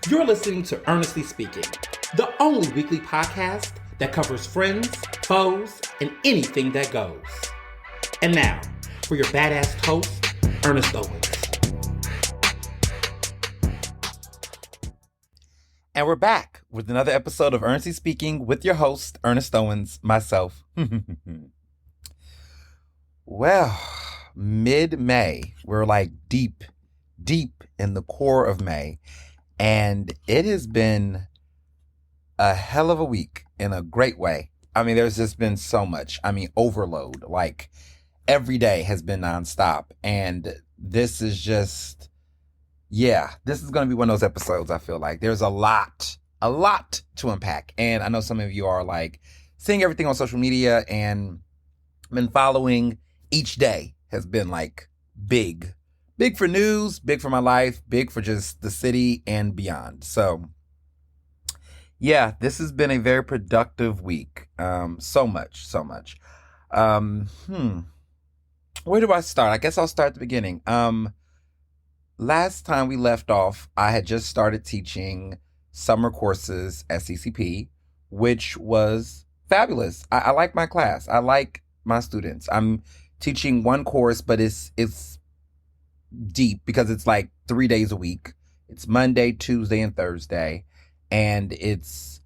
You're listening to Ernestly Speaking, the only weekly podcast that covers friends, foes, and anything that goes. And now, for your badass host, Ernest Owens. And we're back with another episode of Ernestly Speaking with your host, Ernest Owens, myself. Well, mid-May, we're like deep in the core of May. And it has been a hell of a week in a great way. I mean, there's just been so much. I mean, overload. Like, every day has been nonstop. And this is just, this is going to be one of those episodes, I feel like. There's a lot to unpack. And I know some of you are like seeing everything on social media and been following. Each day has been like big for news, big for my life, big for just the city and beyond. So yeah, this has been a very productive week. So much. Where do I start? I guess I'll start at the beginning. Last time we left off, I had just started teaching summer courses at CCP, which was fabulous. I like my class. I like my students. I'm teaching one course, but it's deep because it's like 3 days a week. It's Monday, Tuesday, and Thursday. And it's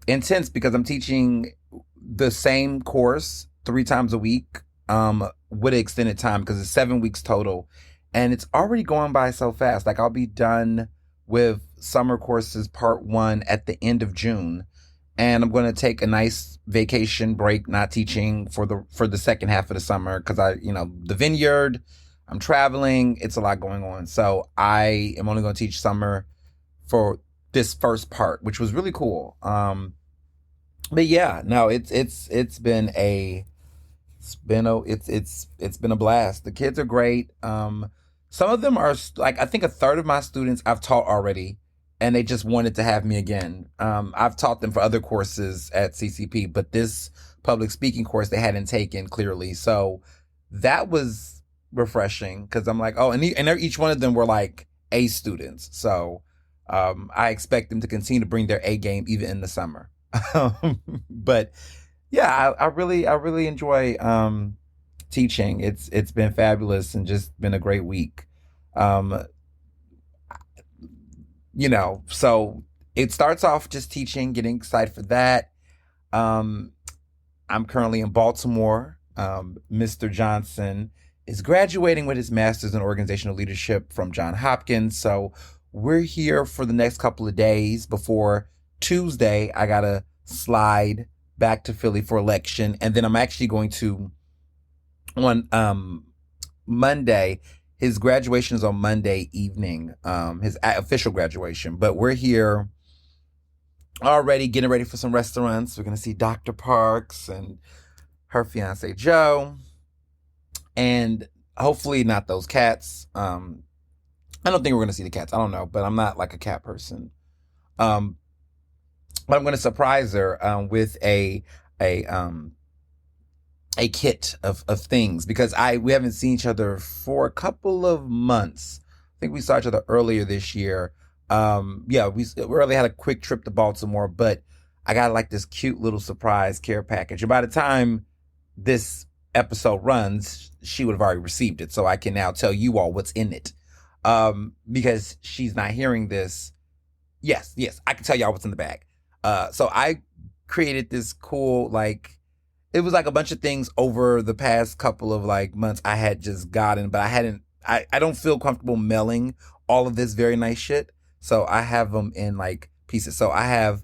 intense because I'm teaching the same course 3 times a week with extended time because it's 7 weeks total. And it's already going by so fast. Like, I'll be done with summer courses part 1 at the end of June. And I'm going to take a nice vacation break, not teaching for the second half of the summer because the vineyard, I'm traveling. It's a lot going on. So I am only going to teach summer for this first part, which was really cool. But yeah, no, it's been a blast. The kids are great. Some of them are like, I think a third of my students I've taught already, and they just wanted to have me again. I've taught them for other courses at CCP, but this public speaking course they hadn't taken clearly. So that was refreshing because I'm like, oh, and each one of them were like A students. So I expect them to continue to bring their A game even in the summer. But yeah, I really enjoy teaching. It's been fabulous and just been a great week. So it starts off just teaching, getting excited for that. I'm currently in Baltimore. Mr. Johnson is graduating with his master's in organizational leadership from Johns Hopkins. So we're here for the next couple of days before Tuesday. I got to slide back to Philly for election. And then I'm actually going to, on Monday, his graduation is on Monday evening, his official graduation. But we're here already getting ready for some restaurants. We're going to see Dr. Parks and her fiance, Joe. And hopefully not those cats. I don't think we're going to see the cats. I don't know, but I'm not like a cat person. But I'm going to surprise her with a kit of things because we haven't seen each other for a couple of months. I think we saw each other earlier this year. We really had a quick trip to Baltimore, but I got like this cute little surprise care package. And by the time this episode runs, she would have already received it. So I can now tell you all what's in it. Because she's not hearing this. Yes, I can tell y'all what's in the bag. So I created this cool, like, it was like a bunch of things over the past couple of like months I had just gotten, but I don't feel comfortable mailing all of this very nice shit. So I have them in like pieces. So I have,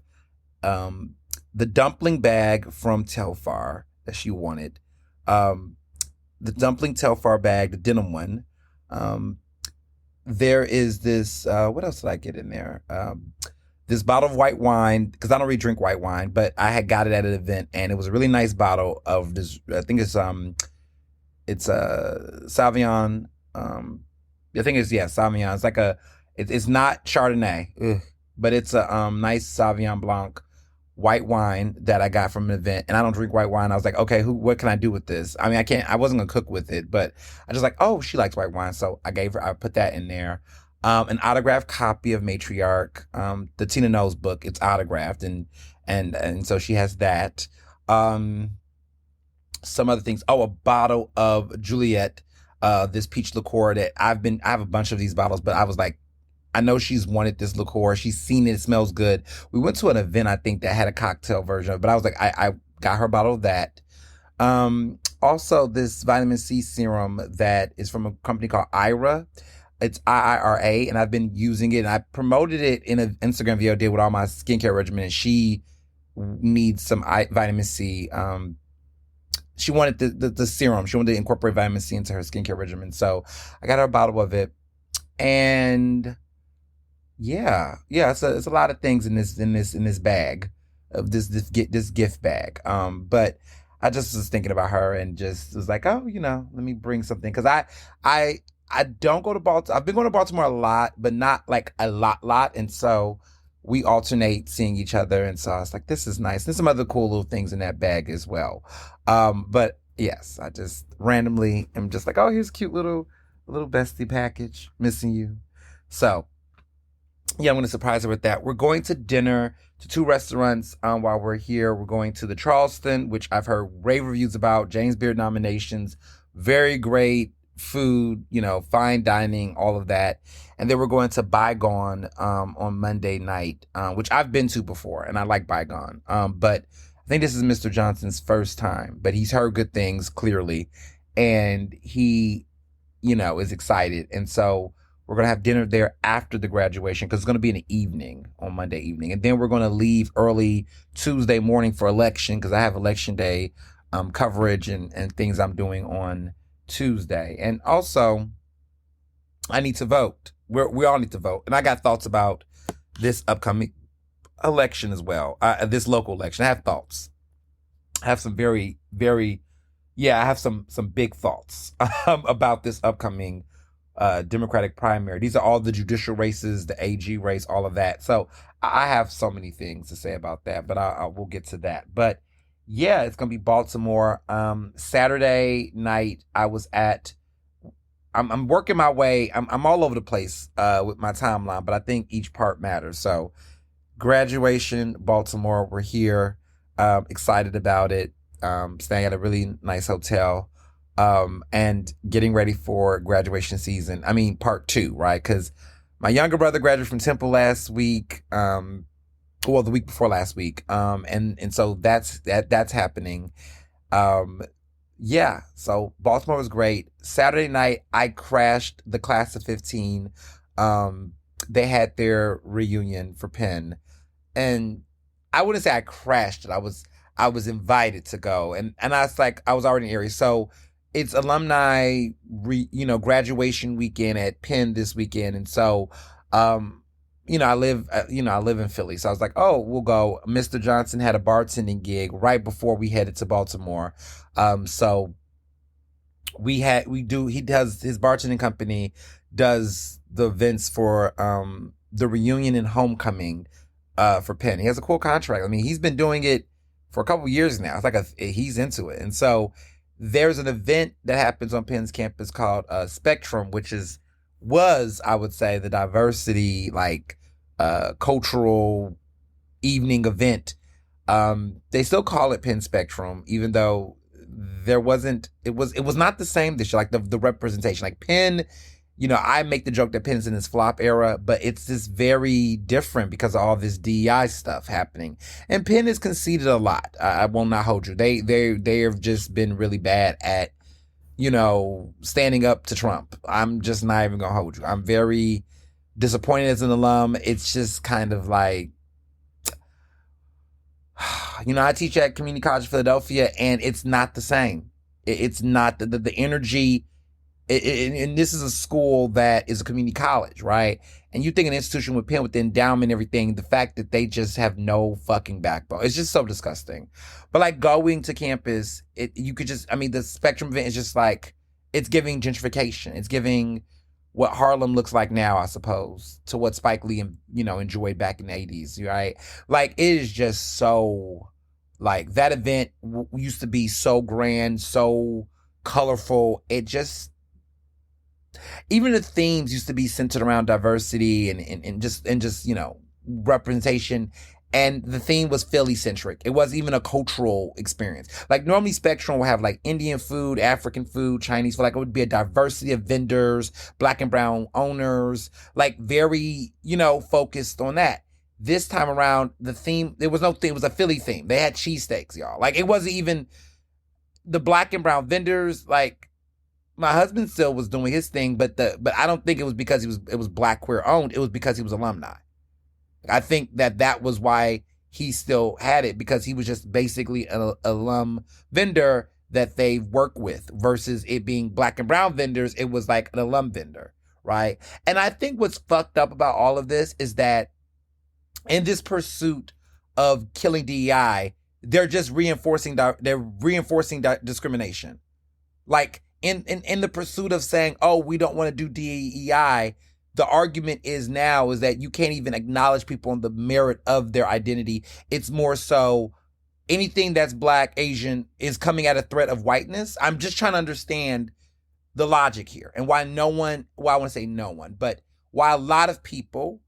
the dumpling bag from Telfar that she wanted. The dumpling Telfar bag, the denim one. There is this, what else did I get in there? This bottle of white wine, because I don't really drink white wine, but I had got it at an event, and it was a really nice bottle of this. I think it's Sauvignon. I think it's Sauvignon. It's like it's not Chardonnay, but it's a nice Sauvignon Blanc white wine that I got from an event, and I don't drink white wine. I was like, okay, what can I do with this? I mean, I wasn't gonna cook with it, but I just like, oh, she likes white wine, so I put that in there. an autographed copy of Matriarch, the Tina Knowles book. It's autographed, and so she has that. Some other things. Oh, a bottle of Juliet, this peach liqueur that I have a bunch of these bottles, but I was like, I know she's wanted this liqueur. She's seen it. It smells good. We went to an event, I think, that had a cocktail version, but I was like, I got her a bottle of that. Also this vitamin C serum that is from a company called IRA. It's IIRA, and I've been using it. And I promoted it in an Instagram video I did with all my skincare regimen, and she needs some vitamin C. She wanted the serum. She wanted to incorporate vitamin C into her skincare regimen. So I got her a bottle of it. And yeah, it's a lot of things in this bag of this gift bag. But I just was thinking about her and just was like, oh, let me bring something, because I don't go to Baltimore. I've been going to Baltimore a lot, but not like a lot. And so we alternate seeing each other. And so I was like, this is nice. There's some other cool little things in that bag as well. But yes, I just randomly am just like, oh, here's a cute little bestie package. Missing you. So yeah, I'm going to surprise her with that. We're going to dinner to 2 restaurants while we're here. We're going to the Charleston, which I've heard rave reviews about. James Beard nominations. Very great food, fine dining, all of that. And then we're going to Bygone on Monday night, which I've been to before, and I like Bygone. But I think this is Mr. Johnson's first time, but he's heard good things clearly, and he, is excited. And so we're going to have dinner there after the graduation, because it's going to be in the evening on Monday evening. And then we're going to leave early Tuesday morning for election, because I have election day coverage and things I'm doing on Tuesday. And also, I need to vote. We all need to vote. And I got thoughts about this upcoming election as well. This local election. I have thoughts. I have some very, very, I have some big thoughts about this upcoming Democratic primary. These are all the judicial races, the AG race, all of that. So I have so many things to say about that, but we'll get to that. But yeah, it's going to be Baltimore. Saturday night, I'm working my way. I'm all over the place with my timeline, but I think each part matters. So graduation, Baltimore, we're here. Excited about it. Staying at a really nice hotel. And getting ready for graduation season. I mean, part 2, right? Because my younger brother graduated from Temple last week. The week before last week. And so that's happening. So Baltimore was great. Saturday night, I crashed the class of 15. They had their reunion for Penn, and I wouldn't say I crashed it. I was invited to go, and I was like, I was already in the area. So it's alumni, graduation weekend at Penn this weekend. And so, I live in Philly. So I was like, oh, we'll go. Mr. Johnson had a bartending gig right before we headed to Baltimore. So he does, his bartending company does the events for, the reunion and homecoming, for Penn. He has a cool contract. I mean, he's been doing it for a couple years now. It's like he's into it. And so there's an event that happens on Penn's campus called Spectrum, which was, I would say, the diversity, cultural evening event. They still call it Penn Spectrum, even though it was not the same this year, like the representation. Like Penn, I make the joke that Penn's in this flop era, but it's just very different because of all this DEI stuff happening. And Penn has conceded a lot. I will not hold you. They have just been really bad at, standing up to Trump. I'm just not even gonna hold you. I'm very disappointed as an alum. It's just kind of like, I teach at Community College of Philadelphia, and it's not the same. It's not the energy. And this is a school that is a community college, right? And you think an institution with Penn, with the endowment and everything, the fact that they just have no fucking backbone. It's just so disgusting. But going to campus, the Spectrum event is just it's giving gentrification. It's giving what Harlem looks like now, I suppose, to what Spike Lee, enjoyed back in the 80s, right? It is just so, that event used to be so grand, so colorful. It just, even the themes used to be centered around diversity and just representation. And the theme was Philly centric. It wasn't even a cultural experience. Like normally Spectrum will have like Indian food, African food, Chinese food. Like it would be a diversity of vendors, black and brown owners, like very, focused on that. This time around, the theme, there was no theme. It was a Philly theme. They had cheesesteaks, y'all. Like it wasn't even the black and brown vendors. Like my husband still was doing his thing, but I don't think it was because it was black queer owned. It was because he was alumni. I think that was why he still had it, because he was just basically an alum vendor that they work with, versus it being black and brown vendors. It was like an alum vendor, right? And I think what's fucked up about all of this is that in this pursuit of killing DEI, they're just reinforcing discrimination. Like in the pursuit of saying, oh, we don't want to do DEI, the argument is that you can't even acknowledge people on the merit of their identity. It's more so anything that's black, Asian is coming at a threat of whiteness. I'm just trying to understand the logic here and why I want to say no one, but why a lot of people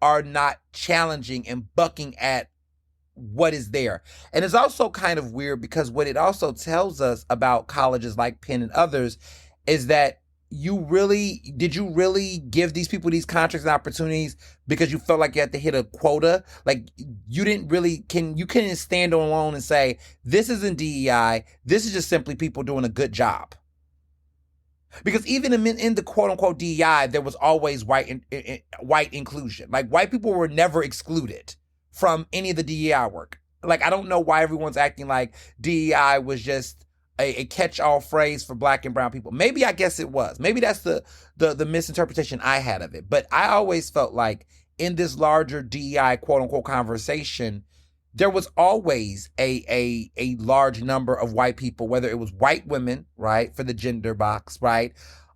are not challenging and bucking at what is there. And it's also kind of weird because what it also tells us about colleges like Penn and others is that did you really give these people these contracts and opportunities because you felt like you had to hit a quota? Like you didn't really, you couldn't stand alone and say, this isn't DEI, this is just simply people doing a good job. Because even in the quote unquote DEI, there was always white inclusion. Like white people were never excluded from any of the DEI work. Like I don't know why everyone's acting like DEI was just a catch-all phrase for black and brown people. Maybe I guess it was. Maybe that's the misinterpretation I had of it. But I always felt like in this larger DEI quote-unquote conversation, there was always a large number of white people, whether it was white women, right, for the gender box, right,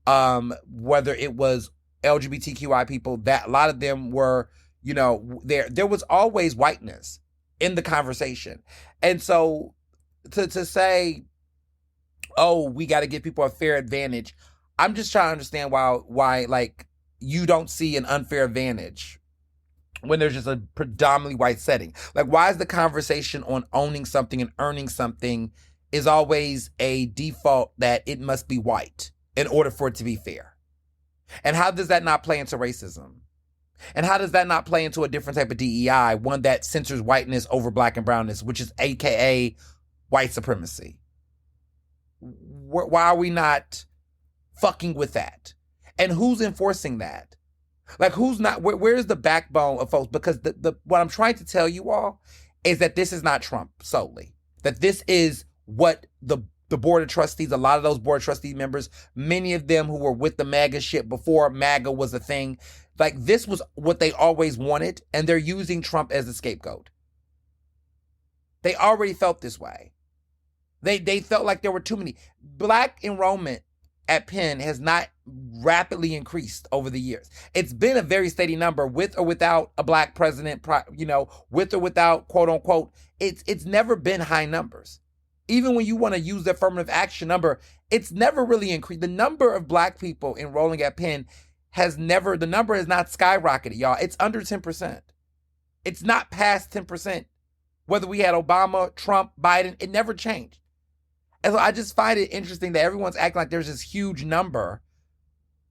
whether it was LGBTQI people, that a lot of them were, there was always whiteness in the conversation. And so to say, oh, we got to give people a fair advantage. I'm just trying to understand why like you don't see an unfair advantage when there's just a predominantly white setting. Like why is the conversation on owning something and earning something is always a default that it must be white in order for it to be fair? And how does that not play into racism? And how does that not play into a different type of DEI, one that censors whiteness over black and brownness, which is AKA white supremacy? Why are we not fucking with that? And who's enforcing that? Like who's not, where's the backbone of folks? Because what I'm trying to tell you all is that this is not Trump solely. That this is what the board of trustees, a lot of those board of trustee members, many of them who were with the MAGA shit before MAGA was a thing, like this was what they always wanted, and they're using Trump as a scapegoat. They already felt this way. They felt like there were too many. Black enrollment at Penn has not rapidly increased over the years. It's been a very steady number with or without a black president, with or without quote unquote. It's never been high numbers. Even when you want to use the affirmative action number, it's never really increased. The number of black people enrolling at Penn the number has not skyrocketed, y'all. It's under 10%. It's not past 10%. Whether we had Obama, Trump, Biden, it never changed. And so I just find it interesting that everyone's acting like there's this huge number,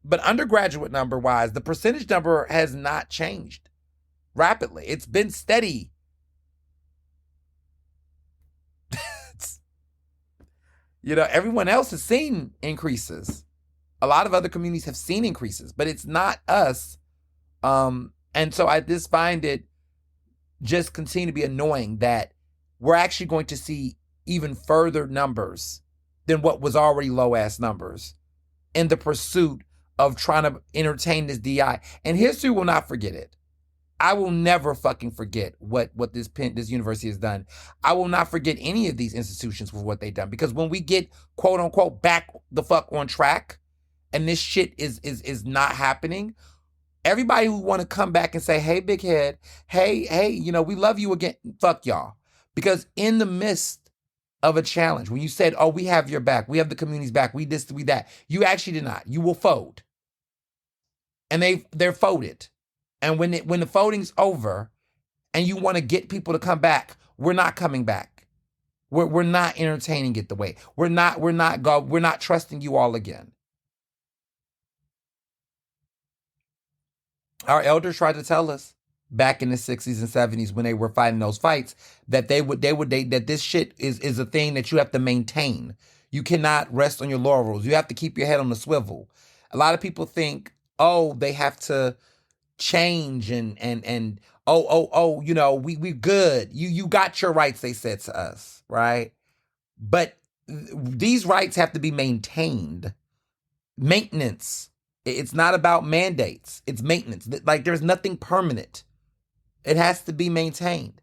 but undergraduate number wise, the percentage number has not changed rapidly. It's been steady. Everyone else has seen increases. A lot of other communities have seen increases, but it's not us. And so I just find it just continue to be annoying that we're actually going to see even further numbers than what was already low ass numbers in the pursuit of trying to entertain this DI. And history will not forget it. I will never fucking forget what this university has done. I will not forget any of these institutions for what they've done, because when we get quote unquote back the fuck on track and this shit is not happening, everybody who want to come back and say, hey, big head, hey, we love you again. Fuck y'all. Because in the midst of a challenge, when you said, oh, we have your back, we have the community's back, we this, we that, you actually did not. You will fold. and they're voted. And when the voting's over and you want to get people to come back, we're not coming back. We're not entertaining it the way. We're not trusting you all again. Our elders tried to tell us back in the 60s and 70s when they were fighting those fights that that this shit is a thing that you have to maintain. You cannot rest on your laurels. You have to keep your head on the swivel. A lot of people think, oh, they have to change and we good. You got your rights, they said to us, right? But these rights have to be maintained. Maintenance. It's not about mandates. It's maintenance. Like, there's nothing permanent. It has to be maintained.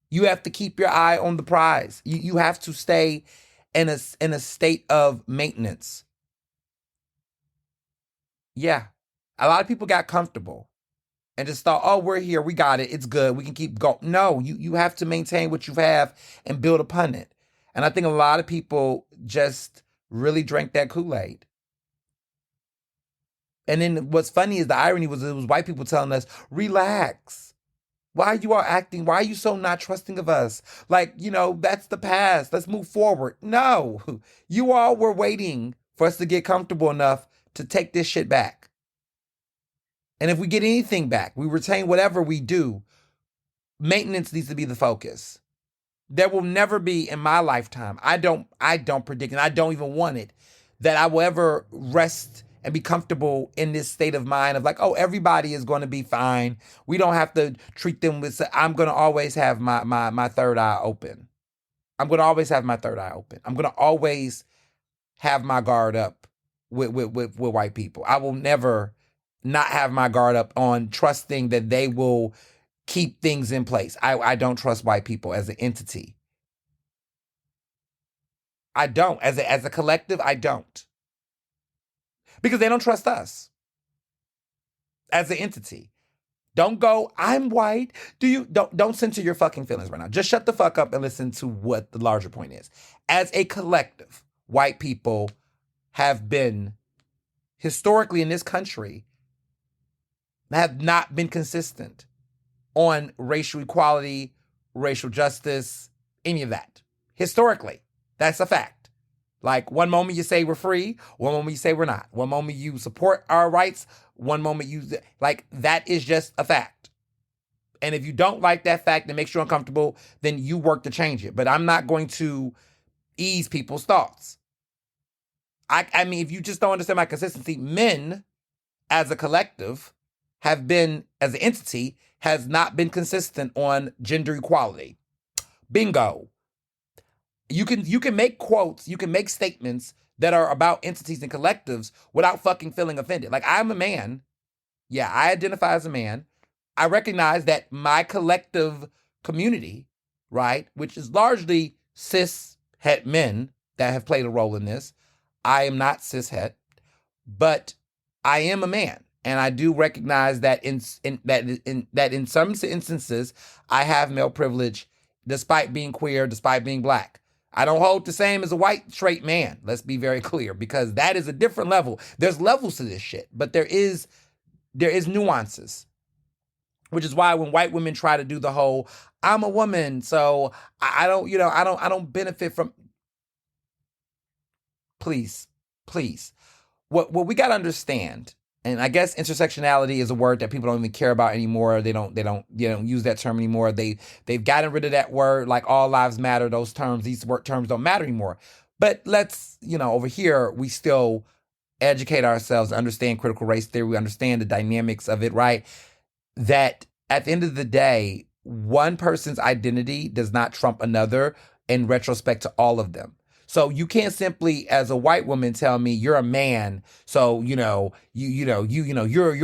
You have to keep your eye on the prize. You have to stay in a state of maintenance. Yeah. A lot of people got comfortable and just thought, oh, we're here. We got it. It's good. We can keep going. No, you have to maintain what you have and build upon it. And I think a lot of people just really drank that Kool-Aid. And then what's funny is the irony was it was white people telling us, relax. Why are you all acting? Why are you so not trusting of us? Like, that's the past. Let's move forward. No, you all were waiting for us to get comfortable enough to take this shit back. And if we get anything back, we retain whatever we do, maintenance needs to be the focus. There will never be in my lifetime, I don't predict, and I don't even want it, that I will ever rest and be comfortable in this state of mind of like, oh, everybody is going to be fine. We don't have to treat them with, I'm going to always have my third eye open. I'm going to always have my third eye open. I'm going to always have my guard up with white people. I will never not have my guard up on trusting that they will keep things in place. I don't trust white people as an entity. I don't. As a collective, I don't. Because they don't trust us as an entity. Don't go, I'm white. Don't censor your fucking feelings right now. Just shut the fuck up and listen to what the larger point is. As a collective, white people have been historically in this country have not been consistent on racial equality, racial justice, any of that. Historically, that's a fact. Like, one moment you say we're free, one moment you say we're not. One moment you support our rights, one moment that is just a fact. And if you don't like that fact that makes you uncomfortable, then you work to change it. But I'm not going to ease people's thoughts. I mean, if you just don't understand my consistency, men as a collective have been, as an entity, has not been consistent on gender equality. Bingo. You can make quotes, you can make statements that are about entities and collectives without fucking feeling offended. Like, I'm a man. Yeah, I identify as a man. I recognize that my collective community, right, which is largely cis het men that have played a role in this. I am not cis het, but I am a man. And I do recognize that in some instances, I have male privilege despite being queer, despite being black. I don't hold the same as a white straight man. Let's be very clear, because that is a different level. There's levels to this shit, but there is nuances, which is why when white women try to do the whole, I'm a woman, so I don't benefit from. Please. What we got to understand, and I guess intersectionality is a word that people don't even care about anymore. They don't use that term anymore. They've gotten rid of that word, like all lives matter. Those terms, these terms don't matter anymore. But let's, over here, we still educate ourselves, understand critical race theory. We understand the dynamics of it, right? That at the end of the day, one person's identity does not trump another in retrospect to all of them. So you can't simply, as a white woman, tell me you're a man. So, you're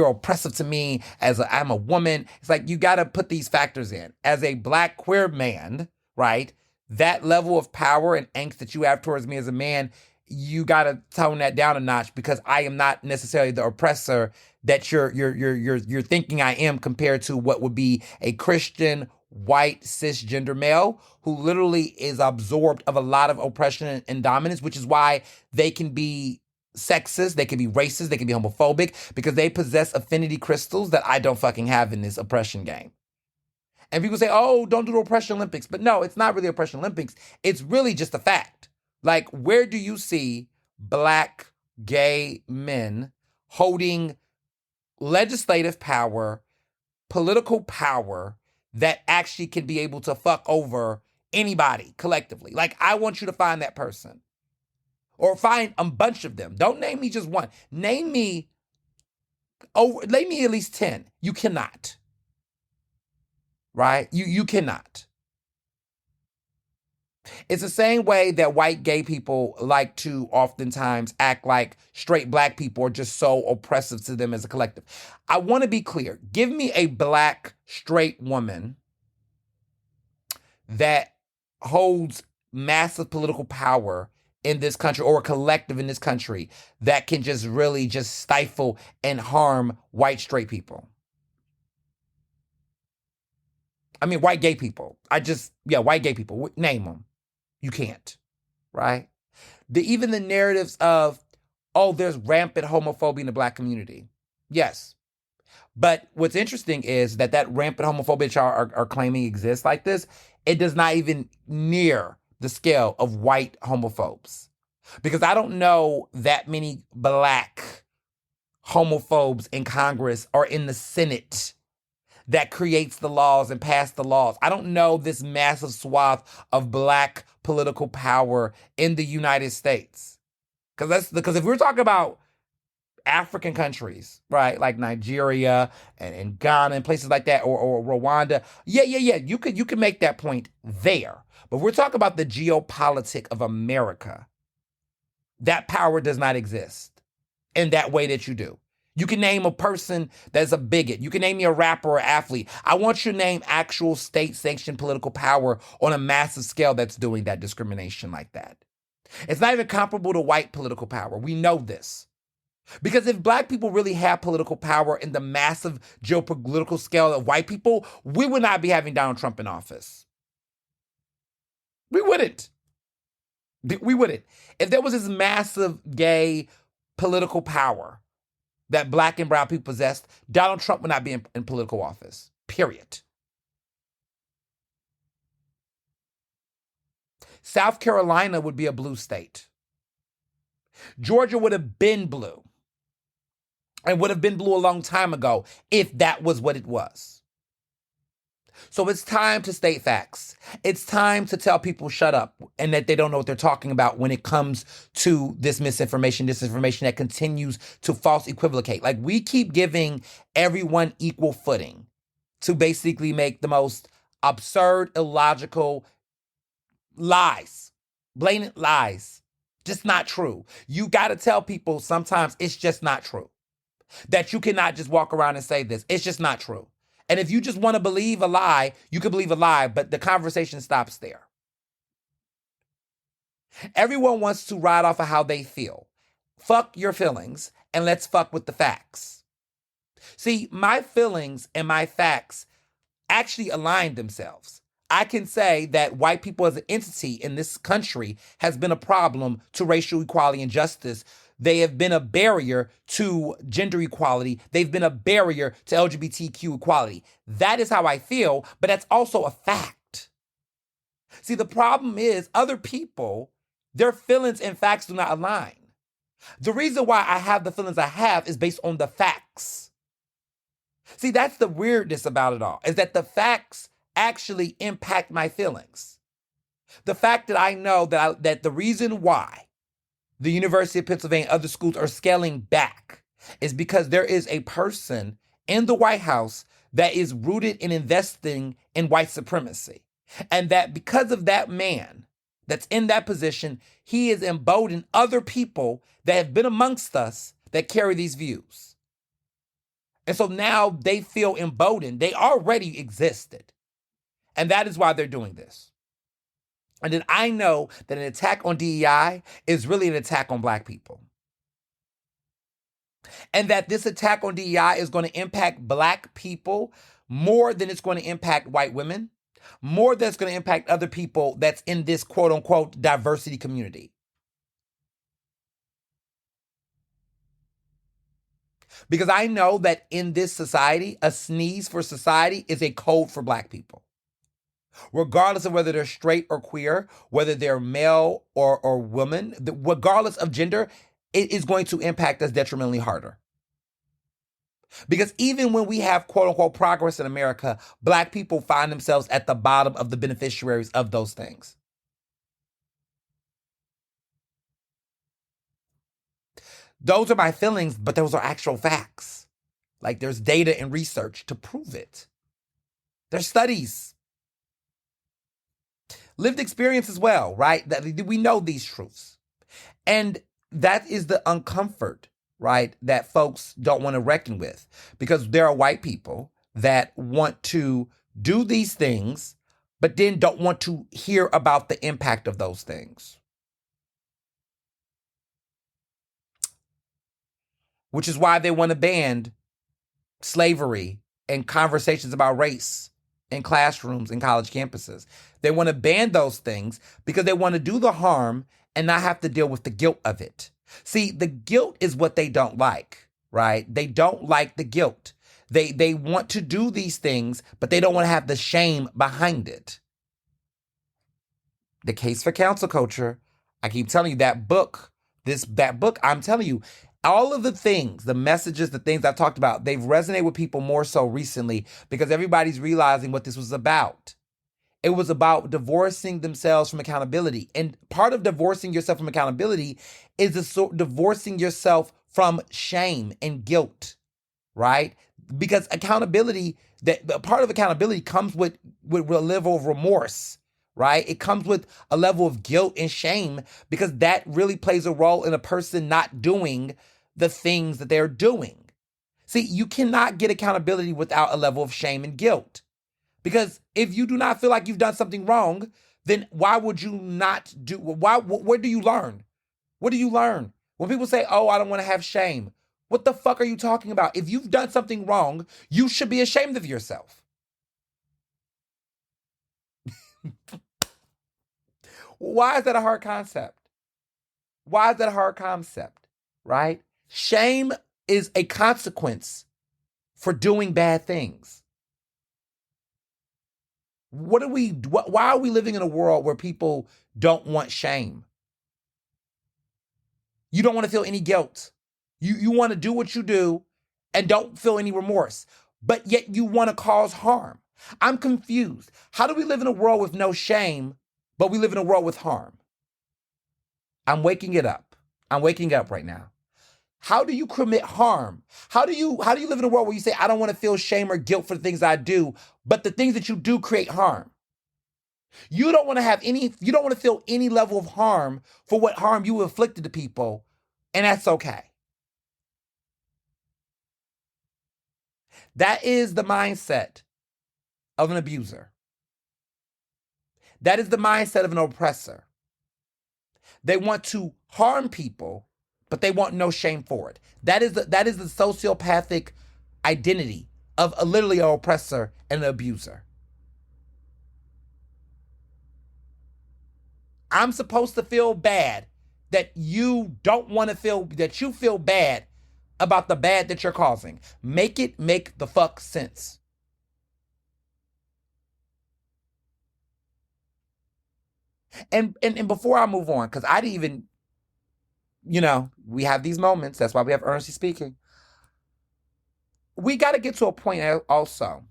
oppressive to me I'm a woman. It's like, you got to put these factors in. As a black queer man, right? That level of power and angst that you have towards me as a man, you got to tone that down a notch, because I am not necessarily the oppressor that you're thinking I am, compared to what would be a Christian white cisgender male who literally is absorbed of a lot of oppression and dominance, which is why they can be sexist, they can be racist, they can be homophobic because they possess affinity crystals that I don't fucking have in this oppression game. And people say, oh, don't do the oppression Olympics. But no, it's not really oppression Olympics. It's really just a fact. Like, where do you see Black gay men holding legislative power, political power that actually can be able to fuck over anybody collectively? Like, I want you to find that person. Or find a bunch of them. Don't name me just one. Name me at least 10. You cannot. Right? You cannot. It's the same way that white gay people like to oftentimes act like straight Black people are just so oppressive to them as a collective. I want to be clear. Give me a Black straight woman that holds massive political power in this country, or a collective in this country that can just really just stifle and harm white straight people. I mean, white gay people. White gay people. Name them. You can't, right? Even the narratives of, oh, there's rampant homophobia in the Black community. Yes. But what's interesting is that rampant homophobia that y'all are claiming exists like this, it does not even near the scale of white homophobes. Because I don't know that many Black homophobes in Congress or in the Senate that creates the laws and pass the laws. I don't know this massive swath of Black political power in the United States. Because if we're talking about African countries, right, like Nigeria and Ghana and places like that, or Rwanda, you could make that point there. But we're talking about the geopolitics of America. That power does not exist in that way that you do. You can name a person that's a bigot. You can name me a rapper or athlete. I want you to name actual state-sanctioned political power on a massive scale that's doing that discrimination like that. It's not even comparable to white political power. We know this. Because if Black people really had political power in the massive geopolitical scale of white people, we would not be having Donald Trump in office. We wouldn't. We wouldn't. If there was this massive gay political power that Black and brown people possessed, Donald Trump would not be in political office. Period. South Carolina would be a blue state. Georgia would have been blue. And would have been blue a long time ago if that was what it was. So it's time to state facts. It's time to tell people shut up and that they don't know what they're talking about when it comes to this misinformation, disinformation that continues to false equivocate. Like, we keep giving everyone equal footing to basically make the most absurd, illogical lies, blatant lies, just not true. You got to tell people sometimes it's just not true. That you cannot just walk around and say this. It's just not true. And if you just want to believe a lie, you can believe a lie, but the conversation stops there. Everyone wants to ride off of how they feel. Fuck your feelings and let's fuck with the facts. See, my feelings and my facts actually align themselves. I can say that white people as an entity in this country has been a problem to racial equality and justice. They have been a barrier to gender equality. They've been a barrier to LGBTQ equality. That is how I feel, but that's also a fact. See, the problem is other people, their feelings and facts do not align. The reason why I have the feelings I have is based on the facts. See, that's the weirdness about it all, is that the facts actually impact my feelings. The fact that I know that the reason why the University of Pennsylvania and other schools are scaling back is because there is a person in the White House that is rooted in investing in white supremacy. And that because of that man that's in that position, he is emboldened other people that have been amongst us that carry these views. And so now they feel emboldened. They already existed. And that is why they're doing this. And then I know that an attack on DEI is really an attack on Black people. And that this attack on DEI is going to impact Black people more than it's going to impact white women, more than it's going to impact other people that's in this quote unquote diversity community. Because I know that in this society, a sneeze for society is a code for Black people. Regardless of whether they're straight or queer, whether they're male or woman, regardless of gender, it is going to impact us detrimentally harder. Because even when we have quote unquote progress in America, Black people find themselves at the bottom of the beneficiaries of those things. Those are my feelings, but those are actual facts. Like there's data and research to prove it. There's studies. Lived experience as well, right? That we know these truths. And that is the uncomfort, right, that folks don't want to reckon with. Because there are white people that want to do these things, but then don't want to hear about the impact of those things. Which is why they want to ban slavery and conversations about race in classrooms and college campuses. They want to ban those things because they want to do the harm and not have to deal with the guilt of it. See, the guilt is what they don't like, right? They don't like the guilt. They want to do these things, but they don't want to have the shame behind it. The Case for Cancel Culture, I keep telling you that book, I'm telling you, all of the things, the messages, the things I've talked about, they've resonated with people more so recently because everybody's realizing what this was about. It was about divorcing themselves from accountability. And part of divorcing yourself from accountability is divorcing yourself from shame and guilt, right? Because accountability, the part of accountability comes with a level of remorse, right? It comes with a level of guilt and shame because that really plays a role in a person not doing the things that they're doing. See, you cannot get accountability without a level of shame and guilt. Because if you do not feel like you've done something wrong, then why would you not do, where do you learn? What do you learn? When people say, oh, I don't want to have shame, what the fuck are you talking about? If you've done something wrong, you should be ashamed of yourself. Why is that a hard concept? Why is that a hard concept, right? Shame is a consequence for doing bad things. Why are we living in a world where people don't want shame? You don't want to feel any guilt. You want to do what you do and don't feel any remorse, but yet you want to cause harm. I'm confused. How do we live in a world with no shame, but we live in a world with harm? I'm waking it up. I'm waking up right now. How do you commit harm? How do you live in a world where you say, I don't want to feel shame or guilt for the things I do, but the things that you do create harm? You don't want to feel any level of harm for what harm you inflicted to people, and that's okay. That is the mindset of an abuser. That is the mindset of an oppressor. They want to harm people, but they want no shame for it. That is the sociopathic identity of literally an oppressor and an abuser. I'm supposed to feel bad that you don't want to feel, that you feel bad about the bad that you're causing. Make it make the fuck sense. And before I move on, because I didn't even, we have these moments. That's why we have Ernestly speaking. We got to get to a point also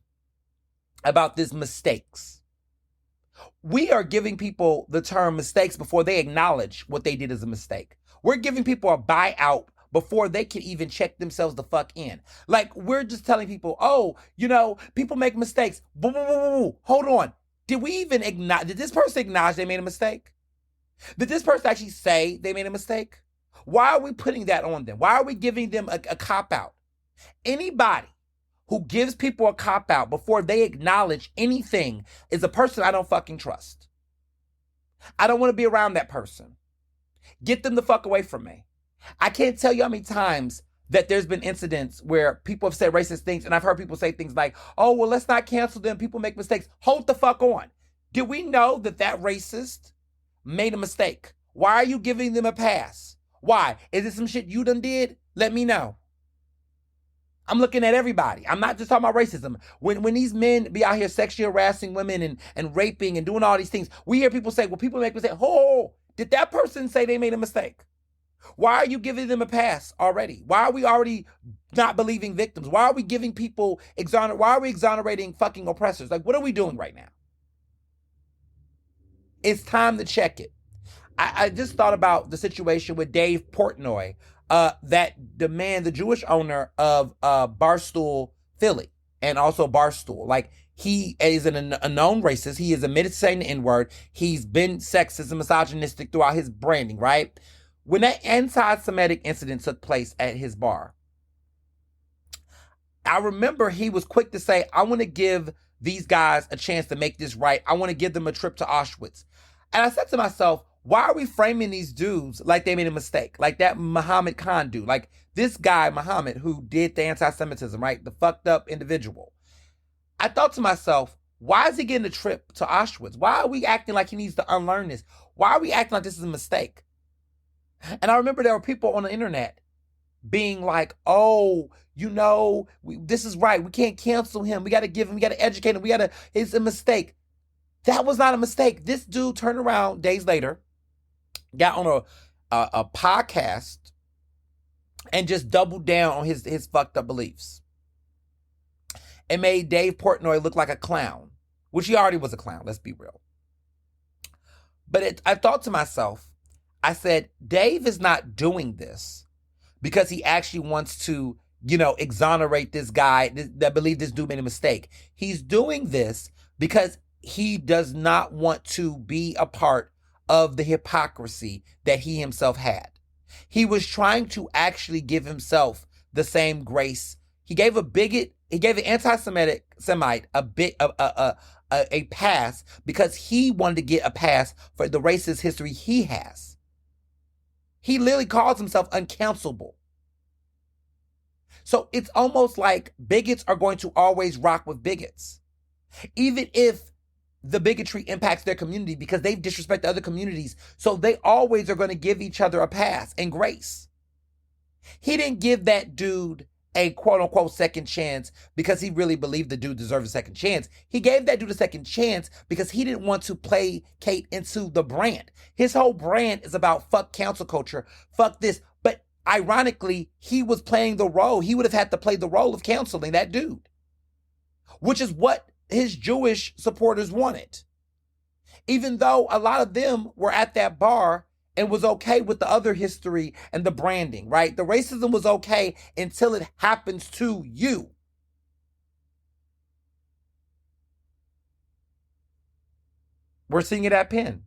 about these mistakes. We are giving people the term mistakes before they acknowledge what they did as a mistake. We're giving people a buyout before they can even check themselves the fuck in. Like, we're just telling people, oh, people make mistakes. Hold on. Did this person acknowledge they made a mistake? Did this person actually say they made a mistake? Why are we putting that on them? Why are we giving them a cop-out? Anybody who gives people a cop-out before they acknowledge anything is a person I don't fucking trust. I don't want to be around that person. Get them the fuck away from me. I can't tell you how many times that there's been incidents where people have said racist things, and I've heard people say things like, oh, well, let's not cancel them. People make mistakes. Hold the fuck on. Did we know that racist made a mistake? Why are you giving them a pass? Why? Is it some shit you done did? Let me know. I'm looking at everybody. I'm not just talking about racism. When these men be out here sexually harassing women and raping and doing all these things, we hear people say, well, people make mistake. Oh, did that person say they made a mistake? Why are you giving them a pass already? Why are we already not believing victims? Why are we giving people why are we exonerating fucking oppressors? Like, what are we doing right now? It's time to check it. I just thought about the situation with Dave Portnoy, the Jewish owner of Barstool Philly and also Barstool. Like, he is a known racist. He is admitted to saying the N-word. He's been sexist and misogynistic throughout his branding, right? When that anti-Semitic incident took place at his bar, I remember he was quick to say, I want to give these guys a chance to make this right. I want to give them a trip to Auschwitz. And I said to myself, why are we framing these dudes like they made a mistake? Like that Muhammad Khan dude, like this guy, Muhammad, who did the anti-Semitism, right? The fucked up individual. I thought to myself, why is he getting a trip to Auschwitz? Why are we acting like he needs to unlearn this? Why are we acting like this is a mistake? And I remember there were people on the internet being like, oh, this is right. We can't cancel him. We got to educate him. It's a mistake. That was not a mistake. This dude turned around days later, got on a podcast and just doubled down on his fucked up beliefs and made Dave Portnoy look like a clown, which he already was a clown. Let's be real. But I thought to myself, I said, Dave is not doing this because he actually wants to, exonerate this guy that believed this dude made a mistake. He's doing this because he does not want to be a part of the hypocrisy that he himself had. He was trying to actually give himself the same grace. He gave an anti-Semite a pass because he wanted to get a pass for the racist history he has. He literally calls himself uncounselable. So it's almost like bigots are going to always rock with bigots, even if the bigotry impacts their community because they've disrespected other communities. So they always are going to give each other a pass and grace. He didn't give that dude a quote unquote second chance because he really believed the dude deserved a second chance. He gave that dude a second chance because he didn't want to placate into the brand. His whole brand is about fuck cancel culture, fuck this. But ironically, he was playing the role. He would have had to play the role of canceling that dude, which is what his Jewish supporters wanted. Even though a lot of them were at that bar and was okay with the other history and the branding, right? The racism was okay until it happens to you. We're seeing it at Penn.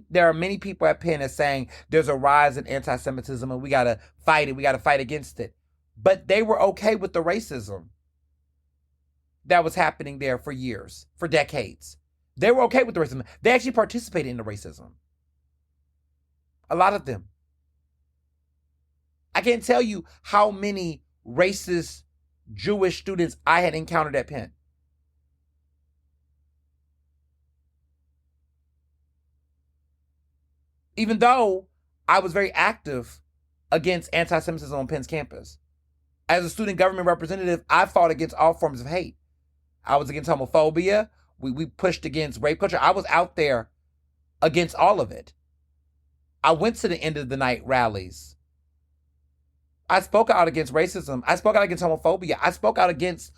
There are many people at Penn that saying there's a rise in anti-Semitism and we got to fight it. We got to fight against it. But they were okay with the racism that was happening there for years, for decades. They were okay with the racism. They actually participated in the racism. A lot of them. I can't tell you how many racist Jewish students I had encountered at Penn. Even though I was very active against anti-Semitism on Penn's campus. As a student government representative, I fought against all forms of hate. I was against homophobia. We pushed against rape culture. I was out there against all of it. I went to the end of the night rallies. I spoke out against racism. I spoke out against homophobia. I spoke out against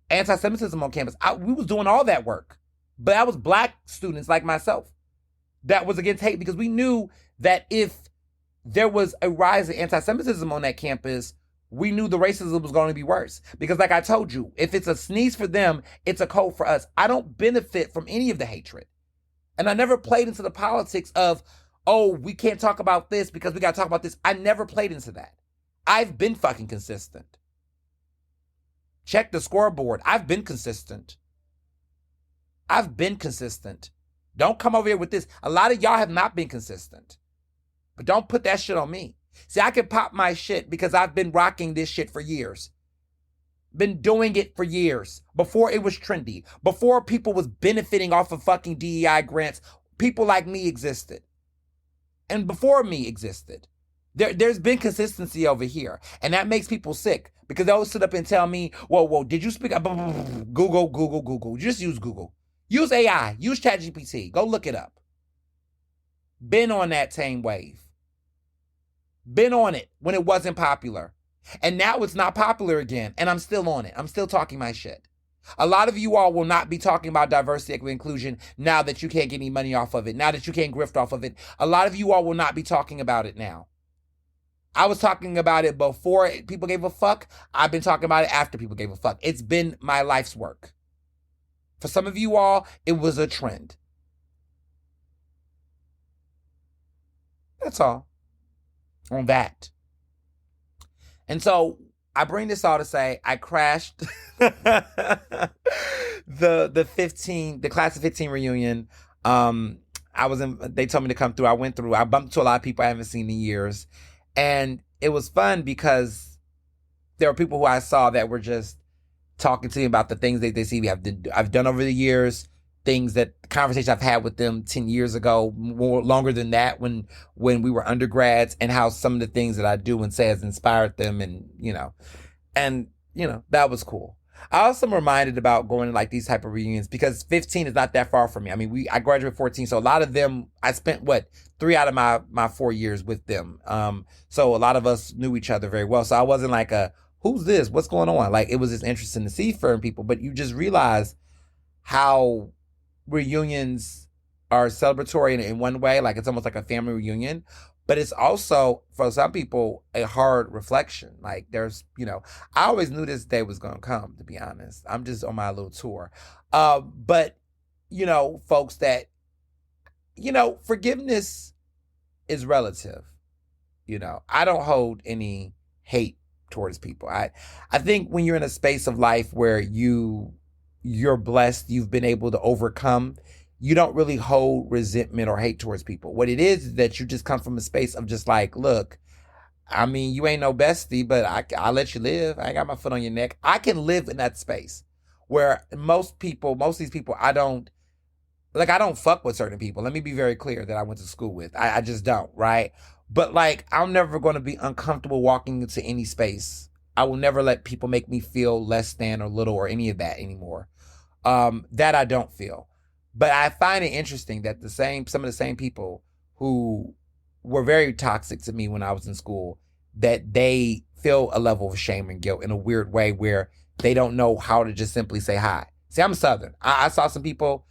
anti-Semitism on campus. We was doing all that work. But I was black students like myself that was against hate because we knew that if there was a rise in anti-Semitism on that campus, we knew the racism was going to be worse. Because like I told you, if it's a sneeze for them, it's a cold for us. I don't benefit from any of the hatred. And I never played into the politics of, oh, we can't talk about this because we got to talk about this. I never played into that. I've been fucking consistent. Check the scoreboard. I've been consistent. Don't come over here with this. A lot of y'all have not been consistent. But don't put that shit on me. See, I can pop my shit because I've been rocking this shit for years. Been doing it for years. Before it was trendy. Before people was benefiting off of fucking DEI grants. People like me existed. And before me existed. There's been consistency over here. And that makes people sick because they'll sit up and tell me, whoa, did you speak? Google. Just use Google. Use AI. Use ChatGPT. Go look it up. Been on that same wave. Been on it when it wasn't popular. And now it's not popular again. And I'm still on it. I'm still talking my shit. A lot of you all will not be talking about diversity, equity, inclusion now that you can't get any money off of it. Now that you can't grift off of it. A lot of you all will not be talking about it now. I was talking about it before people gave a fuck. I've been talking about it after people gave a fuck. It's been my life's work. For some of you all, it was a trend. That's all on that. And so I bring this all to say I crashed the class of 15 reunion. They told me to come through. I went through. I bumped into a lot of people I haven't seen in years. And it was fun because there were people who I saw that were just talking to me about the things that they see I've done over the years, conversations I've had with them 10 years ago, more longer than that when we were undergrads, and how some of the things that I do and say has inspired them, and that was cool. I also am reminded about going to like these type of reunions because 15 is not that far from me. I mean, I graduated 14, so a lot of them, I spent 3 out of my 4 years with them. So a lot of us knew each other very well. So I wasn't like who's this? What's going on? Like, it was just interesting to see certain people, but you just realize how reunions are celebratory in one way. Like, it's almost like a family reunion, but it's also, for some people, a hard reflection. Like, there's, I always knew this day was going to come, to be honest. I'm just on my little tour. But, folks, that, forgiveness is relative. I don't hold any hate towards people. I think when you're in a space of life where you're blessed, you've been able to overcome, you don't really hold resentment or hate towards people. What it is that you just come from a space of just like, look, I mean, you ain't no bestie, but I'll let you live. I ain't got my foot on your neck. I can live in that space where most of these people, I don't fuck with certain people. Let me be very clear that I went to school with. I just don't, right? But like, I'm never going to be uncomfortable walking into any space. I will never let people make me feel less than or little or any of that anymore. That I don't feel. But I find it interesting that some of the same people who were very toxic to me when I was in school, that they feel a level of shame and guilt in a weird way where they don't know how to just simply say hi. See, I'm Southern. I saw some people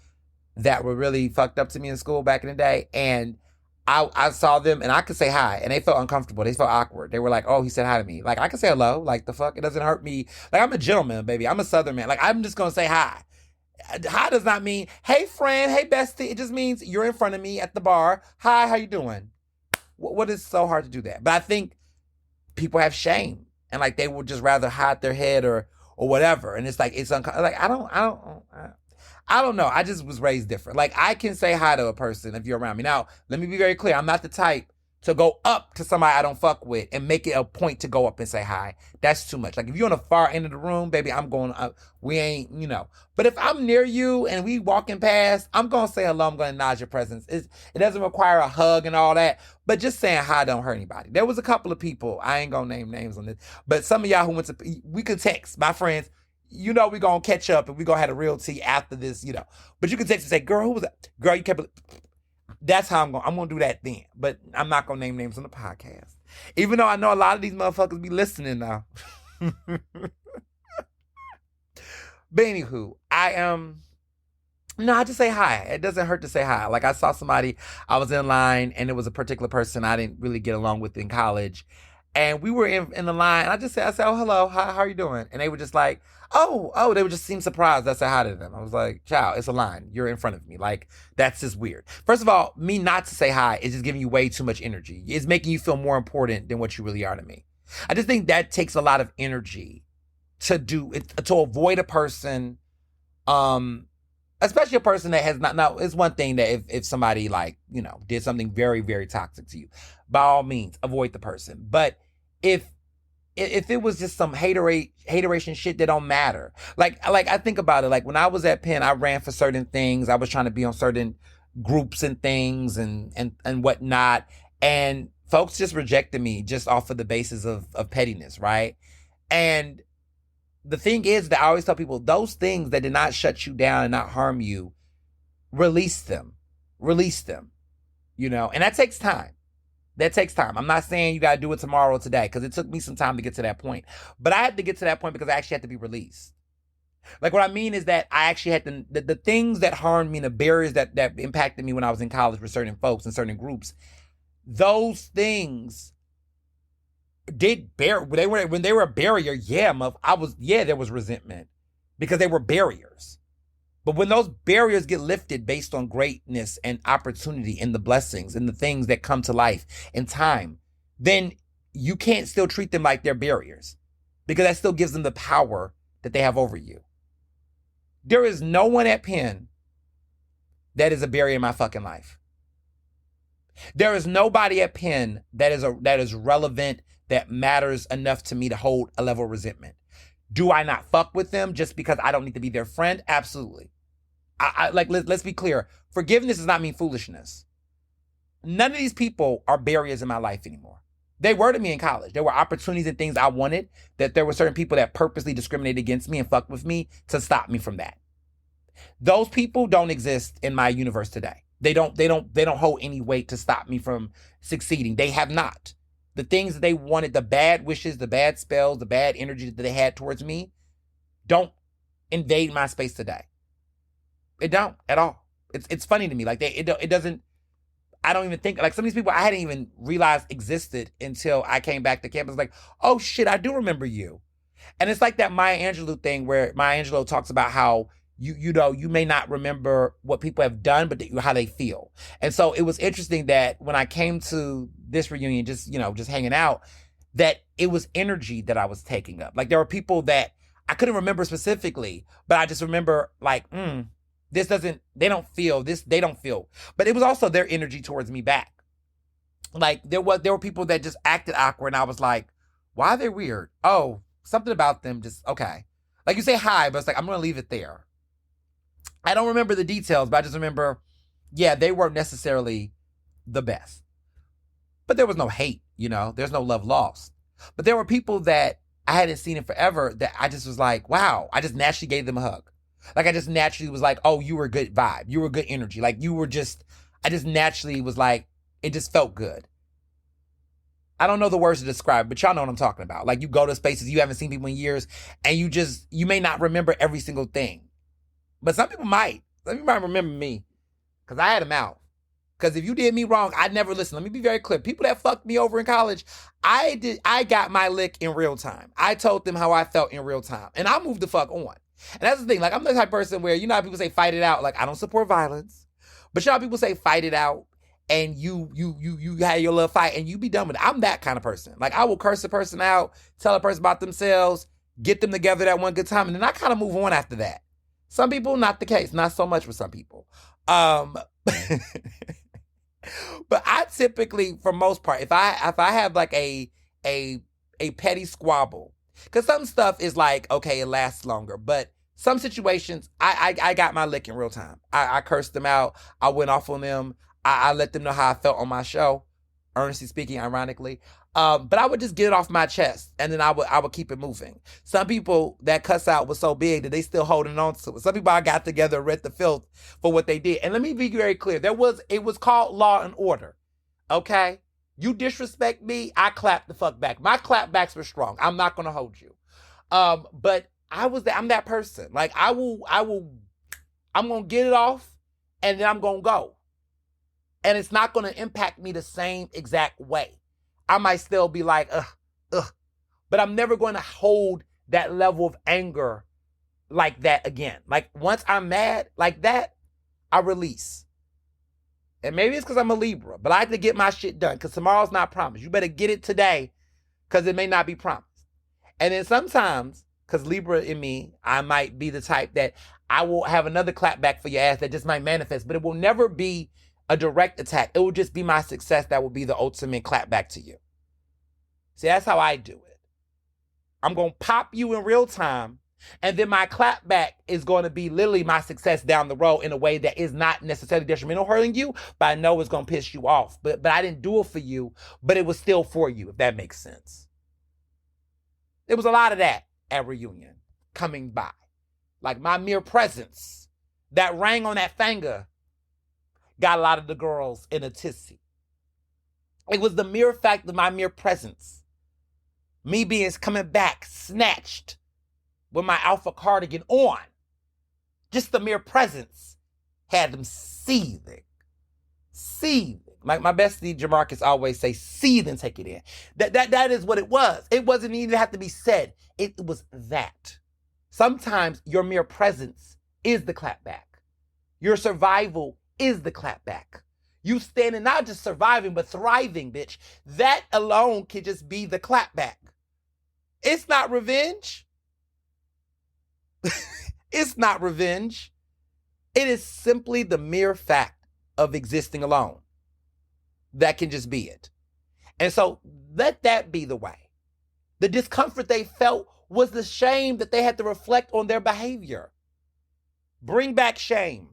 that were really fucked up to me in school back in the day, and I saw them and I could say hi, and they felt uncomfortable. They felt awkward. They were like, oh, he said hi to me. Like, I can say hello. Like, the fuck? It doesn't hurt me. Like, I'm a gentleman, baby. I'm a Southern man. Like, I'm just going to say hi. Hi does not mean, hey, friend, hey, bestie. It just means you're in front of me at the bar. Hi, how you doing? What is so hard to do that? But I think people have shame, and like, they would just rather hide their head or whatever. And it's like, it's like, I don't know. I just was raised different. Like, I can say hi to a person if you're around me. Now, let me be very clear. I'm not the type to go up to somebody I don't fuck with and make it a point to go up and say hi. That's too much. Like, if you're on the far end of the room, baby, I'm going up. We ain't, But if I'm near you and we walking past, I'm going to say hello. I'm going to acknowledge your presence. It doesn't require a hug and all that. But just saying hi don't hurt anybody. There was a couple of people, I ain't going to name names on this, but some of y'all who went to, we could text, my friends, we're going to catch up and we're going to have a real tea after this, But you can text and say, girl, who was that? Girl, you can't believe. That's how I'm going to do that then. But I'm not going to name names on the podcast. Even though I know a lot of these motherfuckers be listening now. But anywho, I just say hi. It doesn't hurt to say hi. Like, I saw somebody, I was in line, and it was a particular person I didn't really get along with in college. And we were in the line, and I said, oh, hello, how are you doing? And they were just like, oh, they would just seem surprised I said hi to them. I was like, child, it's a line. You're in front of me. Like, that's just weird. First of all, me not to say hi is just giving you way too much energy. It's making you feel more important than what you really are to me. I just think that takes a lot of energy to avoid a person, especially a person that has not. Now, it's one thing that if somebody did something very, very toxic to you, by all means, avoid the person. But if it was just some hateration shit that don't matter, like I think about it, like when I was at Penn, I ran for certain things. I was trying to be on certain groups and things and whatnot. And folks just rejected me just off of the basis of pettiness, right? And the thing is that I always tell people, those things that did not shut you down and not harm you, release them, and that takes time. I'm not saying you got to do it tomorrow or today, because it took me some time to get to that point. But I had to get to that point because I actually had to be released. Like, what I mean is that I actually had the things that harmed me, the barriers that impacted me when I was in college with certain folks and certain groups, those things when they were a barrier, there was resentment because they were barriers. But when those barriers get lifted based on greatness and opportunity and the blessings and the things that come to life in time, then you can't still treat them like they're barriers, because that still gives them the power that they have over you. There is no one at Penn that is a barrier in my fucking life. There is nobody at Penn that is relevant, that matters enough to me to hold a level of resentment. Do I not fuck with them just because I don't need to be their friend? Absolutely. Let's be clear. Forgiveness does not mean foolishness. None of these people are barriers in my life anymore. They were to me in college. There were opportunities and things I wanted, that there were certain people that purposely discriminated against me and fucked with me to stop me from that. Those people don't exist in my universe today. They don't hold any weight to stop me from succeeding. They have not. The things that they wanted, the bad wishes, the bad spells, the bad energy that they had towards me, don't invade my space today. It don't at all. It's funny to me. Like, it doesn't. I don't even think, like, some of these people I hadn't even realized existed until I came back to campus. Like, oh shit, I do remember you. And it's like that Maya Angelou thing where Maya Angelou talks about how you may not remember what people have done, but how they feel. And so it was interesting that when I came to this reunion, just hanging out, that it was energy that I was taking up. Like, there were people that I couldn't remember specifically, but I just remember like, they don't feel. But it was also their energy towards me back. Like, there were people that just acted awkward, and I was like, why are they weird? Oh, something about them just, okay. Like, you say hi, but it's like, I'm going to leave it there. I don't remember the details, but I just remember, they weren't necessarily the best. But there was no hate, there's no love lost. But there were people that I hadn't seen in forever that I just was like, wow, I just naturally gave them a hug. Like, I just naturally was like, oh, you were a good vibe. You were good energy. Like, I just naturally was like, it just felt good. I don't know the words to describe, but y'all know what I'm talking about. Like, you go to spaces, you haven't seen people in years, and you may not remember every single thing. But some people might. Some people might remember me, because I had a mouth. Because if you did me wrong, I'd never listen. Let me be very clear. People that fucked me over in college, I got my lick in real time. I told them how I felt in real time. And I moved the fuck on. And that's the thing. Like, I'm the type of person where, how people say fight it out. Like, I don't support violence. But people say fight it out. And you had your little fight and you be done with it. I'm that kind of person. Like, I will curse a person out, tell a person about themselves, get them together that one good time. And then I kind of move on after that. Some people, not the case. Not so much with some people. But I typically, for most part, if I have like a petty squabble, because some stuff is like, okay, it lasts longer, but some situations, I got my lick in real time. I cursed them out. I went off on them. I let them know how I felt on my show, Ernestly speaking, ironically. But I would just get it off my chest, and then I would keep it moving. Some people, that cuss out was so big that they still holding on to it. Some people I got together and read the filth for what they did. And let me be very clear. It was called law and order. Okay? You disrespect me, I clap the fuck back. My clapbacks were strong. I'm not gonna hold you. But I'm that person. Like, I'm gonna get it off, and then I'm gonna go. And it's not gonna impact me the same exact way. I might still be like, but I'm never going to hold that level of anger like that again. Like, once I'm mad like that, I release. And maybe it's because I'm a Libra, but I have to get my shit done, because tomorrow's not promised. You better get it today, because it may not be promised. And then sometimes, because Libra in me, I might be the type that I will have another clap back for your ass that just might manifest, but it will never be a direct attack. It will just be my success that will be the ultimate clap back to you. See, that's how I do it. I'm going to pop you in real time, And then my clapback is going to be literally my success down the road in a way that is not necessarily detrimental hurting you, but I know it's going to piss you off. But I didn't do it for you, but it was still for you, if that makes sense. There was a lot of that at reunion coming by. Like my mere presence, that ring on that finger, got a lot of the girls in a tizzy. It was the mere fact of my mere presence. Me being coming back, snatched, with my alpha cardigan on. Just the mere presence had them seething. Seething. My bestie Jamarcus always say, seethe and take it in. That is what it was. It wasn't even have to be said. It was that. Sometimes your mere presence is the clapback. Your survival is the clapback. You standing, not just surviving, but thriving, bitch. That alone can just be the clapback. It's not revenge. It's not revenge. It is simply the mere fact of existing alone. That can just be it. And so let that be the way. The discomfort they felt was the shame that they had to reflect on their behavior. Bring back shame.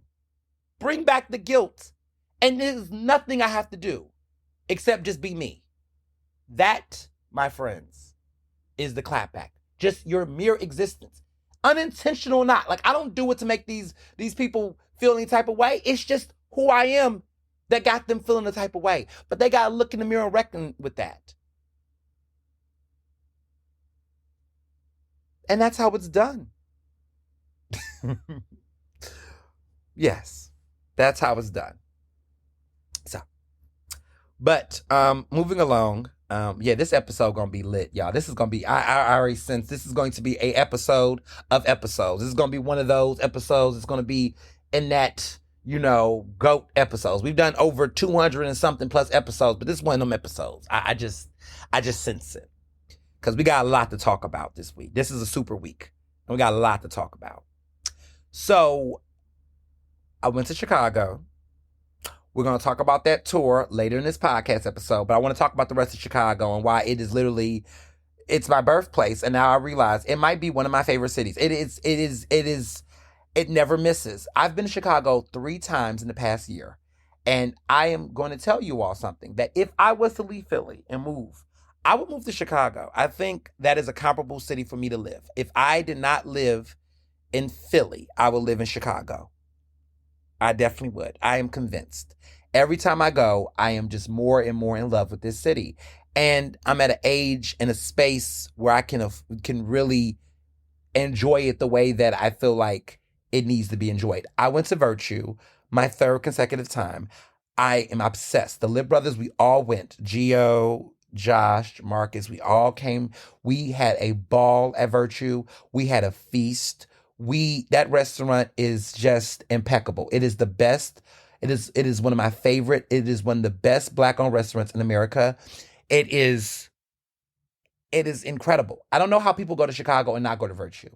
Bring back the guilt. And there's nothing I have to do except just be me. That, my friends, is the clapback. Just your mere existence. Unintentional or not. Like, I don't do it to make these people feel any type of way. It's just who I am that got them feeling the type of way. But they got to look in the mirror and reckon with that. And that's how it's done. Yes, that's how it's done. So, but moving along, this episode gonna be lit, y'all. This is gonna be, I already sense this is going to be a episode of episodes. This is gonna be one of those episodes. It's gonna be in that, GOAT episodes. We've done over 200 and something plus episodes, but this is one of them episodes. I just sense it. Because we got a lot to talk about this week. This is a super week. And we got a lot to talk about. So, I went to Chicago. We're going to talk about that tour later in this podcast episode. But I want to talk about the rest of Chicago and why it is literally, it's my birthplace. And now I realize it might be one of my favorite cities. It never misses. I've been to Chicago 3 times in the past year. And I am going to tell you all something. That if I was to leave Philly and move, I would move to Chicago. I think that is a comparable city for me to live. If I did not live in Philly, I would live in Chicago. I definitely would. I am convinced. Every time I go, I am just more and more in love with this city. And I'm at an age and a space where I can really enjoy it the way that I feel like it needs to be enjoyed. I went to Virtue my 3rd consecutive time. I am obsessed. The Lib Brothers, we all went. Gio, Josh, Marcus, we all came. We had a ball at Virtue. We had a feast. That restaurant is just impeccable. It is the best. It is one of my favorite. It is one of the best Black-owned restaurants in America. It is incredible. I don't know how people go to Chicago and not go to Virtue.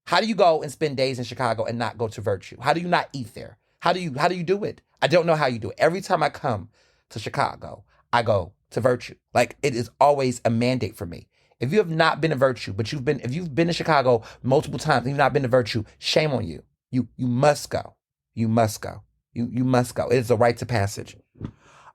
How do you go and spend days in Chicago and not go to Virtue? How do you not eat there? How do you do it? I don't know how you do it. Every time I come to Chicago, I go to Virtue. Like, it is always a mandate for me. If you have not been to Virtue, but if you've been to Chicago multiple times and you've not been to Virtue, shame on you. You must go. You must go. You must go. It is a rite of passage.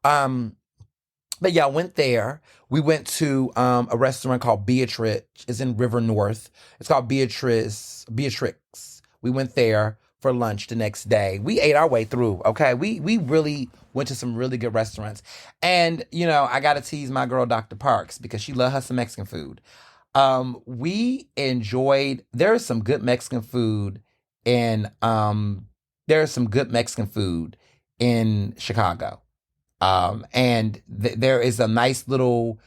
But yeah, I went there. We went to a restaurant called Beatrix. It's in River North. It's called Beatrix. We went there for lunch the next day. We ate our way through, okay? We really went to some really good restaurants. And, I got to tease my girl, Dr. Parks, because she loved her some Mexican food. There's some good Mexican food in Chicago. And there is a nice little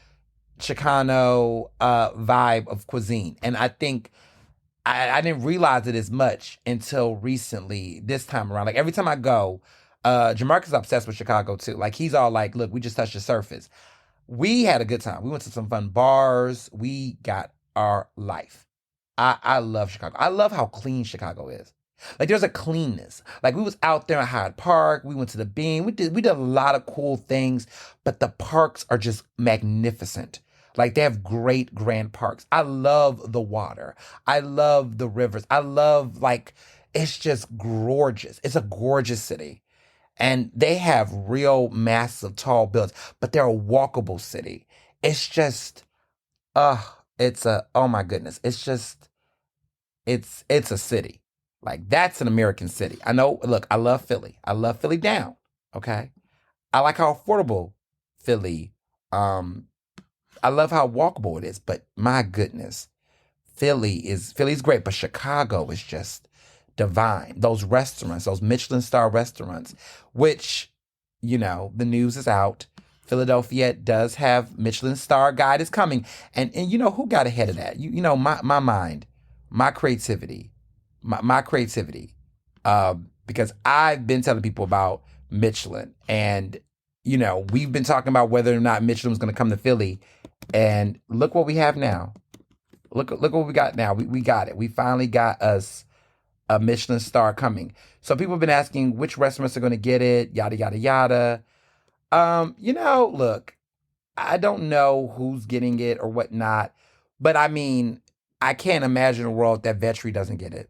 Chicano vibe of cuisine. And I think I didn't realize it as much until recently, this time around. Like, every time I go, Jamarcus is obsessed with Chicago too. Like, he's all like, look, we just touched the surface. We had a good time. We went to some fun bars. We got our life. I love Chicago. I love how clean Chicago is. Like, there's a cleanness. Like, we was out there in Hyde Park. We went to the Bean. We did a lot of cool things, but the parks are just magnificent. Like they have great grand parks. I love the water. I love the rivers. I love like it's just gorgeous. It's a gorgeous city. And they have real massive tall buildings, but they're a walkable city. It's just it's a oh my goodness. It's just it's a city. Like that's an American city. I know, look, I love Philly. I love Philly down. Okay. I like how affordable Philly. Um, I love how walkable it is, but my goodness, Philly's great, but Chicago is just divine. Those restaurants, those Michelin star restaurants, which, the news is out. Philadelphia does have Michelin star guide is coming. And who got ahead of that? My mind, my creativity, my creativity. Because I've been telling people about Michelin and we've been talking about whether or not Michelin's going to come to Philly, and look what we have now. Look what we got now. We got it. We finally got us a Michelin star coming. So people have been asking which restaurants are going to get it, yada yada yada. Look, I don't know who's getting it or whatnot, but I mean, I can't imagine a world that Vetri doesn't get it.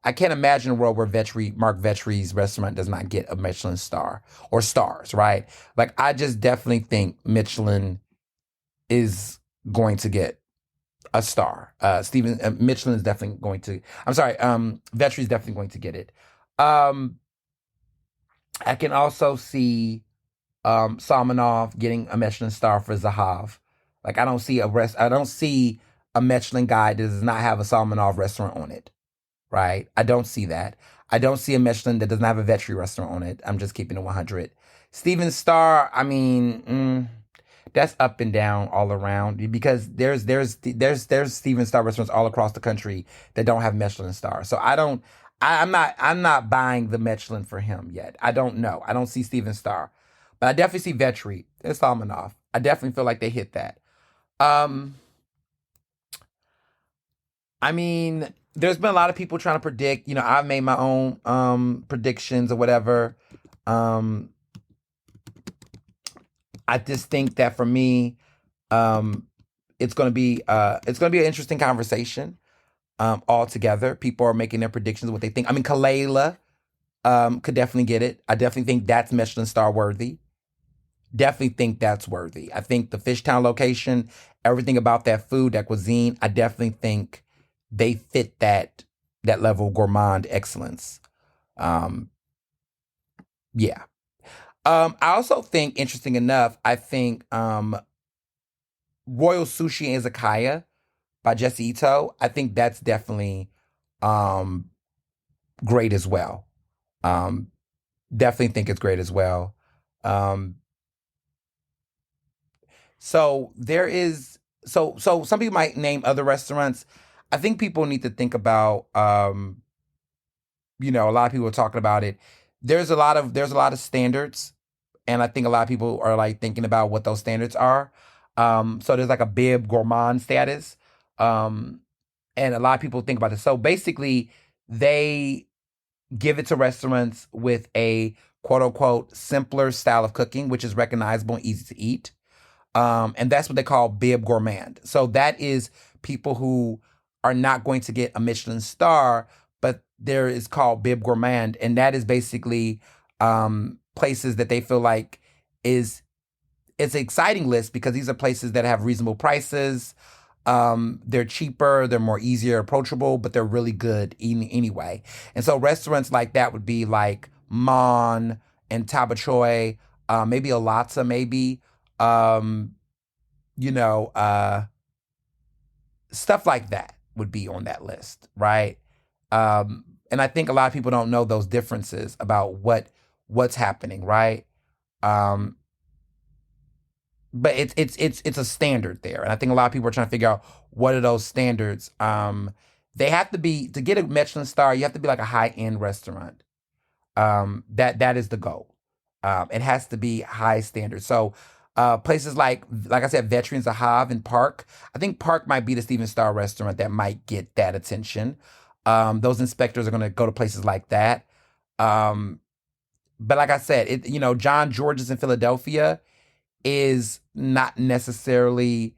I can't imagine a world where Mark Vetri's restaurant does not get a Michelin star or stars, right? Like, I just definitely think Michelin is going to get a star. Michelin is definitely going to. I'm sorry. Vetri's definitely going to get it. I can also see Salmanov getting a Michelin star for Zahav. Like, I don't see a Michelin guide that does not have a Salmanov restaurant on it. Right? I don't see that. I don't see a Michelin that doesn't have a Vetri restaurant on it. I'm just keeping it 100. Steven Star, I mean, that's up and down all around because there's Steven Star restaurants all across the country that don't have Michelin stars. So I'm not buying the Michelin for him yet. I don't know. I don't see Steven Star, but I definitely see Vetri and Salmanov. I definitely feel like they hit that. I mean, there's been a lot of people trying to predict. I've made my own predictions or whatever. I just think that for me, it's going to be an interesting conversation altogether. People are making their predictions of what they think. I mean, Kalela could definitely get it. I definitely think that's Michelin star worthy. Definitely think that's worthy. I think the Fishtown location, everything about that food, that cuisine, I definitely think they fit that level of gourmand excellence. Yeah. I also think, interesting enough, I think Royal Sushi and Izakaya by Jesse Ito, I think that's definitely great as well. Definitely think it's great as well. So there is so some people might name other restaurants. I think people need to think about a lot of people are talking about it. There's a lot of standards, and I think a lot of people are like thinking about what those standards are. So there's like a bib gourmand status. And a lot of people think about it. So basically they give it to restaurants with a quote unquote simpler style of cooking, which is recognizable and easy to eat. And that's what they call bib gourmand. So that is people who are not going to get a Michelin star, but there is called bib gourmand. And that is basically places that they feel like it's an exciting list because these are places that have reasonable prices. They're cheaper, they're more easier approachable, but they're really good anyway. And so restaurants like that would be like Mon and Tabachoy, maybe Alatza, maybe. Stuff like that would be on that list, right? And I think a lot of people don't know those differences about what's happening, right? But it's a standard there, and I think a lot of people are trying to figure out what are those standards. They have to be, to get a Michelin star, you have to be like a high end restaurant. That is the goal. It has to be high standards. So places like I said, Vetri and Zahav and Park. I think Park might be the Steven Star restaurant that might get that attention. Those inspectors are going to go to places like that. But like I said, John George's in Philadelphia. is not necessarily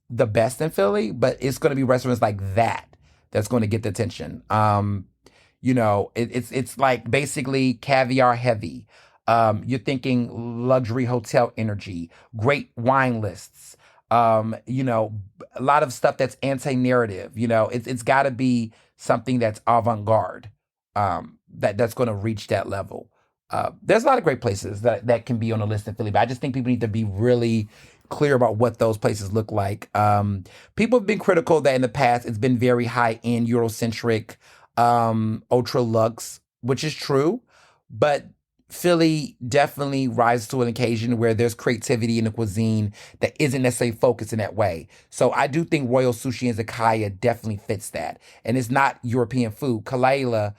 the best in Philly, but it's going to be restaurants like that that's going to get the attention. It's like basically caviar heavy. You're thinking luxury hotel energy, great wine lists. A lot of stuff that's anti-narrative. It's got to be something that's avant-garde. That's going to reach that level. There's a lot of great places that can be on the list in Philly, but I just think people need to be really clear about what those places look like. People have been critical that in the past it's been very high-end, Eurocentric, ultra luxe, which is true, but Philly definitely rises to an occasion where there's creativity in the cuisine that isn't necessarily focused in that way. So I do think Royal Sushi and Zakaya definitely fits that. And it's not European food. Kalela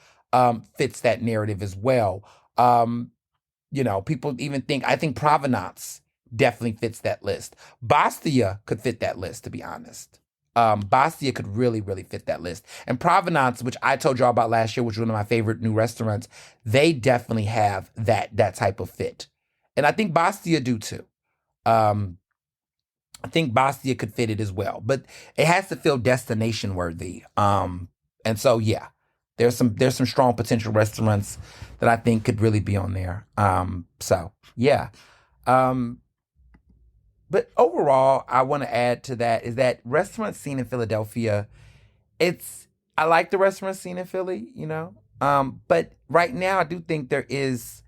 fits that narrative as well. People even I think Provenance definitely fits that list. Bastia could fit that list, to be honest. Bastia could really, really fit that list. And Provenance, which I told y'all about last year, which was one of my favorite new restaurants, they definitely have that type of fit. And I think Bastia do too. I think Bastia could fit it as well. But it has to feel destination worthy. And so yeah, there's some strong potential restaurants that I think could really be on there. So yeah. But overall, I want to add to that is that restaurant scene in Philadelphia, I like the restaurant scene in Philly, but right now I do think there is,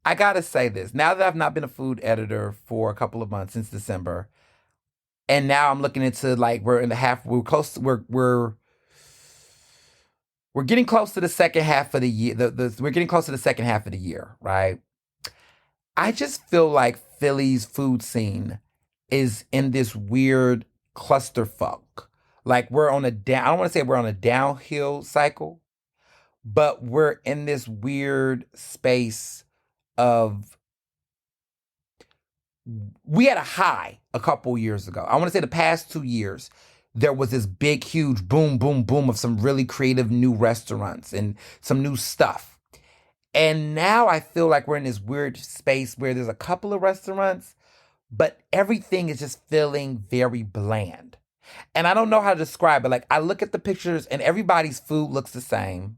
I gotta say this, now that I've not been a food editor for a couple of months since December, and now I'm looking into we're getting close to the second half of the year. We're getting close to the second half of the year, right? I just feel like Philly's food scene is in this weird clusterfuck. Like I don't want to say we're on a downhill cycle, but we're in this weird space of, we had a high a couple years ago. I want to say the past 2 years, there was this big, huge boom, boom, boom of some really creative new restaurants and some new stuff. And now I feel like we're in this weird space where there's a couple of restaurants, but everything is just feeling very bland. And I don't know how to describe it. Like, I look at the pictures and everybody's food looks the same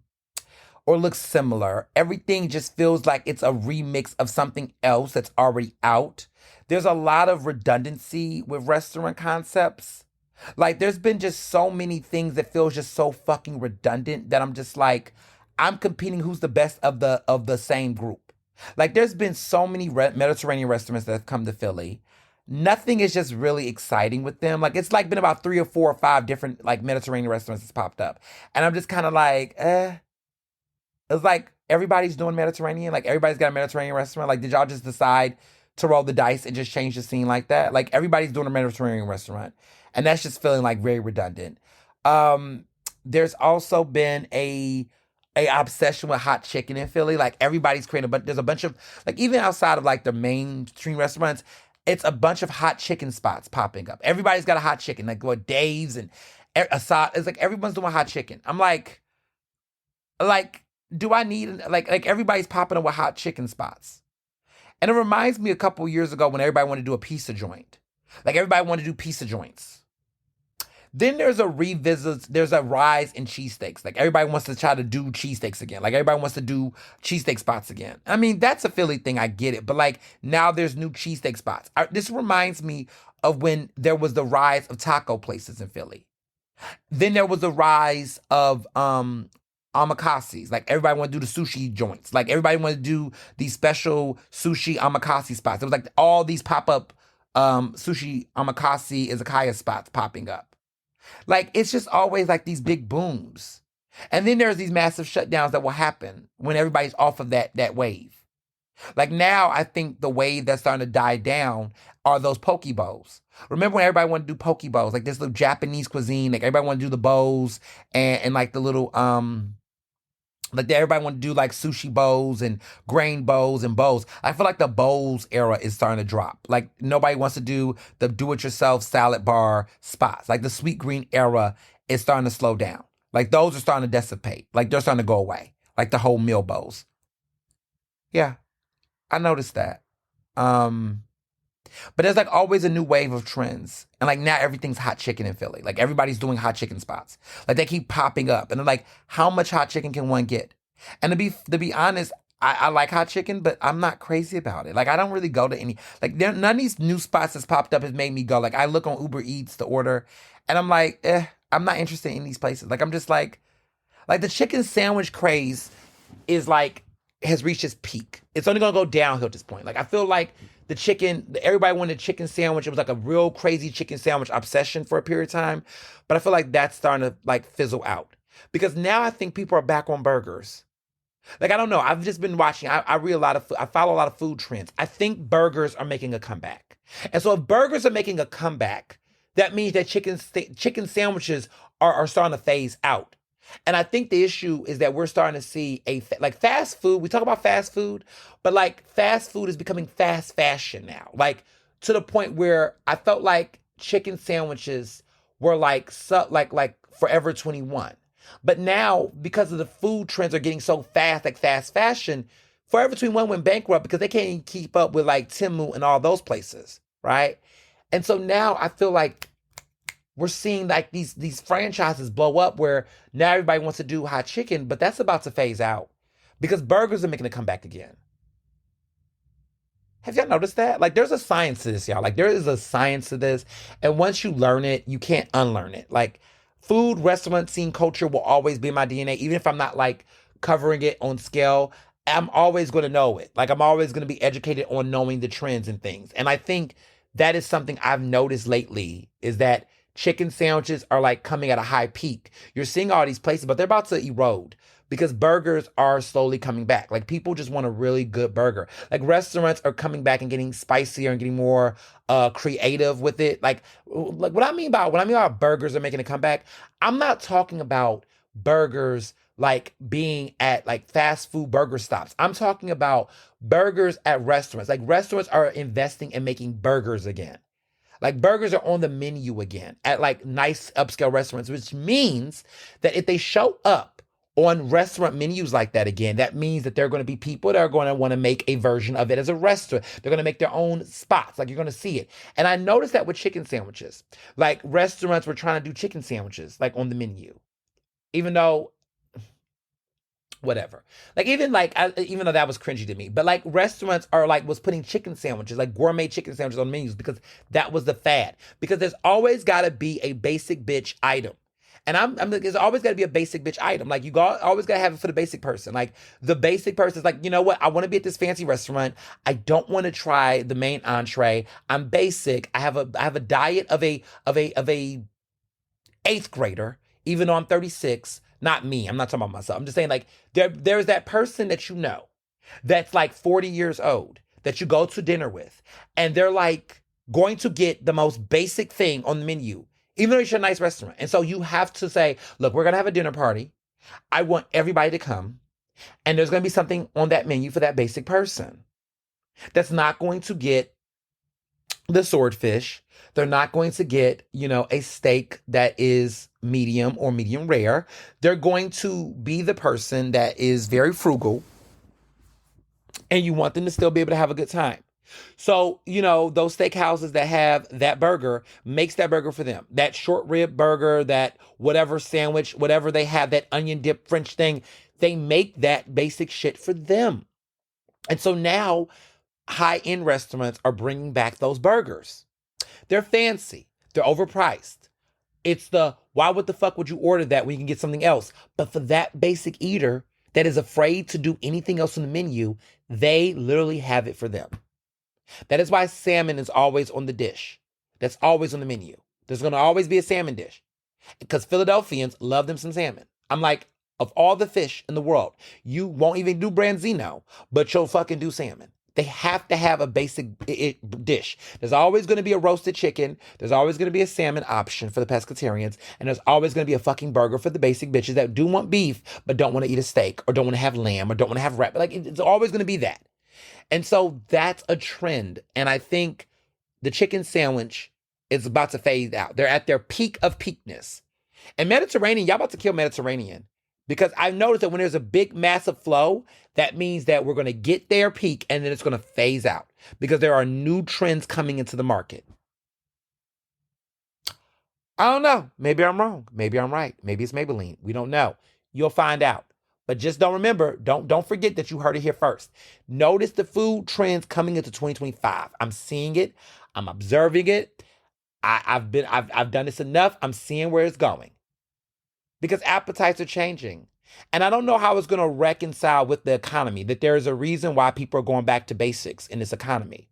or looks similar. Everything just feels like it's a remix of something else that's already out. There's a lot of redundancy with restaurant concepts. Like, there's been just so many things that feels just so fucking redundant that I'm just like, I'm competing who's the best of the same group. Like, there's been so many Mediterranean restaurants that have come to Philly. Nothing is just really exciting with them. Like, it's like been about 3 or 4 or 5 different like Mediterranean restaurants that's popped up. And I'm just kind of like, It's like everybody's doing Mediterranean. Like, everybody's got a Mediterranean restaurant. Like, did y'all just decide to roll the dice and just change the scene like that? Like, everybody's doing a Mediterranean restaurant. And that's just feeling like very redundant. There's also been a obsession with hot chicken in Philly. Like, everybody's creating there's a bunch of, like, even outside of like the mainstream restaurants, it's a bunch of hot chicken spots popping up. Everybody's got a hot chicken, like what Dave's and Assad. It's like everyone's doing hot chicken. I'm like, do I need like everybody's popping up with hot chicken spots? And it reminds me a couple years ago when everybody wanted to do a pizza joint. Like, everybody wanted to do pizza joints. Then there's a rise in cheesesteaks. Like, everybody wants to try to do cheesesteaks again. Like, everybody wants to do cheesesteak spots again. I mean, that's a Philly thing, I get it. But like, now there's new cheesesteak spots. This reminds me of when there was the rise of taco places in Philly. Then there was a rise of omakases. Like, everybody wanted to do the sushi joints. Like, everybody wanted to do these special sushi omakase spots. It was like all these pop-up sushi omakase izakaya spots popping up. Like, it's just always like these big booms. And then there's these massive shutdowns that will happen when everybody's off of that wave. Like, now I think the wave that's starting to die down are those poke bowls. Remember when everybody wanted to do poke bowls? Like, this little Japanese cuisine. Like, everybody wanted to do the bowls and like the little like, everybody want to do like sushi bowls and grain bowls and bowls. I feel like the bowls era is starting to drop. Like, nobody wants to do the do-it-yourself salad bar spots. Like, the sweet green era is starting to slow down. Like, those are starting to dissipate. Like, they're starting to go away. Like, the whole meal bowls. Yeah. I noticed that. But there's like always a new wave of trends. And like now everything's hot chicken in Philly. Like everybody's doing hot chicken spots. Like they keep popping up. And they're like, how much hot chicken can one get? And to be honest, I like hot chicken, but I'm not crazy about it. Like I don't really go to any none of these new spots that's popped up has made me go. Like I look on Uber Eats to order and I'm like, I'm not interested in these places. Like I'm just like the chicken sandwich craze is like has reached its peak. It's only gonna go downhill at this point. Like I feel like everybody wanted a chicken sandwich. It was like a real crazy chicken sandwich obsession for a period of time. But I feel like that's starting to like fizzle out. Because now I think people are back on burgers. Like, I don't know. I've just been watching. I read a lot of I follow a lot of food trends. I think burgers are making a comeback. And so if burgers are making a comeback, that means that chicken sandwiches are starting to phase out. And I think the issue is that we're starting to see like fast food. We talk about fast food, but like fast food is becoming fast fashion now. Like to the point where I felt like chicken sandwiches were like Forever 21. But now, because of the food trends are getting so fast, like fast fashion, Forever 21 went bankrupt because they can't even keep up with like Temu and all those places, right? And so now I feel like we're seeing like these franchises blow up where now everybody wants to do hot chicken, but that's about to phase out because burgers are making a comeback again. Have y'all noticed that? Like there's a science to this, y'all. Like there is a science to this. And once you learn it, you can't unlearn it. Like food, restaurant scene culture will always be in my DNA, even if I'm not like covering it on scale. I'm always going to know it. Like I'm always going to be educated on knowing the trends and things. And I think that is something I've noticed lately is that chicken sandwiches are like coming at a high peak. You're seeing all these places, but they're about to erode because burgers are slowly coming back. Like people just want a really good burger. Like restaurants are coming back and getting spicier and getting more creative with it. Like what I mean by burgers are making a comeback, I'm not talking about burgers like being at like fast food burger stops. I'm talking about burgers at restaurants. Like restaurants are investing in making burgers again. Like burgers are on the menu again at like nice upscale restaurants, which means that if they show up on restaurant menus like that again, that means that there are going to be people that are going to want to make a version of it as a restaurant. They're going to make their own spots. Like you're going to see it. And I noticed that with chicken sandwiches, like restaurants were trying to do chicken sandwiches like on the menu, even though whatever. Like even though that was cringy to me, but like restaurants was putting chicken sandwiches, like gourmet chicken sandwiches on menus because that was the fad. Because there's always got to be a basic bitch item. And there's always got to be a basic bitch item. Like always got to have it for the basic person. Like the basic person is like, you know what? I want to be at this fancy restaurant. I don't want to try the main entree. I'm basic. I have a diet of a eighth grader, even though I'm 36. Not me. I'm not talking about myself. I'm just saying like there's that person that you know that's like 40 years old that you go to dinner with and they're like going to get the most basic thing on the menu, even though it's a nice restaurant. And so you have to say, look, we're going to have a dinner party. I want everybody to come and there's going to be something on that menu for that basic person that's not going to get the swordfish. They're not going to get, a steak that is medium or medium rare. They're going to be the person that is very frugal and you want them to still be able to have a good time. So, those steakhouses that have that burger makes that burger for them. That short rib burger, that whatever sandwich, whatever they have, that onion dip French thing, they make that basic shit for them. And so now high-end restaurants are bringing back those burgers. They're fancy. They're overpriced. It's why the fuck would you order that when you can get something else? But for that basic eater that is afraid to do anything else on the menu, they literally have it for them. That is why salmon is always on the dish. That's always on the menu. There's going to always be a salmon dish because Philadelphians love them some salmon. I'm like, of all the fish in the world, you won't even do branzino, but you'll fucking do salmon. They have to have a basic dish. There's always going to be a roasted chicken. There's always going to be a salmon option for the pescatarians. And there's always going to be a fucking burger for the basic bitches that do want beef, but don't want to eat a steak or don't want to have lamb or don't want to have rat. Like it's always going to be that. And so that's a trend. And I think the chicken sandwich is about to fade out. They're at their peak of peakness. And Mediterranean, y'all about to kill Mediterranean. Because I've noticed that when there's a big, massive flow, that means that we're going to get their peak and then it's going to phase out because there are new trends coming into the market. I don't know. Maybe I'm wrong. Maybe I'm right. Maybe it's Maybelline. We don't know. You'll find out. But just don't forget that you heard it here first. Notice the food trends coming into 2025. I'm seeing it. I'm observing it. I've done this enough. I'm seeing where it's going. Because appetites are changing. And I don't know how it's going to reconcile with the economy, that there is a reason why people are going back to basics in this economy.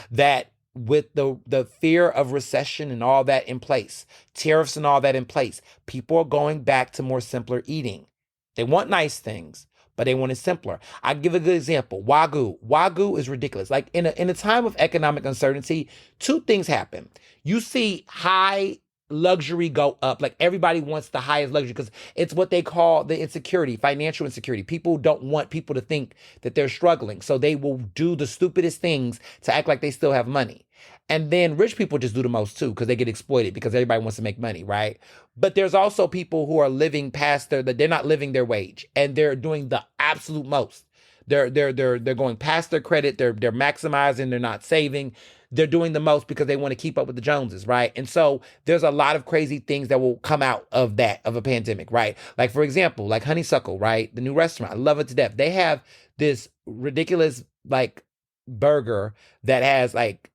That with the fear of recession and all that in place, tariffs and all that in place, people are going back to more simpler eating. They want nice things, but they want it simpler. I give a good example. Wagyu. Wagyu is ridiculous. Like in a time of economic uncertainty, two things happen. You see high luxury go up. Like everybody wants the highest luxury because it's what they call the insecurity, financial insecurity. People don't want people to think that they're struggling. So they will do the stupidest things to act like they still have money. And then rich people just do the most too because they get exploited because everybody wants to make money, right? But there's also people who are living past they're not living their wage and they're doing the absolute most. They're going past their credit. They're maximizing. They're not saving. They're doing the most because they want to keep up with the Joneses, right? And so there's a lot of crazy things that will come out of that, of a pandemic, right? Like, for example, like Honeysuckle, right? The new restaurant. I love it to death. They have this ridiculous, like, burger that has, like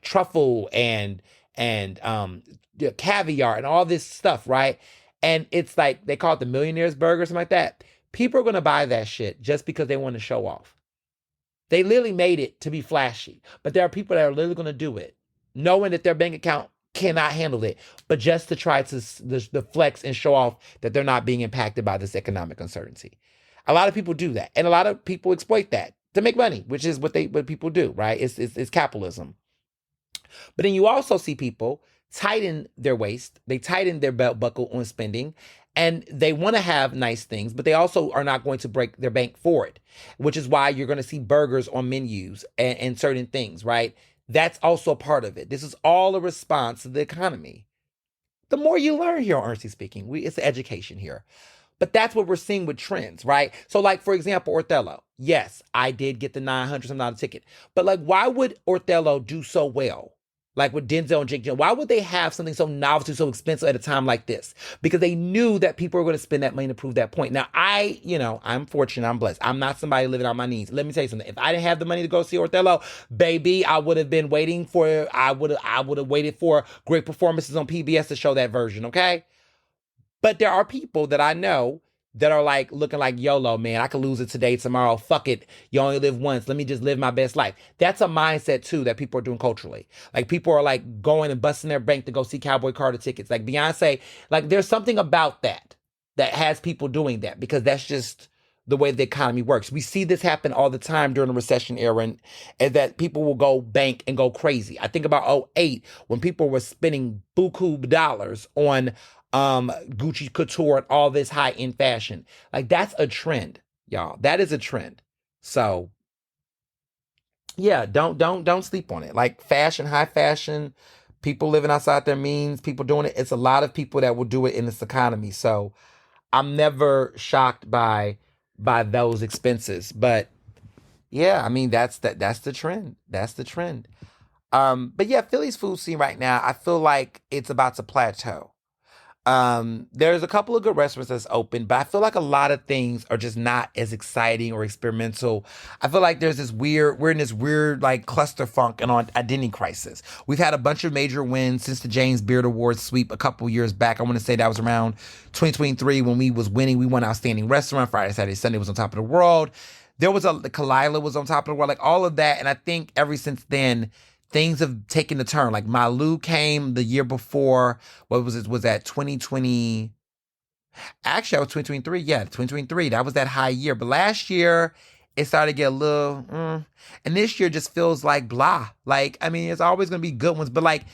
truffle and caviar and all this stuff, right? And it's like, they call it the millionaire's burger or something like that. People are going to buy that shit just because they want to show off. They literally made it to be flashy, but there are people that are literally going to do it, knowing that their bank account cannot handle it, but just to try to the flex and show off that they're not being impacted by this economic uncertainty. A lot of people do that, and a lot of people exploit that to make money, which is what people do, right? It's capitalism. But then you also see people tighten their waist, they tighten their belt buckle on spending, and they want to have nice things, but they also are not going to break their bank for it, which is why you're going to see burgers on menus and certain things, right? That's also part of it. This is all a response to the economy. The more you learn here on Ernestly Speaking, it's education here. But that's what we're seeing with trends, right? So like, for example, Othello. Yes, I did get the $900 ticket. But like, why would Othello do so well? Like with Denzel and Jake Gyllenhaal, why would they have something so novel, so expensive at a time like this? Because they knew that people were going to spend that money to prove that point. Now, I'm fortunate, I'm blessed. I'm not somebody living on my knees. Let me tell you something. If I didn't have the money to go see Othello, baby, I would have been waiting for, I would have waited for great performances on PBS to show that version, okay? But there are people that I know that are like looking like YOLO, man. I could lose it today, tomorrow. Fuck it. You only live once. Let me just live my best life. That's a mindset too that people are doing culturally. Like people are like going and busting their bank to go see Cowboy Carter tickets. Like Beyonce, like there's something about that has people doing that because that's just the way the economy works. We see this happen all the time during the recession era and that people will go bank and go crazy. I think about 2008 when people were spending buku dollars on Gucci couture and all this high-end fashion. Like that's a trend, y'all. That is a trend. So yeah, don't sleep on it. Like fashion, high fashion, people living outside their means, people doing it. It's a lot of people that will do it in this economy. So I'm never shocked by those expenses. But yeah, I mean that's the trend. That's the trend. But yeah, Philly's food scene right now, I feel like it's about to plateau. There's a couple of good restaurants that's open, but I feel like a lot of things are just not as exciting or experimental. I feel like we're in this weird like cluster funk and on identity crisis. We've had a bunch of major wins since the James Beard Awards sweep a couple years back. I want to say that was around 2023 when we was winning. We won Outstanding Restaurant. Friday, Saturday, Sunday was on top of the world. There was Kalila was on top of the world, like all of that. And I think ever since then, things have taken a turn. Like Malu came the year before. What was it? Was that 2020? Actually, I was 2023. Yeah, 2023. That was that high year. But last year, it started to get a little, and this year just feels like blah. Like, I mean, it's always going to be good ones, but like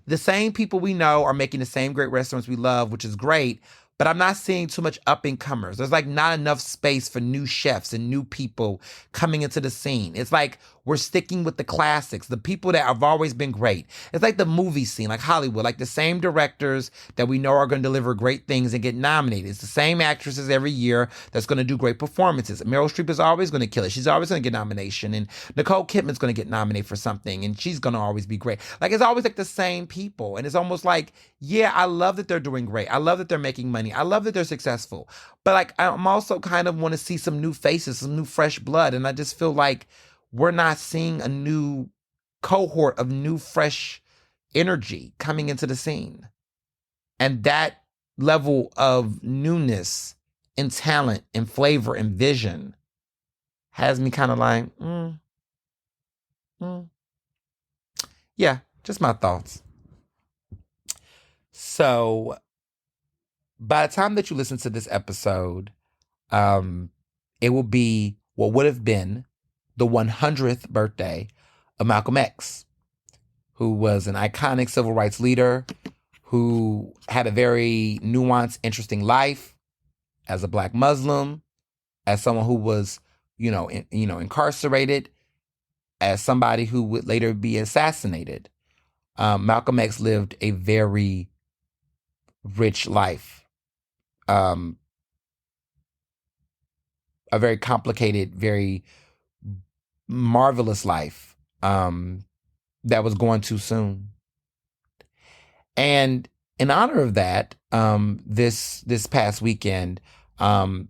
the same people we know are making the same great restaurants we love, which is great. But I'm not seeing too much up-and-comers. There's like not enough space for new chefs and new people coming into the scene. It's like We're sticking with the classics, the people that have always been great. It's like the movie scene, like Hollywood, like the same directors that we know are going to deliver great things and get nominated. It's the same actresses every year that's going to do great performances. Meryl Streep is always going to kill it. She's always going to get nomination. And Nicole Kidman's going to get nominated for something, and she's going to always be great. Like, it's always like the same people. And it's almost like, yeah, I love that they're doing great. I love that they're making money. I love that they're successful. But like, I'm also kind of want to see some new faces, some new fresh blood. And I just feel like we're not seeing a new cohort of new, fresh energy coming into the scene. And that level of newness and talent and flavor and vision has me kind of like, yeah, just my thoughts. So by the time that you listen to this episode, it will be what would have been the 100th birthday of Malcolm X, who was an iconic civil rights leader, who had a very nuanced, interesting life as a Black Muslim, as someone who was, incarcerated, as somebody who would later be assassinated. Malcolm X lived a very rich life, a very complicated, very marvelous life that was going too soon. And in honor of that, this past weekend, the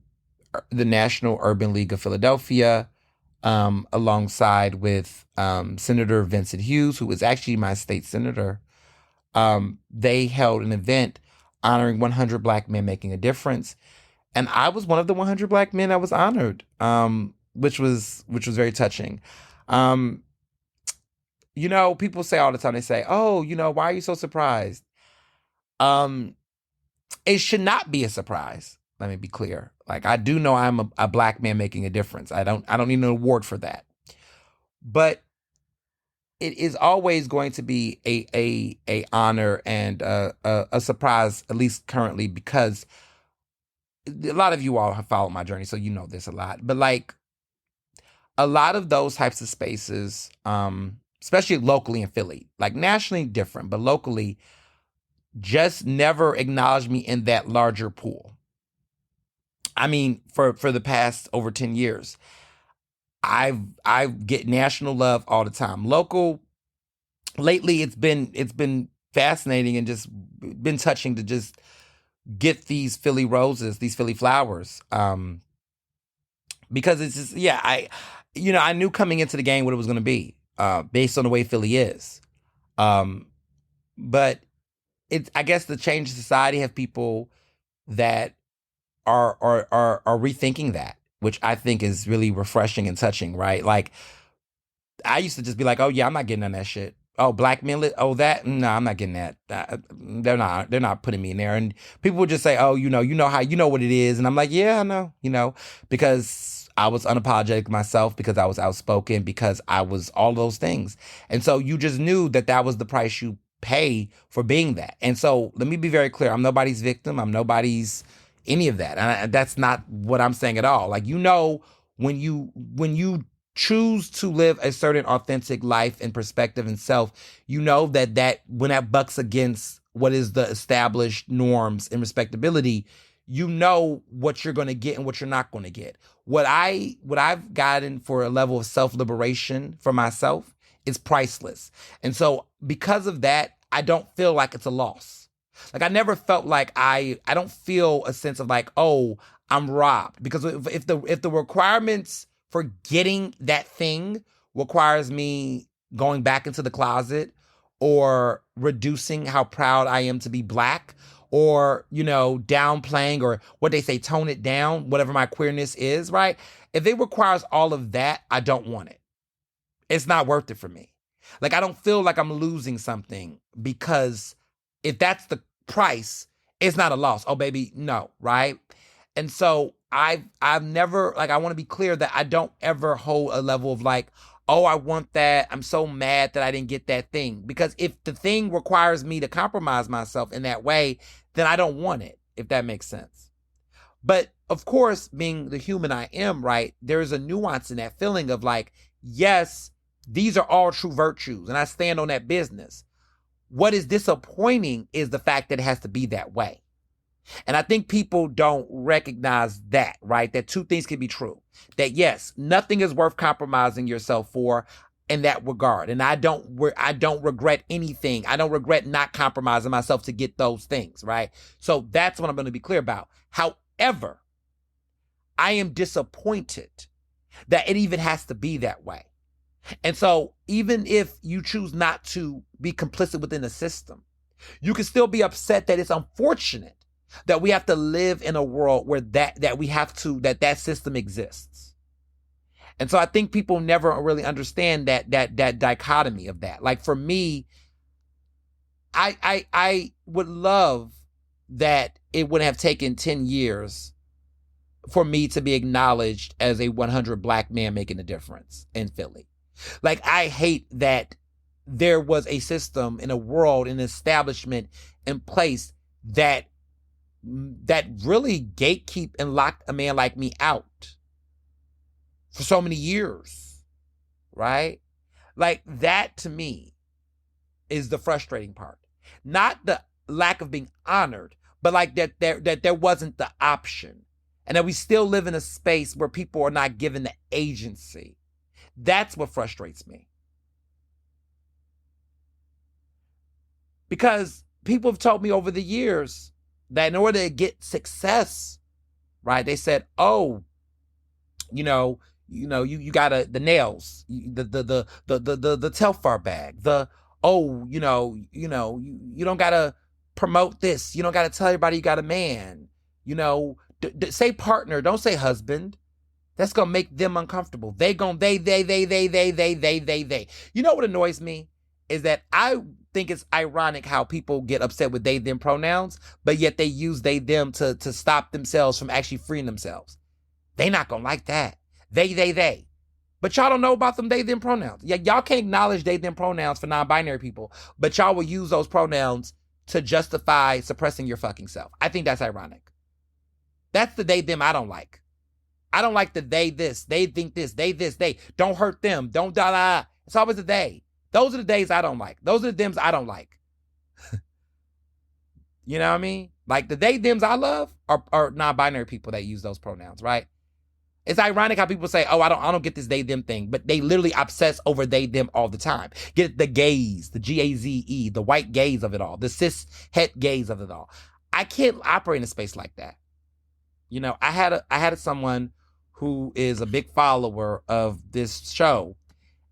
National Urban League of Philadelphia, alongside with Senator Vincent Hughes, who was actually my state senator, they held an event honoring 100 Black men making a difference. And I was one of the 100 Black men that was honored, which was very touching. People say all the time, they say, oh, why are you so surprised? It should not be a surprise. Let me be clear. Like, I do know I'm a Black man making a difference. I don't need an award for that. But it is always going to be a honor and a surprise, at least currently, because a lot of you all have followed my journey, so you know this a lot. But like, a lot of those types of spaces, especially locally in Philly, like nationally different, but locally, just never acknowledged me in that larger pool. I mean, for the past over 10 years, I get national love all the time. Local, lately, it's been fascinating and just been touching to just get these Philly roses, these Philly flowers, because it's just, yeah, I knew coming into the game what it was going to be, based on the way Philly is, but I guess the change in society have people that are rethinking that, which I think is really refreshing and touching, right? Like, I used to just be like, oh yeah, I'm not getting on that shit. Oh, Black men, that? No, I'm not getting that. They're not putting me in there. And people would just say, oh, you know what it is. And I'm like, yeah, I know, because I was unapologetic myself, because I was outspoken, because I was all those things. And so you just knew that was the price you pay for being that. And so let me be very clear. I'm nobody's victim. I'm nobody's any of that. And that's not what I'm saying at all. Like, when you choose to live a certain authentic life and perspective and self, that when that bucks against what is the established norms and respectability, what you're going to get and what you're not going to get. What I've gotten for a level of self-liberation for myself is priceless. And so because of that, I don't feel like it's a loss. Like, I never felt like I don't feel a sense of like, oh, I'm robbed. Because if the requirements for getting that thing requires me going back into the closet, or reducing how proud I am to be Black, or, downplaying, or what they say, tone it down, whatever my queerness is, right? If it requires all of that, I don't want it. It's not worth it for me. Like, I don't feel like I'm losing something, because if that's the price, it's not a loss. Oh, baby, no, right? And so I've never, like, I want to be clear that I don't ever hold a level of like, oh, I want that. I'm so mad that I didn't get that thing. Because if the thing requires me to compromise myself in that way, then I don't want it, if that makes sense. But of course, being the human I am, right, there is a nuance in that feeling of like, yes, These are all true virtues, and I stand on that business. What is disappointing is the fact that it has to be that way. And I think people don't recognize that, right? That two things can be true. That yes, nothing is worth compromising yourself for in that regard. And I don't regret anything. I don't regret not compromising myself to get those things, right? So that's what I'm going to be clear about. However, I am disappointed that it even has to be that way. And so even if you choose not to be complicit within the system, you can still be upset that it's unfortunate that we have to live in a world where that system exists. And so I think people never really understand that dichotomy of that. Like for me, I would love that it wouldn't have taken 10 years for me to be acknowledged as a 100 black man making a difference in Philly. Like I hate that there was a system in a world, an establishment in place that really gatekeep and locked a man like me out for so many years, right? Like that to me is the frustrating part. Not the lack of being honored, but like that there wasn't the option. And that we still live in a space where people are not given the agency. That's what frustrates me. Because people have told me over the years that in order to get success, right, they said, oh, you gotta, the nails, the Telfar bag, you don't gotta promote this. You don't gotta tell everybody you got a man, say partner, don't say husband. That's gonna make them uncomfortable. They. You know what annoys me is that I think it's ironic how people get upset with they, them pronouns, but yet they use they, them to stop themselves from actually freeing themselves. They not gonna like that. They. But y'all don't know about them they, them pronouns. Yeah, y'all can't acknowledge they, them pronouns for non-binary people, but y'all will use those pronouns to justify suppressing your fucking self. I think that's ironic. That's the they, them I don't like. I don't like the they this, they think this, they. Don't hurt them, don't da. It's always the they. Those are the days I don't like. Those are the thems I don't like. You know what I mean? Like the they, thems I love are non-binary people that use those pronouns, right? It's ironic how people say, oh, I don't get this they, them thing, but they literally obsess over they, them all the time. Get the gaze, the Gaze, the white gaze of it all, the cis het gaze of it all. I can't operate in a space like that. I had someone who is a big follower of this show,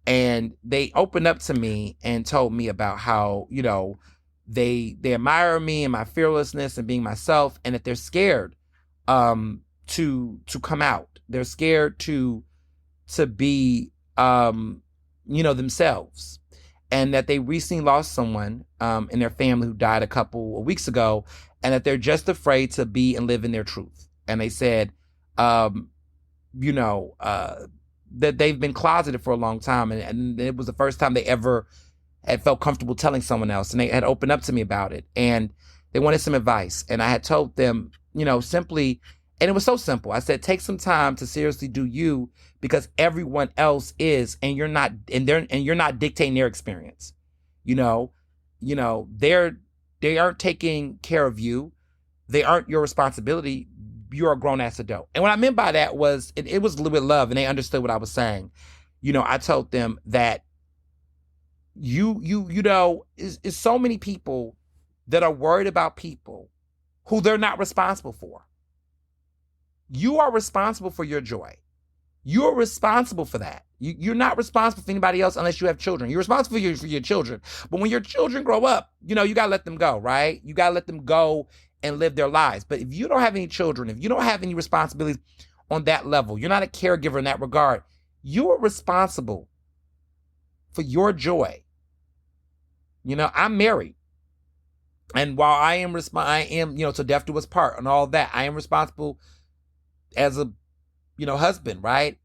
and they opened up to me and told me about how, they admire me and my fearlessness and being myself, and that they're scared to come out. They're scared to be themselves, and that they recently lost someone in their family who died a couple of weeks ago, and that they're just afraid to be and live in their truth. And they said, that they've been closeted for a long time, and it was the first time they ever had felt comfortable telling someone else, and they had opened up to me about it, and they wanted some advice. And I had told them, simply, and it was so simple. I said, take some time to seriously do you, because everyone else is, and you're not, and you're not dictating their experience. They aren't taking care of you. They aren't your responsibility. You're a grown-ass adult. And what I meant by that was, it was a little bit of love, and they understood what I was saying. I told them that is so many people that are worried about people who they're not responsible for. You are responsible for your joy. You're responsible for that. You're not responsible for anybody else unless you have children. You're responsible for your children. But when your children grow up, you got to let them go, right? You got to let them go and live their lives. But if you don't have any children, if you don't have any responsibilities on that level, you're not a caregiver in that regard, you are responsible for your joy. I'm married. And while I am, to death do us part and all that, I am responsible as a, husband, right?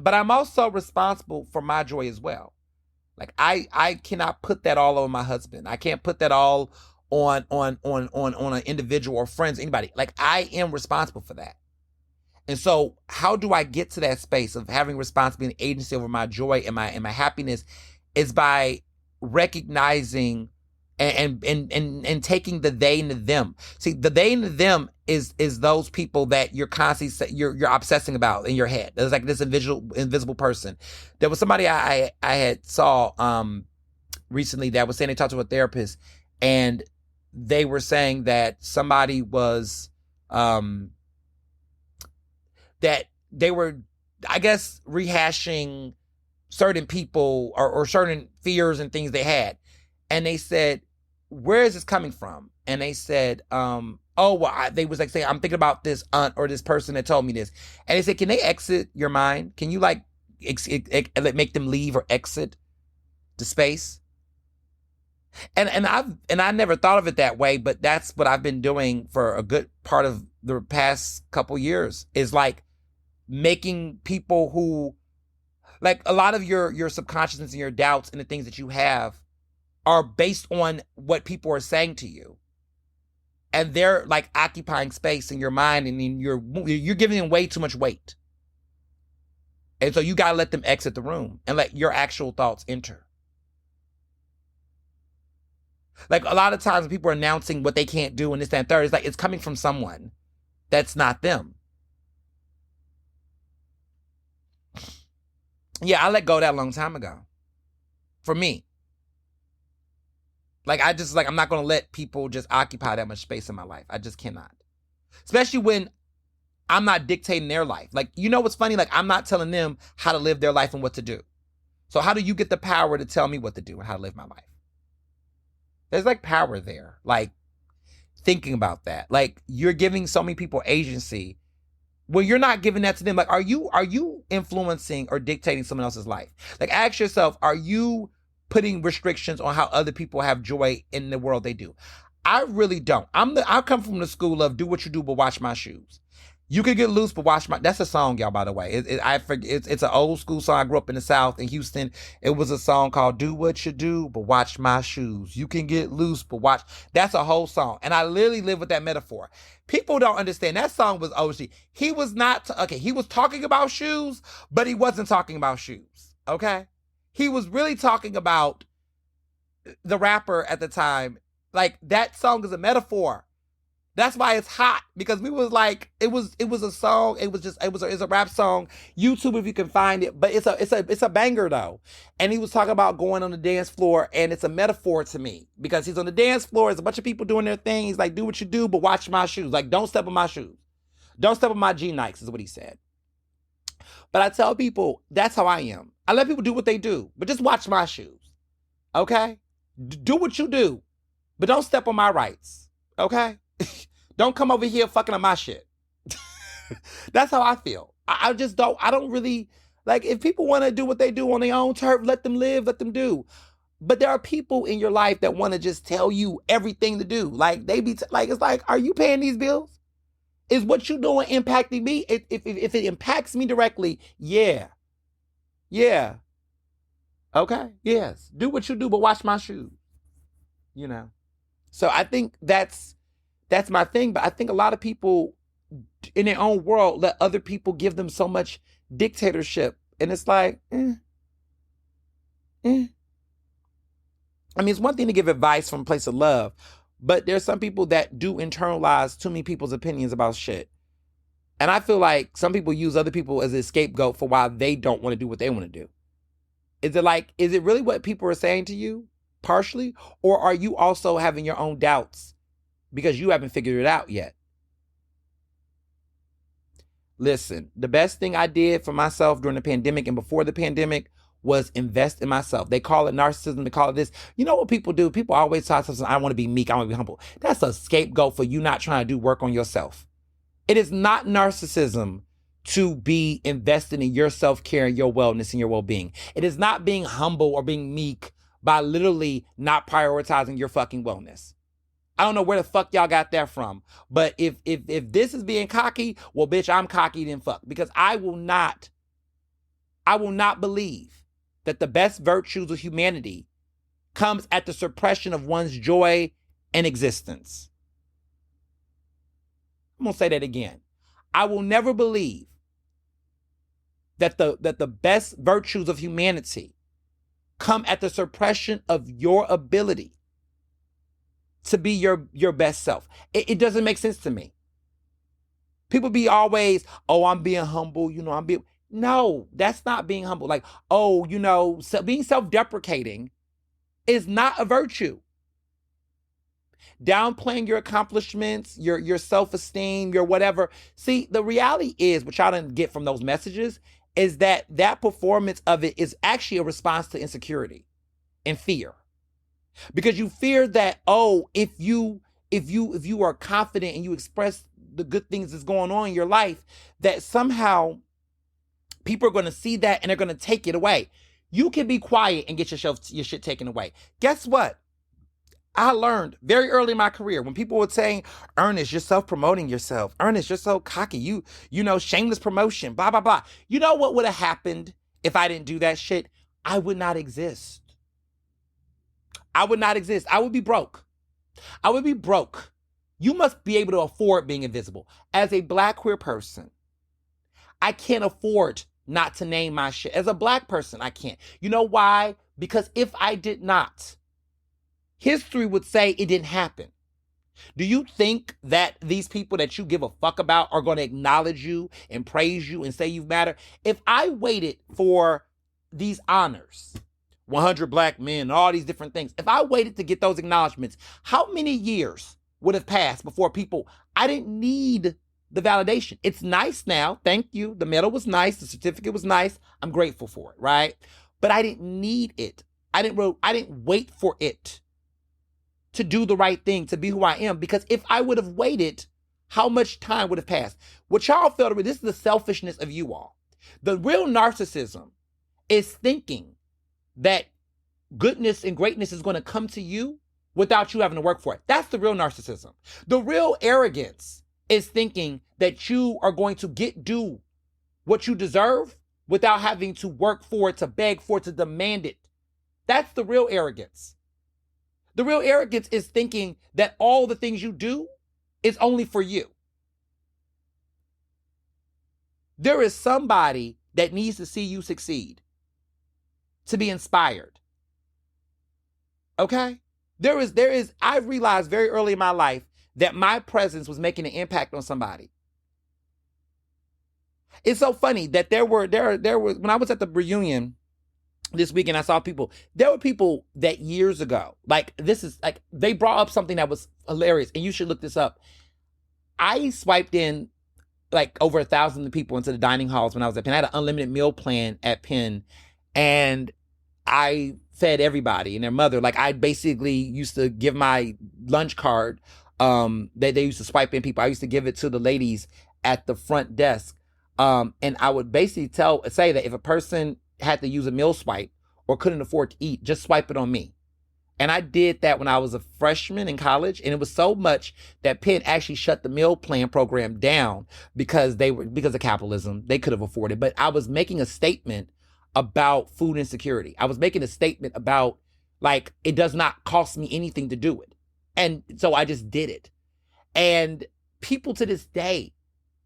But I'm also responsible for my joy as well. Like I cannot put that all on my husband. I can't put that all on an individual or friends, anybody. Like I am responsible for that. And so how do I get to that space of having responsibility and agency over my joy and my happiness is by recognizing and taking the they and the them. See, the they and the them is those people that you're constantly you're obsessing about in your head. There's like this invisible person. There was somebody I had saw recently that was saying they talked to a therapist, and they were saying that somebody was that they were, I guess, rehashing certain people or certain fears and things they had. And they said, where is this coming from? And they said, they was like saying, I'm thinking about this aunt or this person that told me this. And they said, can they exit your mind? Can you like make them leave or exit the space? And I never thought of it that way, but that's what I've been doing for a good part of the past couple years, is like making people who, like, a lot of your subconsciousness and your doubts and the things that you have are based on what people are saying to you. And they're like occupying space in your mind, and then you're giving them way too much weight. And so you got to let them exit the room and let your actual thoughts enter. Like, a lot of times when people are announcing what they can't do and this, that, and third, it's like it's coming from someone that's not them. Yeah, I let go of that a long time ago. For me. Like, I'm not going to let people just occupy that much space in my life. I just cannot. Especially when I'm not dictating their life. Like, you know what's funny? Like, I'm not telling them how to live their life and what to do. So how do you get the power to tell me what to do and how to live my life? There's like power there. Like, thinking about that. Like, you're giving so many people agency. Well, you're not giving that to them. Like, are you influencing or dictating someone else's life? Like, ask yourself, are you putting restrictions on how other people have joy in the world they do? I really don't. I come from the school of do what you do, but watch my shoes. You can get loose, but watch my. That's a song, y'all. By the way, it's an old school song. I grew up in the South in Houston. It was a song called "Do What You Do, but Watch My Shoes." You can get loose, but watch. That's a whole song, and I literally live with that metaphor. People don't understand that song was OG. He was not okay. He was talking about shoes, but he wasn't talking about shoes. Okay, he was really talking about the rapper at the time. Like, that song is a metaphor. That's why it's hot, because we was like, it was a song. It was a rap song. YouTube, if you can find it, but it's a banger though. And he was talking about going on the dance floor, and it's a metaphor to me, because he's on the dance floor. There's a bunch of people doing their thing. He's like, do what you do, but watch my shoes. Like, don't step on my shoes. Don't step on my G Nikes is what he said. But I tell people, that's how I am. I let people do what they do, but just watch my shoes. Okay? Do what you do, but don't step on my rights. Okay? Don't come over here fucking on my shit. That's how I feel. I don't really, like, if people want to do what they do on their own turf, let them live, let them do. But there are people in your life that want to just tell you everything to do. Like, they be, like, it's like, are you paying these bills? Is what you doing impacting me? If it impacts me directly, yeah. Yeah. Okay, yes. Do what you do, but watch my shoes. You know? So I think that's my thing. But I think a lot of people in their own world let other people give them so much dictatorship. And it's like, I mean, it's one thing to give advice from a place of love, but there's some people that do internalize too many people's opinions about shit. And I feel like some people use other people as a scapegoat for why they don't want to do what they want to do. Is it really what people are saying to you? Partially? Or are you also having your own doubts because you haven't figured it out yet? Listen, the best thing I did for myself during the pandemic and before the pandemic was invest in myself. They call it narcissism. They call it this. You know what people do? People always talk to something, I want to be meek. I want to be humble. That's a scapegoat for you not trying to do work on yourself. It is not narcissism to be invested in your self-care and your wellness and your well-being. It is not being humble or being meek by literally not prioritizing your fucking wellness. I don't know where the fuck y'all got that from. But if this is being cocky, well, bitch, I'm cocky then fuck. Because I will not believe that the best virtues of humanity comes at the suppression of one's joy and existence. I'm going to say that again. I will never believe that the best virtues of humanity come at the suppression of your ability to be your best self. It doesn't make sense to me. People be always, oh, I'm being humble, no, that's not being humble. Like, oh, being self-deprecating is not a virtue. Downplaying your accomplishments, your self-esteem, your whatever. See, the reality is, what y'all didn't get from those messages, is that performance of it is actually a response to insecurity and fear. Because you fear that, oh, if you are confident and you express the good things that's going on in your life, that somehow people are going to see that and they're going to take it away. You can be quiet and get your shit taken away. Guess what? I learned very early in my career when people would say, Ernest, you're self-promoting yourself. Ernest, you're so cocky. You shameless promotion, blah, blah, blah. You know what would have happened if I didn't do that shit? I would not exist. I would not exist. I would be broke. I would be broke. You must be able to afford being invisible. As a Black queer person, I can't afford not to name my shit. As a Black person, I can't. You know why? Because if I did not, history would say it didn't happen. Do you think that these people that you give a fuck about are going to acknowledge you and praise you and say you matter? If I waited for these honors, 100 Black men, all these different things, if I waited to get those acknowledgments, how many years would have passed before I didn't need the validation. It's nice now. Thank you. The medal was nice. The certificate was nice. I'm grateful for it, right? But I didn't need it. I didn't wait for it to do the right thing, to be who I am. Because if I would have waited, how much time would have passed? What y'all fail to read, this is the selfishness of you all. The real narcissism is thinking that goodness and greatness is going to come to you without you having to work for it. That's the real narcissism. The real arrogance is thinking that you are going to do what you deserve without having to work for it, to beg for it, to demand it. That's the real arrogance. The real arrogance is thinking that all the things you do is only for you. There is somebody that needs to see you succeed, to be inspired. Okay? I've realized very early in my life that my presence was making an impact on somebody. It's so funny that there were when I was at the reunion this weekend, I saw there were people that years ago, they brought up something that was hilarious, and you should look this up. I swiped in over 1,000 people into the dining halls when I was at Penn. I had an unlimited meal plan at Penn, and I fed everybody and their mother. I basically used to give my lunch card that they used to swipe in people. I used to give it to the ladies at the front desk. And I would basically say that if a person had to use a meal swipe or couldn't afford to eat, just swipe it on me. And I did that when I was a freshman in college. And it was so much that Penn actually shut the meal plan program down because of capitalism. They could have afforded. But I was making a statement about food insecurity. I was making a statement about it does not cost me anything to do it. And so I just did it. And people to this day,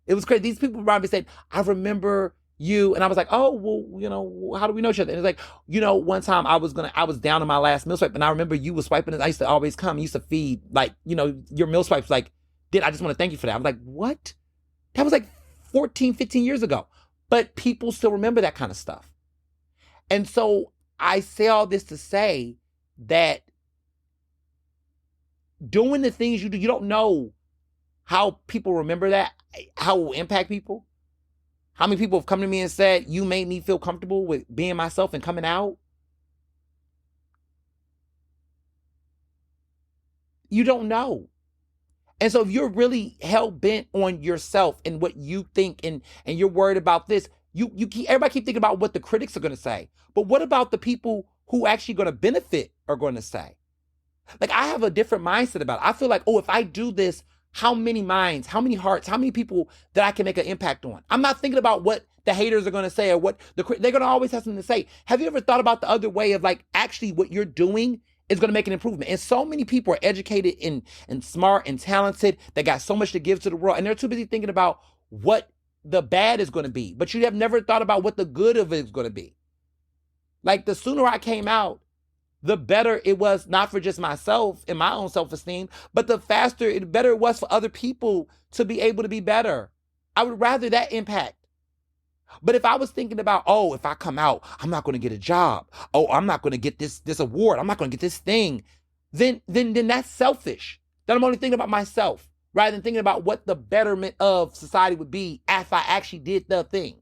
it was crazy. These people around me said, I remember you. And I was like, oh, well, how do we know each other? And it's one time I was down on my last meal swipe, and I remember you was swiping it. I used to always come. You used to feed, your meal swipes. I just want to thank you for that. I was like, what? That was 14, 15 years ago. But people still remember that kind of stuff. And so I say all this to say that doing the things you do, you don't know how people remember that, how it will impact people. How many people have come to me and said, you made me feel comfortable with being myself and coming out? You don't know. And so if you're really hell-bent on yourself and what you think and you're worried about this, everybody keep thinking about what the critics are going to say. But what about the people who actually going to benefit are going to say? I have a different mindset about it. I feel if I do this, how many minds, how many hearts, how many people that I can make an impact on? I'm not thinking about what the haters are going to say or what they're going to always have something to say. Have you ever thought about the other way of actually what you're doing is going to make an improvement? And so many people are educated and smart and talented that got so much to give to the world. And they're too busy thinking about what the bad is going to be, but you have never thought about what the good of it is going to be. Like, the sooner I came out, the better it was, not for just myself and my own self-esteem, but the better it was for other people to be able to be better. I would rather that impact. But if I was thinking about, oh, if I come out, I'm not going to get a job. Oh, I'm not going to get this award. I'm not going to get this thing. Then that's selfish. Then I'm only thinking about myself rather than thinking about what the betterment of society would be if I actually did the thing.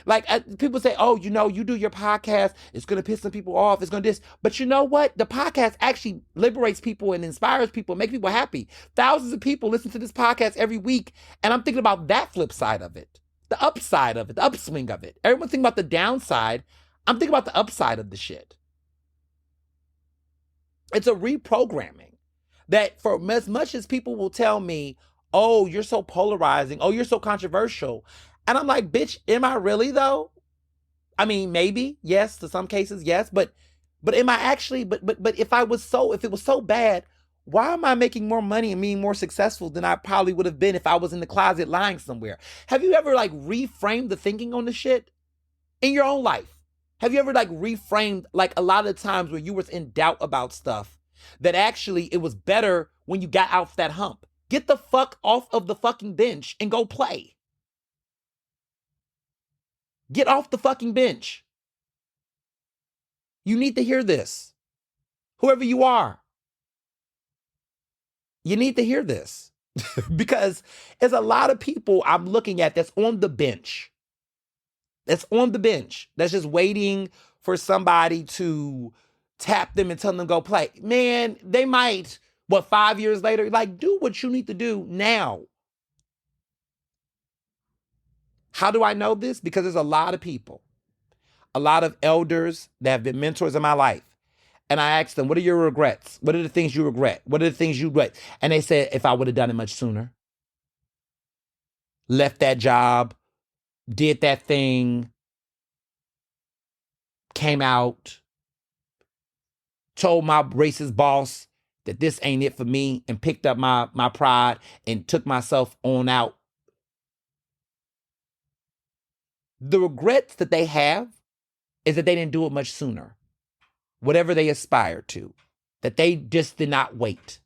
Like, people say, oh, you do your podcast, it's going to piss some people off, it's going to this. But you know what? The podcast actually liberates people and inspires people and makes people happy. Thousands of people listen to this podcast every week, and I'm thinking about that flip side of it, the upside of it, the upswing of it. Everyone's thinking about the downside. I'm thinking about the upside of the shit. It's a reprogramming that, for as much as people will tell me, oh, you're so polarizing, oh, you're so controversial. And I'm like, bitch, am I really though? I mean, maybe, yes, to some cases, yes, but am I actually, but if it was so bad, why am I making more money and being more successful than I probably would have been if I was in the closet lying somewhere? Have you ever like reframed the thinking on the shit in your own life? Have you ever like reframed, like, a lot of the times where you was in doubt about stuff, that actually it was better when you got off that hump? Get the fuck off of the fucking bench and go play. Get off the fucking bench. You need to hear this. Whoever you are, you need to hear this. Because there's a lot of people I'm looking at that's on the bench. That's on the bench. That's just waiting for somebody to tap them and tell them to go play. Man, they might, 5 years later, like, do what you need to do now. How do I know this? Because there's a lot of people, a lot of elders that have been mentors in my life. And I asked them, what are your regrets? What are the things you regret? What are the things you regret? And they said, if I would have done it much sooner, left that job, did that thing, came out, told my racist boss that this ain't it for me, and picked up my pride and took myself on out. The regrets that they have is that they didn't do it much sooner. Whatever they aspired to, that they just did not wait.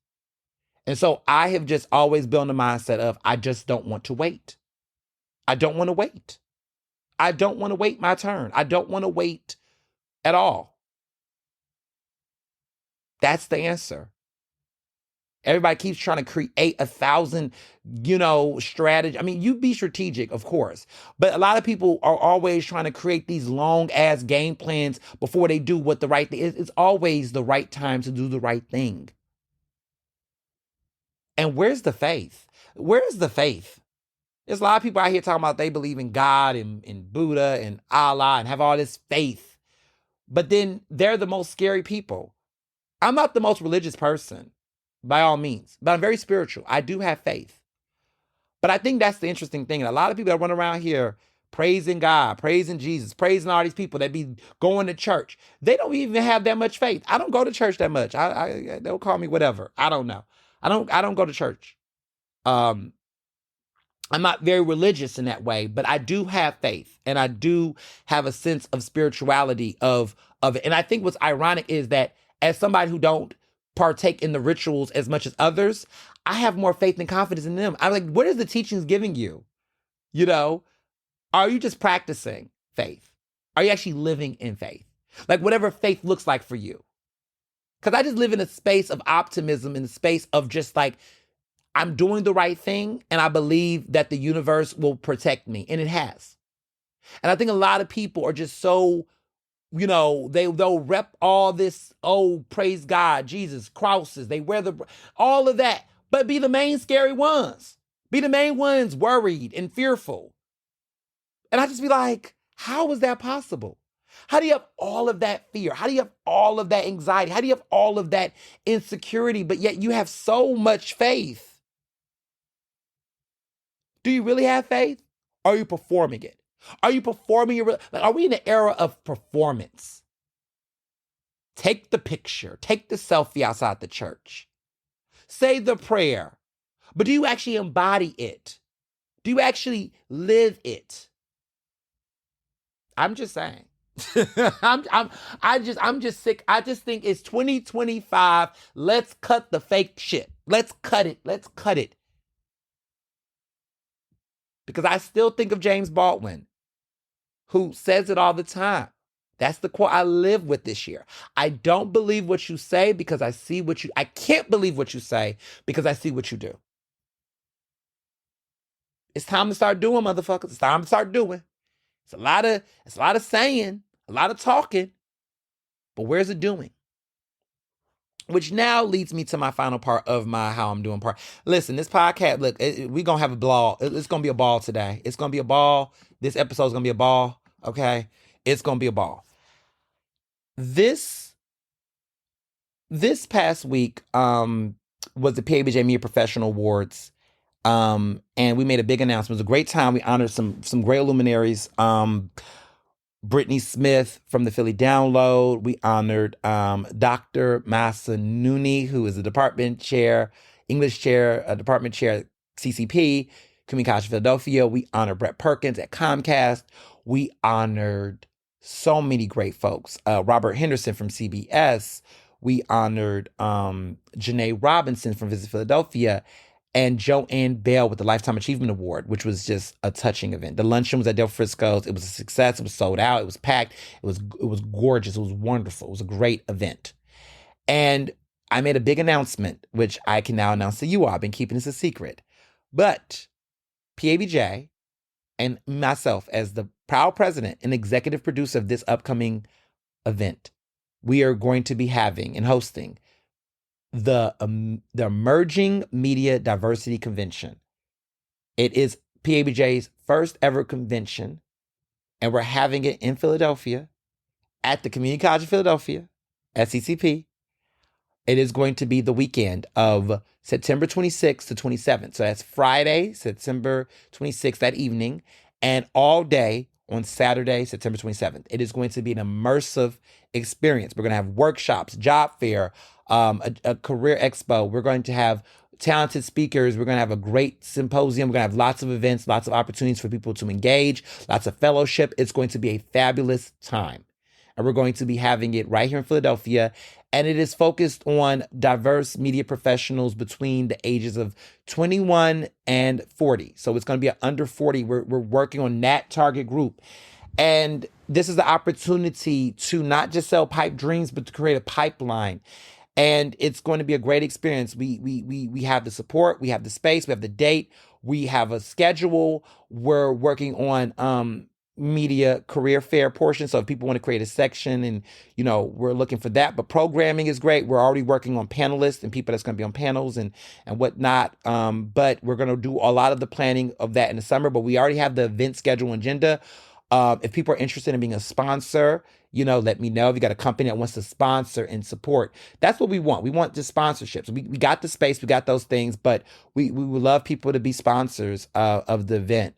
And so I have just always been on the mindset of, I just don't want to wait. I don't want to wait. I don't want to wait my turn. I don't want to wait at all. That's the answer. Everybody keeps trying to create 1,000, strategy. I mean, you be strategic, of course, but a lot of people are always trying to create these long ass game plans before they do what the right thing is. It's always the right time to do the right thing. And where's the faith? Where's the faith? There's a lot of people out here talking about they believe in God and Buddha and Allah and have all this faith, but then they're the most scary people. I'm not the most religious person, by all means, but I'm very spiritual. I do have faith. But I think that's the interesting thing. And a lot of people that run around here praising God, praising Jesus, praising all these people that be going to church, they don't even have that much faith. I don't go to church that much. They'll call me whatever. I don't know. I don't go to church. I'm not very religious in that way, but I do have faith, and I do have a sense of spirituality of it. And I think what's ironic is that, as somebody who don't partake in the rituals as much as others, I have more faith and confidence in them. I'm like, what is the teachings giving you? Are you just practicing faith? Are you actually living in faith? Like, whatever faith looks like for you. Because I just live in a space of optimism, in a space of just like, I'm doing the right thing, and I believe that the universe will protect me, and it has. And I think a lot of people are just so, they'll rep all this, oh, praise God, Jesus, crosses, they wear all of that, but be the main scary ones. Be the main ones worried and fearful. And I just be like, how is that possible? How do you have all of that fear? How do you have all of that anxiety? How do you have all of that insecurity, but yet you have so much faith? Do you really have faith? Or are you performing it? Are you performing it? Are we in the era of performance? Take the picture. Take the selfie outside the church. Say the prayer. But do you actually embody it? Do you actually live it? I'm just saying. I'm just sick. I just think it's 2025. Let's cut the fake shit. Let's cut it. Let's cut it. Because I still think of James Baldwin, who says it all the time. That's the quote I live with this year. I don't believe what you say because I see what you, I can't believe what you say because I see what you do. It's time to start doing, motherfuckers. It's time to start doing. It's a lot of saying, a lot of talking, but where's it doing? Which now leads me to my final part of my how I'm doing part. Listen, this podcast, look, we're going to have a ball. It's going to be a ball today. It's going to be a ball. This episode's going to be a ball, okay? It's going to be a ball. This past week was the PABJ Media Professional Awards, and we made a big announcement. It was a great time. We honored some great luminaries. Brittany Smith from the Philly Download. We honored Dr. Masa Nooney, who is a department chair, English chair, a department chair at CCP, Community College of Philadelphia. We honored Brett Perkins at Comcast. We honored so many great folks. Robert Henderson from CBS. We honored Janae Robinson from Visit Philadelphia, and Joanne Bell with the Lifetime Achievement Award, which was just a touching event. The luncheon was at Del Frisco's. It was a success. It was sold out. It was packed. It was gorgeous. It was wonderful. It was a great event. And I made a big announcement, which I can now announce to you all. I've been keeping this a secret. But PABJ and myself, as the proud president and executive producer of this upcoming event, we are going to be having and hosting the Emerging Media Diversity Convention. It is PABJ's first ever convention, and we're having it in Philadelphia at the Community College of Philadelphia at CCP. It is going to be the weekend of September 26th to 27th. So that's Friday, September 26th, that evening, and all day on Saturday, September 27th. It is going to be an immersive experience. We're going to have workshops, job fair, a career expo. We're going to have talented speakers. We're going to have a great symposium. We're going to have lots of events, lots of opportunities for people to engage, lots of fellowship. It's going to be a fabulous time. And we're going to be having it right here in Philadelphia. And it is focused on diverse media professionals between the ages of 21 and 40. So it's going to be under 40. We're working on that target group. And this is the opportunity to not just sell pipe dreams, but to create a pipeline. And it's going to be a great experience. We have the support, we have the space, we have the date, we have a schedule. We're working on media career fair portion. So if people want to create a section, and we're looking for that. But programming is great. We're already working on panelists and people that's going to be on panels and whatnot. But we're going to do a lot of the planning of that in the summer. But we already have the event schedule and agenda. If people are interested in being a sponsor, let me know. If you got a company that wants to sponsor and support, that's what we want. We want the sponsorships. We got the space, we got those things, but we would love people to be sponsors of the event.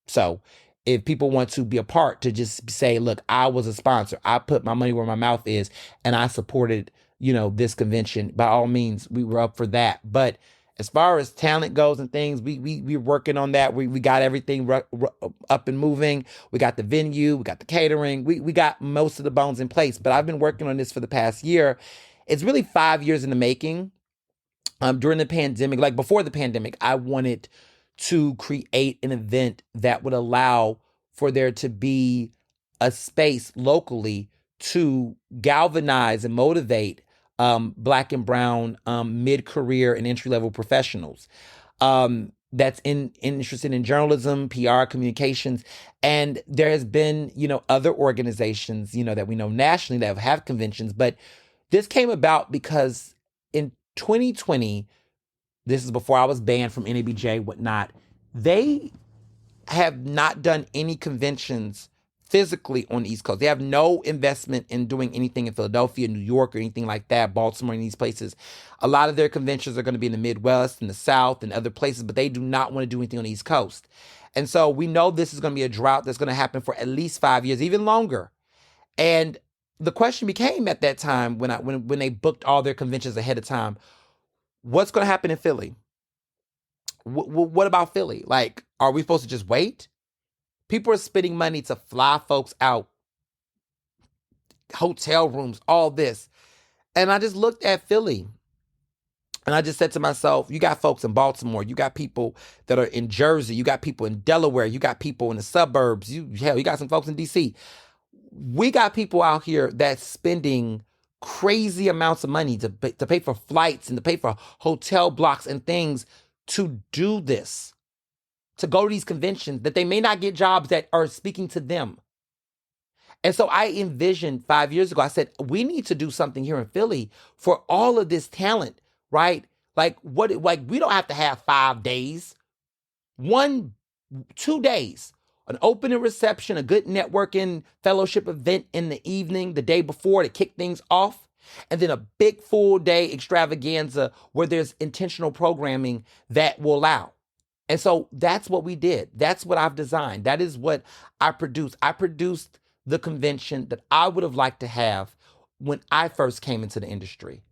So if people want to be a part, to just say, look, I was a sponsor. I put my money where my mouth is, and I supported, this convention. By all means, we were up for that. But as far as talent goes and things, we're working on that. We got everything up and moving. We got the venue, we got the catering, we got most of the bones in place. But I've been working on this for the past year. It's really 5 years in the making. During the pandemic, like before the pandemic, I wanted to create an event that would allow for there to be a space locally to galvanize and motivate Black and brown mid-career and entry-level professionals that's interested in journalism, PR, communications. And there has been, other organizations, that we know nationally that have conventions. But this came about because in 2020, this is before I was banned from NABJ, whatnot, they have not done any conventions physically on the East Coast. They have no investment in doing anything in Philadelphia, New York, or anything like that, Baltimore, and these places. A lot of their conventions are going to be in the Midwest and the South and other places, but they do not want to do anything on the East Coast. And so we know this is going to be a drought that's going to happen for at least 5 years, even longer. And the question became at that time, when they booked all their conventions ahead of time, what's going to happen in Philly? What about Philly? Like, are we supposed to just wait? People are spending money to fly folks out, hotel rooms, all this. And I just looked at Philly and I just said to myself, you got folks in Baltimore, you got people that are in Jersey, you got people in Delaware, you got people in the suburbs, you got some folks in DC. We got people out here that's spending crazy amounts of money to pay for flights and to pay for hotel blocks and things to do this, to go to these conventions that they may not get jobs that are speaking to them. And so I envisioned 5 years ago, I said, we need to do something here in Philly for all of this talent, right? Like we don't have to have 5 days, 2 days, an opening reception, a good networking fellowship event in the evening, the day before to kick things off, and then a big full day extravaganza where there's intentional programming that will allow. And so that's what we did. That's what I've designed. That is what I produced. I produced the convention that I would have liked to have when I first came into the industry.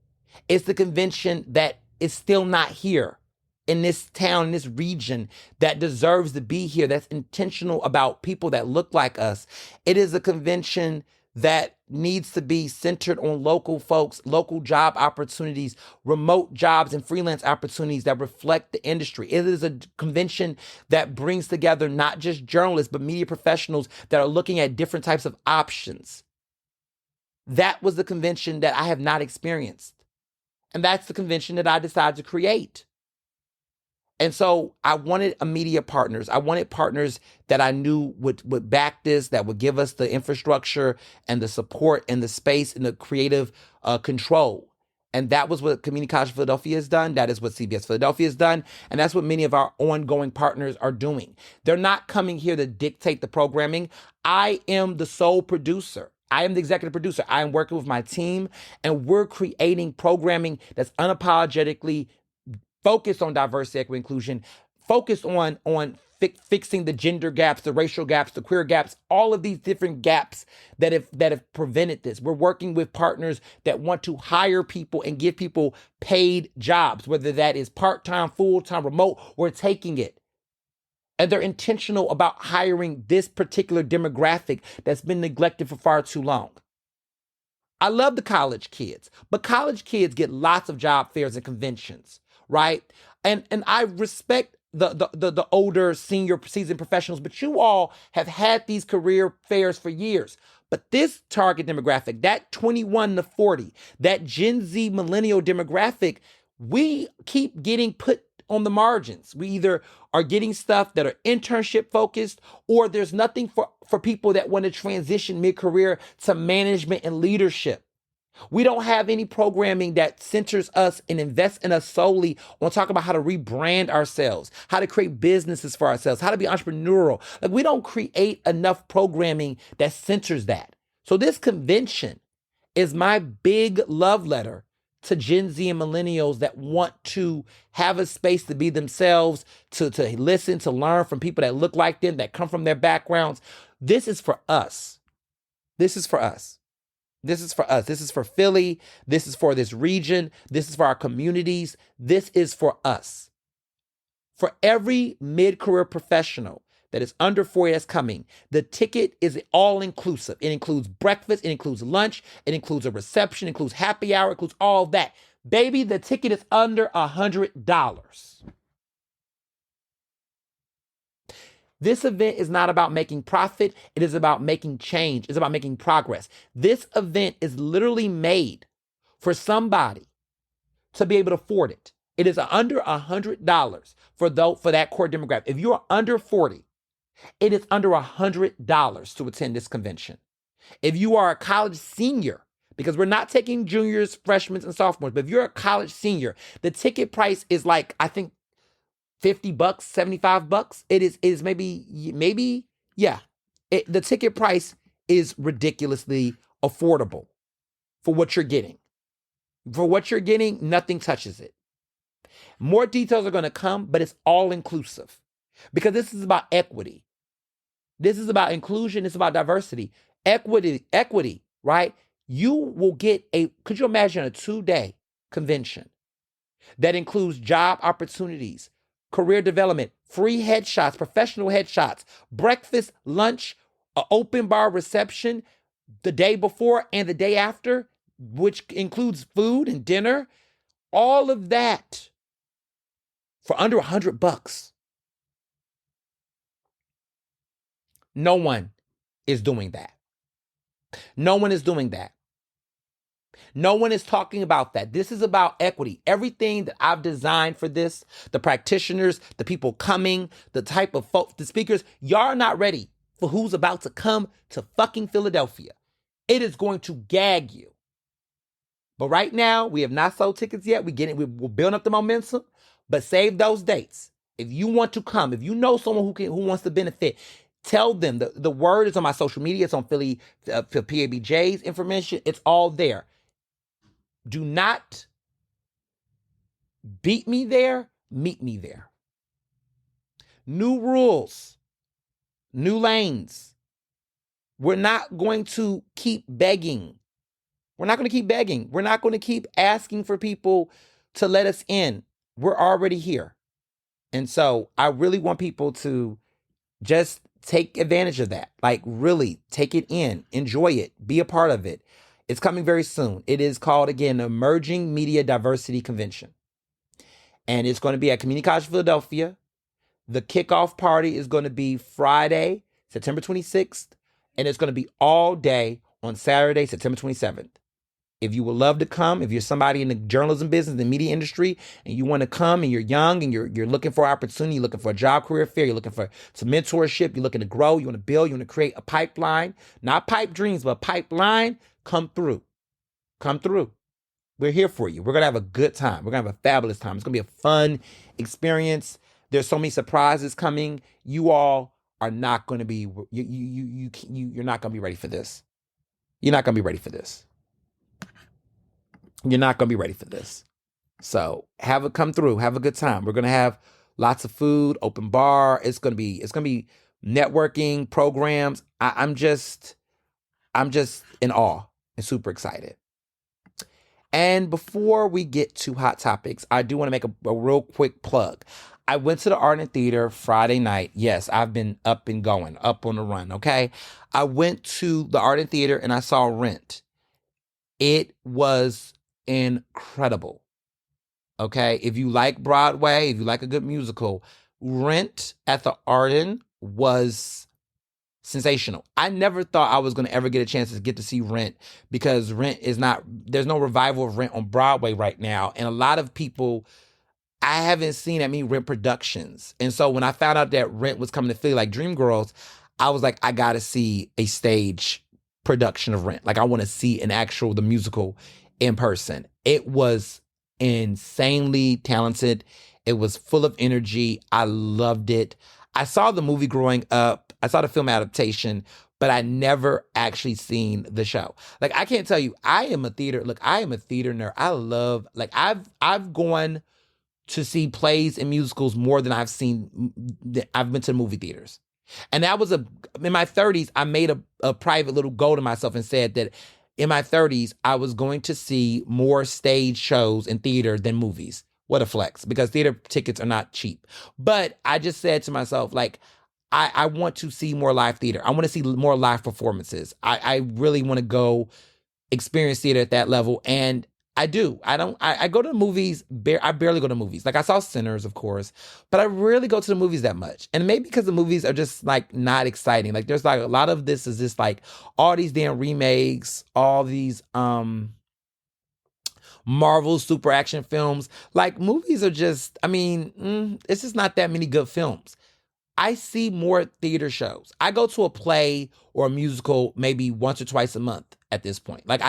It's the convention that is still not here in this town, in this region, that deserves to be here, that's intentional about people that look like us. It is a convention that needs to be centered on local folks, local job opportunities, remote jobs and freelance opportunities that reflect the industry. It is a convention that brings together not just journalists, but media professionals that are looking at different types of options. That was the convention that I have not experienced. And that's the convention that I decided to create. And so I wanted immediate partners. I wanted partners that I knew would back this, that would give us the infrastructure and the support and the space and the creative control. And that was what Community College Philadelphia has done. That is what CBS Philadelphia has done. And that's what many of our ongoing partners are doing. They're not coming here to dictate the programming. I am the sole producer. I am the executive producer. I am working with my team, and we're creating programming that's unapologetically focused on diversity, equity, inclusion, focused on fixing the gender gaps, the racial gaps, the queer gaps, all of these different gaps that have prevented this. We're working with partners that want to hire people and give people paid jobs, whether that is part-time, full-time, remote. We're taking it. And they're intentional about hiring this particular demographic that's been neglected for far too long. I love the college kids, but college kids get lots of job fairs and conventions, right? And I respect the older senior seasoned professionals, but you all have had these career fairs for years. But this target demographic, that 21 to 40, that Gen Z millennial demographic, we keep getting put on the margins. We either are getting stuff that are internship focused, or there's nothing for people that want to transition mid-career to management and leadership. We don't have any programming that centers us and invests in us solely on talking about how to rebrand ourselves, how to create businesses for ourselves, how to be entrepreneurial. Like, we don't create enough programming that centers that. So this convention is my big love letter to Gen Z and millennials that want to have a space to be themselves, to listen, to learn from people that look like them, that come from their backgrounds. This is for us. This is for us. This is for us. This is for Philly. This is for this region. This is for our communities. This is for us. For every mid-career professional that is under 40 that's coming, the ticket is all-inclusive. It includes breakfast. It includes lunch. It includes a reception. It includes happy hour. It includes all that. Baby, the ticket is under $100. This event is not about making profit. It is about making change. It's about making progress. This event is literally made for somebody to be able to afford it. It is under $100 for that core demographic. If you are under 40, it is under $100 to attend this convention. If you are a college senior, because we're not taking juniors, freshmen, and sophomores, but if you're a college senior, the ticket price is like, I think, $50, $75. It is maybe, yeah. The ticket price is ridiculously affordable for what you're getting. For what you're getting, nothing touches it. More details are going to come, but it's all inclusive, because this is about equity. This is about inclusion. It's about diversity. Equity, right? You will get could you imagine a 2-day convention that includes job opportunities, career development, free headshots, professional headshots, breakfast, lunch, an open bar reception the day before and the day after, which includes food and dinner, all of that for under $100. No one is doing that. No one is doing that. No one is talking about that. This is about equity. Everything that I've designed for this, the practitioners, the people coming, the type of folks, the speakers, y'all are not ready for who's about to come to fucking Philadelphia. It is going to gag you. But right now, we have not sold tickets yet. We're building up the momentum, but save those dates. If you want to come, if you know someone who wants to benefit, tell them. The word is on my social media. It's on Philly, for PABJ's information. It's all there. Do not beat me there, meet me there. New rules, new lanes. We're not going to keep begging. We're not going to keep begging. We're not going to keep asking for people to let us in. We're already here. And so I really want people to just take advantage of that. Like, really take it in, enjoy it, be a part of it. It's coming very soon. It is called, again, Emerging Media Diversity Convention. And it's going to be at Community College Philadelphia. The kickoff party is going to be Friday, September 26th. And it's going to be all day on Saturday, September 27th. If you would love to come, if you're somebody in the journalism business, the media industry, and you want to come and you're young and you're looking for opportunity, you're looking for a job career fair, you're looking for some mentorship, you're looking to grow, you want to build, you want to create a pipeline, not pipe dreams, but a pipeline, come through. Come through. We're here for you. We're going to have a good time. We're going to have a fabulous time. It's going to be a fun experience. There's so many surprises coming. You all are not going to be, you're not going to be ready for this. You're not going to be ready for this. You're not going to be ready for this. So come through, have a good time. We're going to have lots of food, open bar. It's going to be networking programs. I'm just in awe and super excited. And before we get to hot topics, I do want to make a real quick plug. I went to the Art and Theater Friday night. Yes, I've been up and going, up on the run, okay? I went to the Art and Theater and I saw Rent. It was incredible. Okay, if you like Broadway, if you like a good musical, Rent at the Arden was sensational. I never thought I was going to ever get a chance to get to see Rent because there's no revival of Rent on Broadway right now. And a lot of people, I haven't seen that many Rent productions. And so when I found out that Rent was coming to Philly, like Dreamgirls, I was like, I got to see a stage production of Rent. Like, I want to see the musical in person. It was insanely talented. It was full of energy. I loved it. I saw the movie growing up. I saw the film adaptation, but I never actually seen the show. Like, I can't tell you, I am a theater nerd. I love, like, I've gone to see plays and musicals more than I've been to movie theaters. And that was in my 30s, I made a private little goal to myself and said that in my 30s, I was going to see more stage shows in theater than movies. What a flex, because theater tickets are not cheap. But I just said to myself, like, I want to see more live theater. I want to see more live performances. I really want to go experience theater at that level. And I do. I go to the movies. I barely go to movies. Like, I saw Sinners, of course, but I rarely go to the movies that much. And maybe because the movies are just like not exciting. Like, there's like a lot of this is just like all these damn remakes, all these Marvel super action films. Like, movies are just, it's just not that many good films. I see more theater shows. I go to a play or a musical maybe once or twice a month at this point. Like,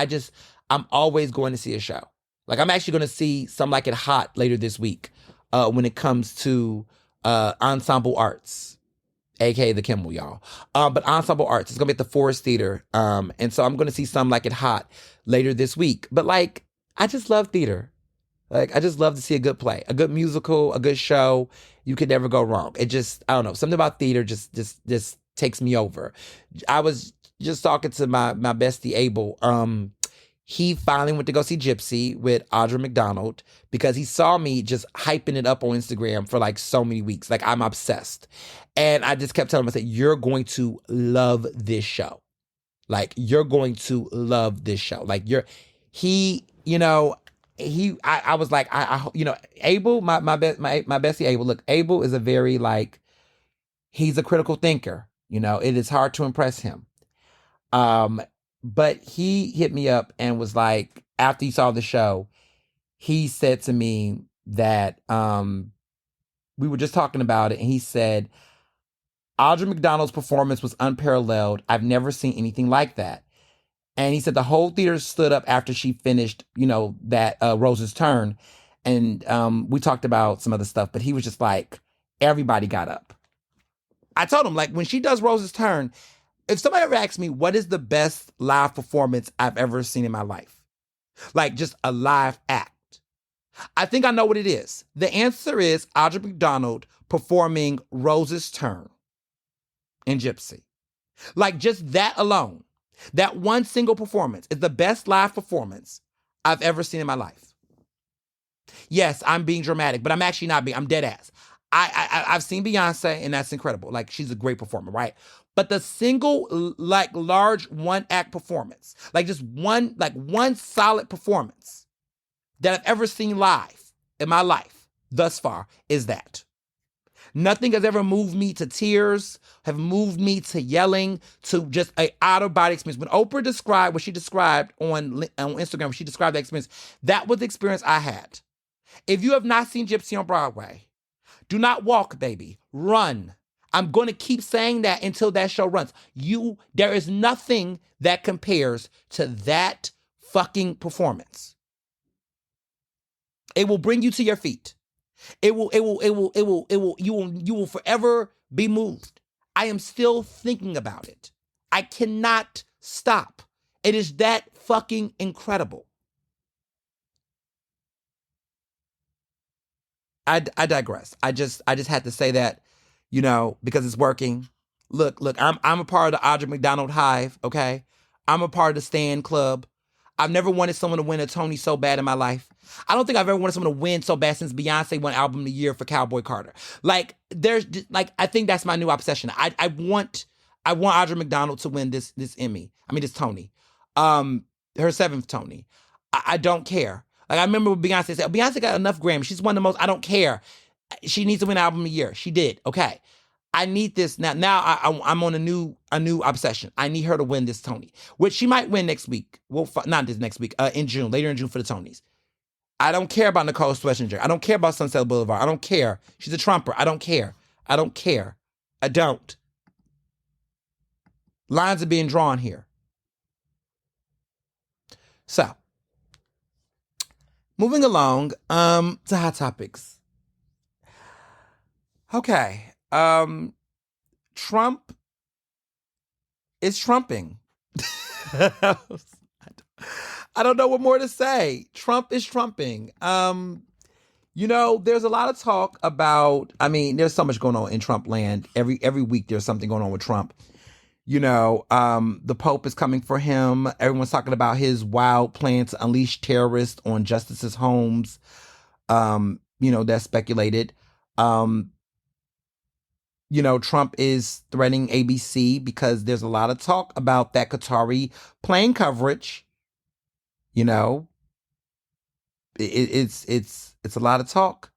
I'm always going to see a show. Like, I'm actually going to see Some Like It Hot later this week when it comes to Ensemble Arts, aka the Kimmel, y'all. But Ensemble Arts, it's going to be at the Forest Theater. And so I'm going to see Some Like It Hot later this week. But, like, I just love theater. Like, I just love to see a good play, a good musical, a good show. You could never go wrong. It just, I don't know, something about theater just takes me over. I was just talking to my bestie Abel. he finally went to go see Gypsy with Audra McDonald because he saw me just hyping it up on Instagram for like so many weeks. Like, I'm obsessed. And I just kept telling him, I said, you're going to love this show. Like, you're going to love this show. Like, I was like, Abel, my bestie Abel, look, Abel is a very, like, he's a critical thinker. It is hard to impress him. But he hit me up and was like, after he saw the show, he said to me that we were just talking about it, and he said, Audra McDonald's performance was unparalleled. I've never seen anything like that. And he said the whole theater stood up after she finished, that Rose's Turn. And we talked about some other stuff, but he was just like, everybody got up. I told him, like, when she does Rose's Turn, if somebody ever asks me, what is the best live performance I've ever seen in my life? Like, just a live act. I think I know what it is. The answer is Audra McDonald performing Rose's Turn in Gypsy. Like, just that alone, that one single performance is the best live performance I've ever seen in my life. Yes, I'm being dramatic, but I'm actually not being, I'm dead ass. I've seen Beyonce, and that's incredible. Like, she's a great performer, right? But the single, like, large one-act performance, like just one solid performance that I've ever seen live in my life thus far is that. Nothing has ever moved me to tears, have moved me to yelling, to just an out-of-body experience. When Oprah described what she described on Instagram, when she described that experience, that was the experience I had. If you have not seen Gypsy on Broadway, do not walk, baby. Run. I'm going to keep saying that until that show runs. There is nothing that compares to that fucking performance. It will bring you to your feet. You will forever be moved. I am still thinking about it. I cannot stop. It is that fucking incredible. I digress. I just had to say that, because it's working. Look, I'm a part of the Audra McDonald hive, okay? I'm a part of the Stan Club. I've never wanted someone to win a Tony so bad in my life. I don't think I've ever wanted someone to win so bad since Beyonce won Album of the Year for Cowboy Carter. Like, I think that's my new obsession. I want Audra McDonald to win this Emmy. I mean, this Tony. Her seventh Tony. I don't care. Like, I remember when Beyonce said, Beyonce got enough Grammys. She's one of the most, I don't care. She needs to win Album of the Year. She did. Okay. I need this now. Now I'm on a new obsession. I need her to win this Tony, which she might win next week. Well, not this next week, later in June for the Tonys. I don't care about Nicole Scherzinger. I don't care about Sunset Boulevard. I don't care. She's a trumper. I don't care. I don't. Lines are being drawn here. So, moving along to hot topics. Okay. Trump is trumping. I don't know what more to say. Trump is trumping. There's a lot of talk about, there's so much going on in Trump land. Every week there's something going on with Trump. The Pope is coming for him. Everyone's talking about his wild plan to unleash terrorists on justices' homes. That's speculated. Trump is threatening ABC because there's a lot of talk about that Qatari plane coverage. It's a lot of talk.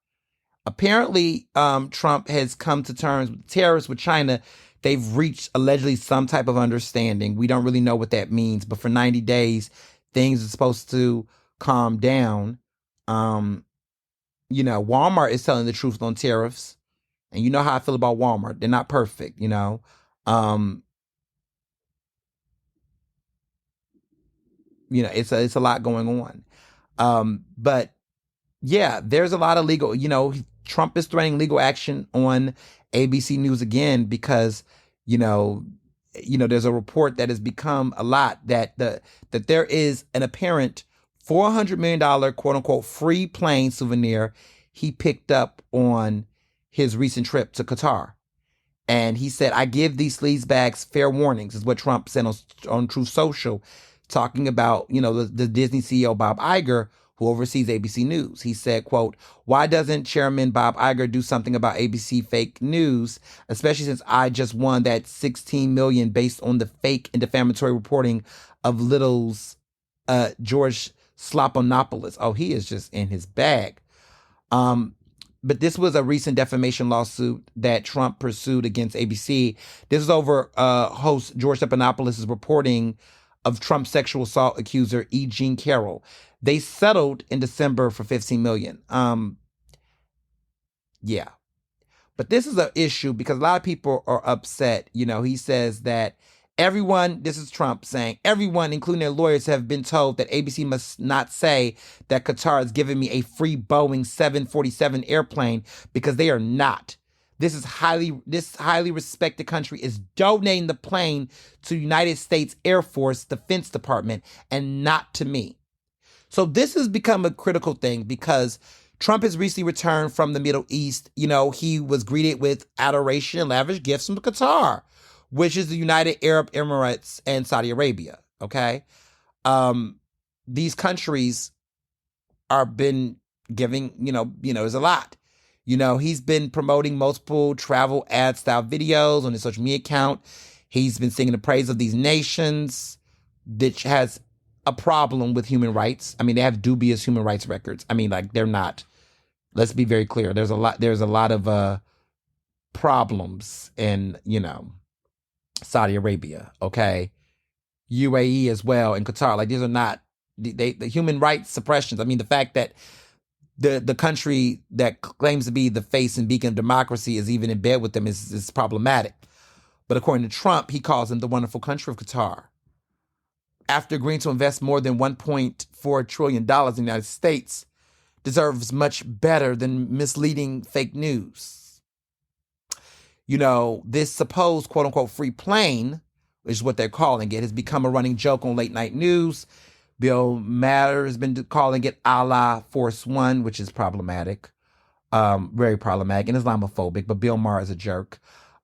Apparently, Trump has come to terms with terrorists with China. They've reached allegedly some type of understanding. We don't really know what that means, but for 90 days, things are supposed to calm down. Walmart is telling the truth on tariffs. And you know how I feel about Walmart. They're not perfect, It's a lot going on. But yeah, there's a lot of legal, Trump is threatening legal action on ABC News again because, there's a report that has become a lot that there is an apparent $400 million quote unquote free plane souvenir he picked up on his recent trip to Qatar. And he said, I give these sleazebags fair warnings, is what Trump said on Truth Social, talking about, the Disney CEO, Bob Iger, who oversees ABC News. He said, quote, "Why doesn't Chairman Bob Iger do something about ABC fake news, especially since I just won that $16 million based on the fake and defamatory reporting of Little's George Slopanopoulos." Oh, he is just in his bag. But this was a recent defamation lawsuit that Trump pursued against ABC. This is over host George Stephanopoulos' reporting of Trump's sexual assault accuser E. Jean Carroll. They settled in December for $15 million. Yeah. But this is an issue because a lot of people are upset. He says that everyone, this is Trump saying, everyone, including their lawyers, have been told that ABC must not say that Qatar is giving me a free Boeing 747 airplane because they are not. This highly respected country is donating the plane to United States Air Force Defense Department and not to me. So this has become a critical thing because Trump has recently returned from the Middle East. He was greeted with adoration and lavish gifts from Qatar, which is the United Arab Emirates and Saudi Arabia. Okay. These countries are been giving, there's a lot. He's been promoting multiple travel ad style videos on his social media account. He's been singing the praise of these nations, which has a problem with human rights. I mean, they have dubious human rights records. I mean, they're not. Let's be very clear. There's a lot of problems in, Saudi Arabia, okay? UAE as well, and Qatar. These are not the human rights suppressions. I mean, the fact that the country that claims to be the face and beacon of democracy is even in bed with them is problematic. But according to Trump, he calls them the wonderful country of Qatar. After agreeing to invest more than $1.4 trillion in the United States, deserves much better than misleading fake news. This supposed quote unquote free plane, which is what they're calling it, has become a running joke on late night news. Bill Maher has been calling it a la Force One, which is problematic, very problematic and Islamophobic, but Bill Maher is a jerk.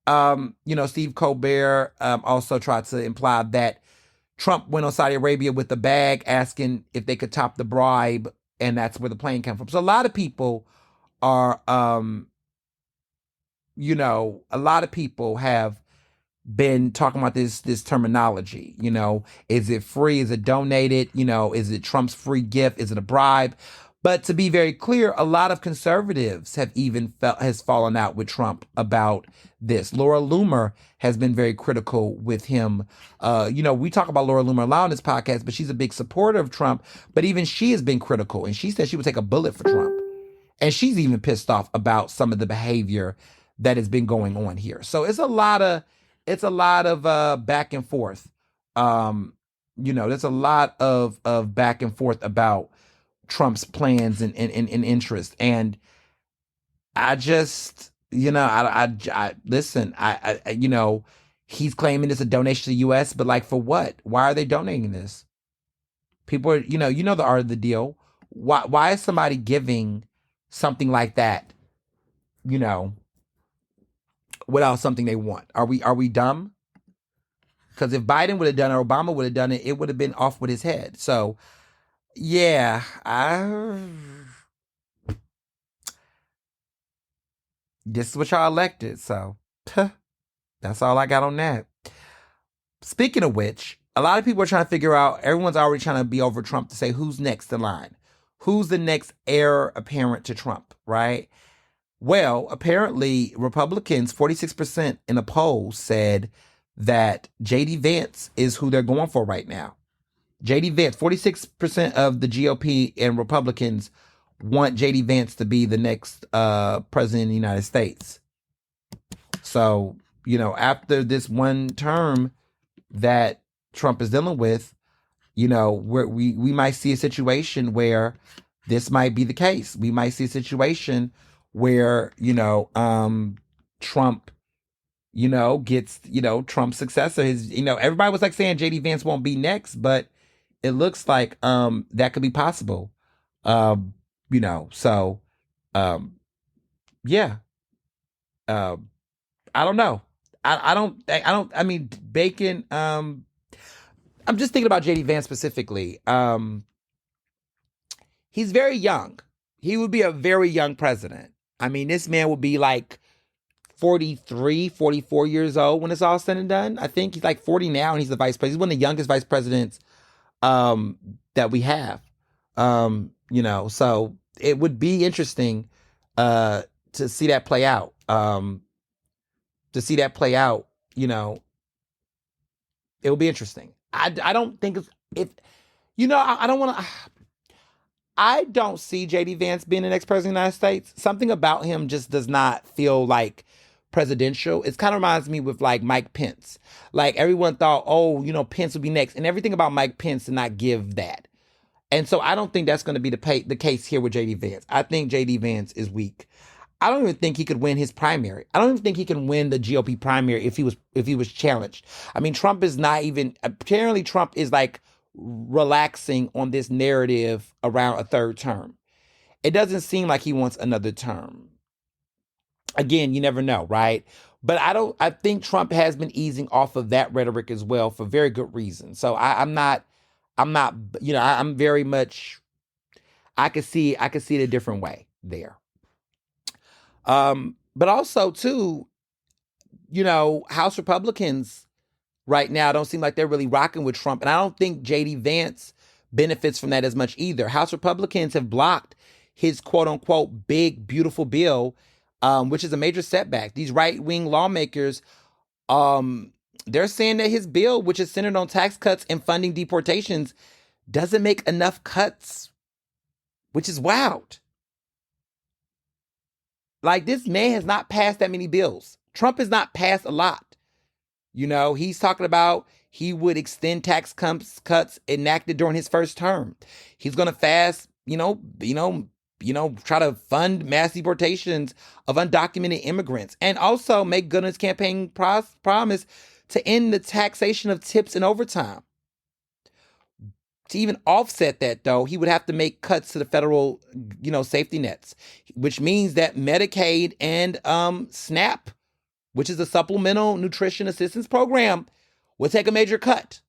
Steve Colbert also tried to imply that Trump went on Saudi Arabia with a bag asking if they could top the bribe, and that's where the plane came from. So a lot of people are, a lot of people have been talking about this terminology. Is it free? Is it donated? Is it Trump's free gift? Is it a bribe? But to be very clear, a lot of conservatives has fallen out with Trump about this. Laura Loomer has been very critical with him. We talk about Laura Loomer a lot on this podcast, but she's a big supporter of Trump. But even she has been critical, and she said she would take a bullet for Trump. And she's even pissed off about some of the behavior that has been going on here. So it's a lot of back and forth. There's a lot of back and forth about Trump's plans and interest. And I just, listen, he's claiming it's a donation to the U.S., but for what? Why are they donating this? People are, the art of the deal. Why is somebody giving something like that, without something they want? Are we dumb? Because if Biden would have done it, or Obama would have done it, it would have been off with his head. So, yeah, this is what y'all elected. So, that's all I got on that. Speaking of which, a lot of people are trying to figure out, everyone's already trying to be over Trump to say who's next in line. Who's the next heir apparent to Trump, right? Well, apparently Republicans, 46% in a poll said that J.D. Vance is who they're going for right now. J.D. Vance, 46% of the GOP and Republicans want J.D. Vance to be the next president of the United States. So, after this one term that Trump is dealing with, we might see a situation where this might be the case. We might see a situation where, Trump, gets, Trump's successor. Everybody was saying J.D. Vance won't be next, but it looks like that could be possible. So yeah. I don't know. I mean, Bacon, I'm just thinking about JD Vance specifically. He's very young. He would be a very young president. I mean, this man would be like 43, 44 years old when it's all said and done. I think he's like 40 now and he's the vice president. He's one of the youngest vice presidents that we have. So it would be interesting to see that play out. It will be interesting. I don't think I don't want to. I don't see JD Vance being the next president of the United States. Something about him just does not feel like presidential. It kind of reminds me with like Mike Pence. Like everyone thought, Pence would be next. And everything about Mike Pence did not give that. And so I don't think that's going to be the case here with JD Vance. I think JD Vance is weak. I don't even think he could win his primary. I don't even think he can win the GOP primary if he was challenged. I mean, Trump is not even, apparently Trump is like relaxing on this narrative around a third term. It doesn't seem like he wants another term. Again, you never know, right? But I think Trump has been easing off of that rhetoric as well for very good reason. So I'm very much, I could see it a different way there. But also too, House Republicans right now don't seem like they're really rocking with Trump. And I don't think JD Vance benefits from that as much either. House Republicans have blocked his quote unquote big, beautiful bill, which is a major setback. These right-wing lawmakers, they're saying that his bill, which is centered on tax cuts and funding deportations, doesn't make enough cuts, which is wild. Like, this man has not passed that many bills. Trump has not passed a lot. He's talking about he would extend tax cuts enacted during his first term. He's going to try to fund mass deportations of undocumented immigrants and also make good on his campaign promise to end the taxation of tips and overtime. To even offset that, though, he would have to make cuts to the federal, safety nets, which means that Medicaid and SNAP, which is a supplemental nutrition assistance program, will take a major cut.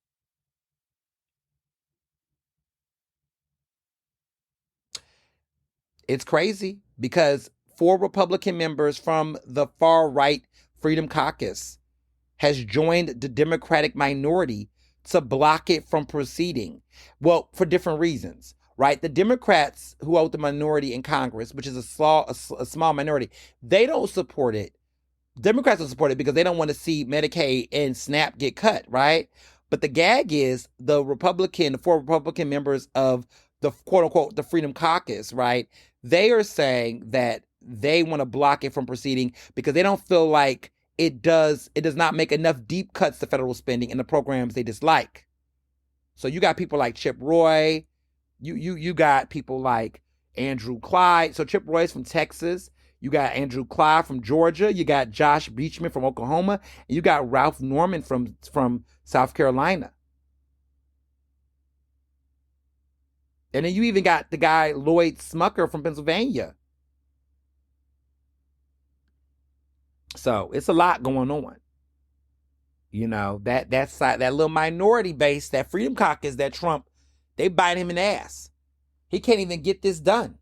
It's crazy because 4 Republican members from the far-right Freedom Caucus has joined the Democratic minority to block it from proceeding. Well, for different reasons, right? The Democrats who hold the minority in Congress, which is a small minority, they don't support it. Democrats don't support it because they don't want to see Medicaid and SNAP get cut, right? But the gag is the 4 Republican members of the quote unquote the Freedom Caucus, right? They are saying that they want to block it from proceeding because they don't feel like it does not make enough deep cuts to federal spending in the programs they dislike. So you got people like Chip Roy, you got people like Andrew Clyde. So Chip Roy's from Texas. You got Andrew Clyde from Georgia. You got Josh Beachman from Oklahoma. And you got Ralph Norman from South Carolina. And then you even got the guy Lloyd Smucker from Pennsylvania. So it's a lot going on. That side, that little minority base, that Freedom Caucus, that Trump, they bite him in the ass. He can't even get this done,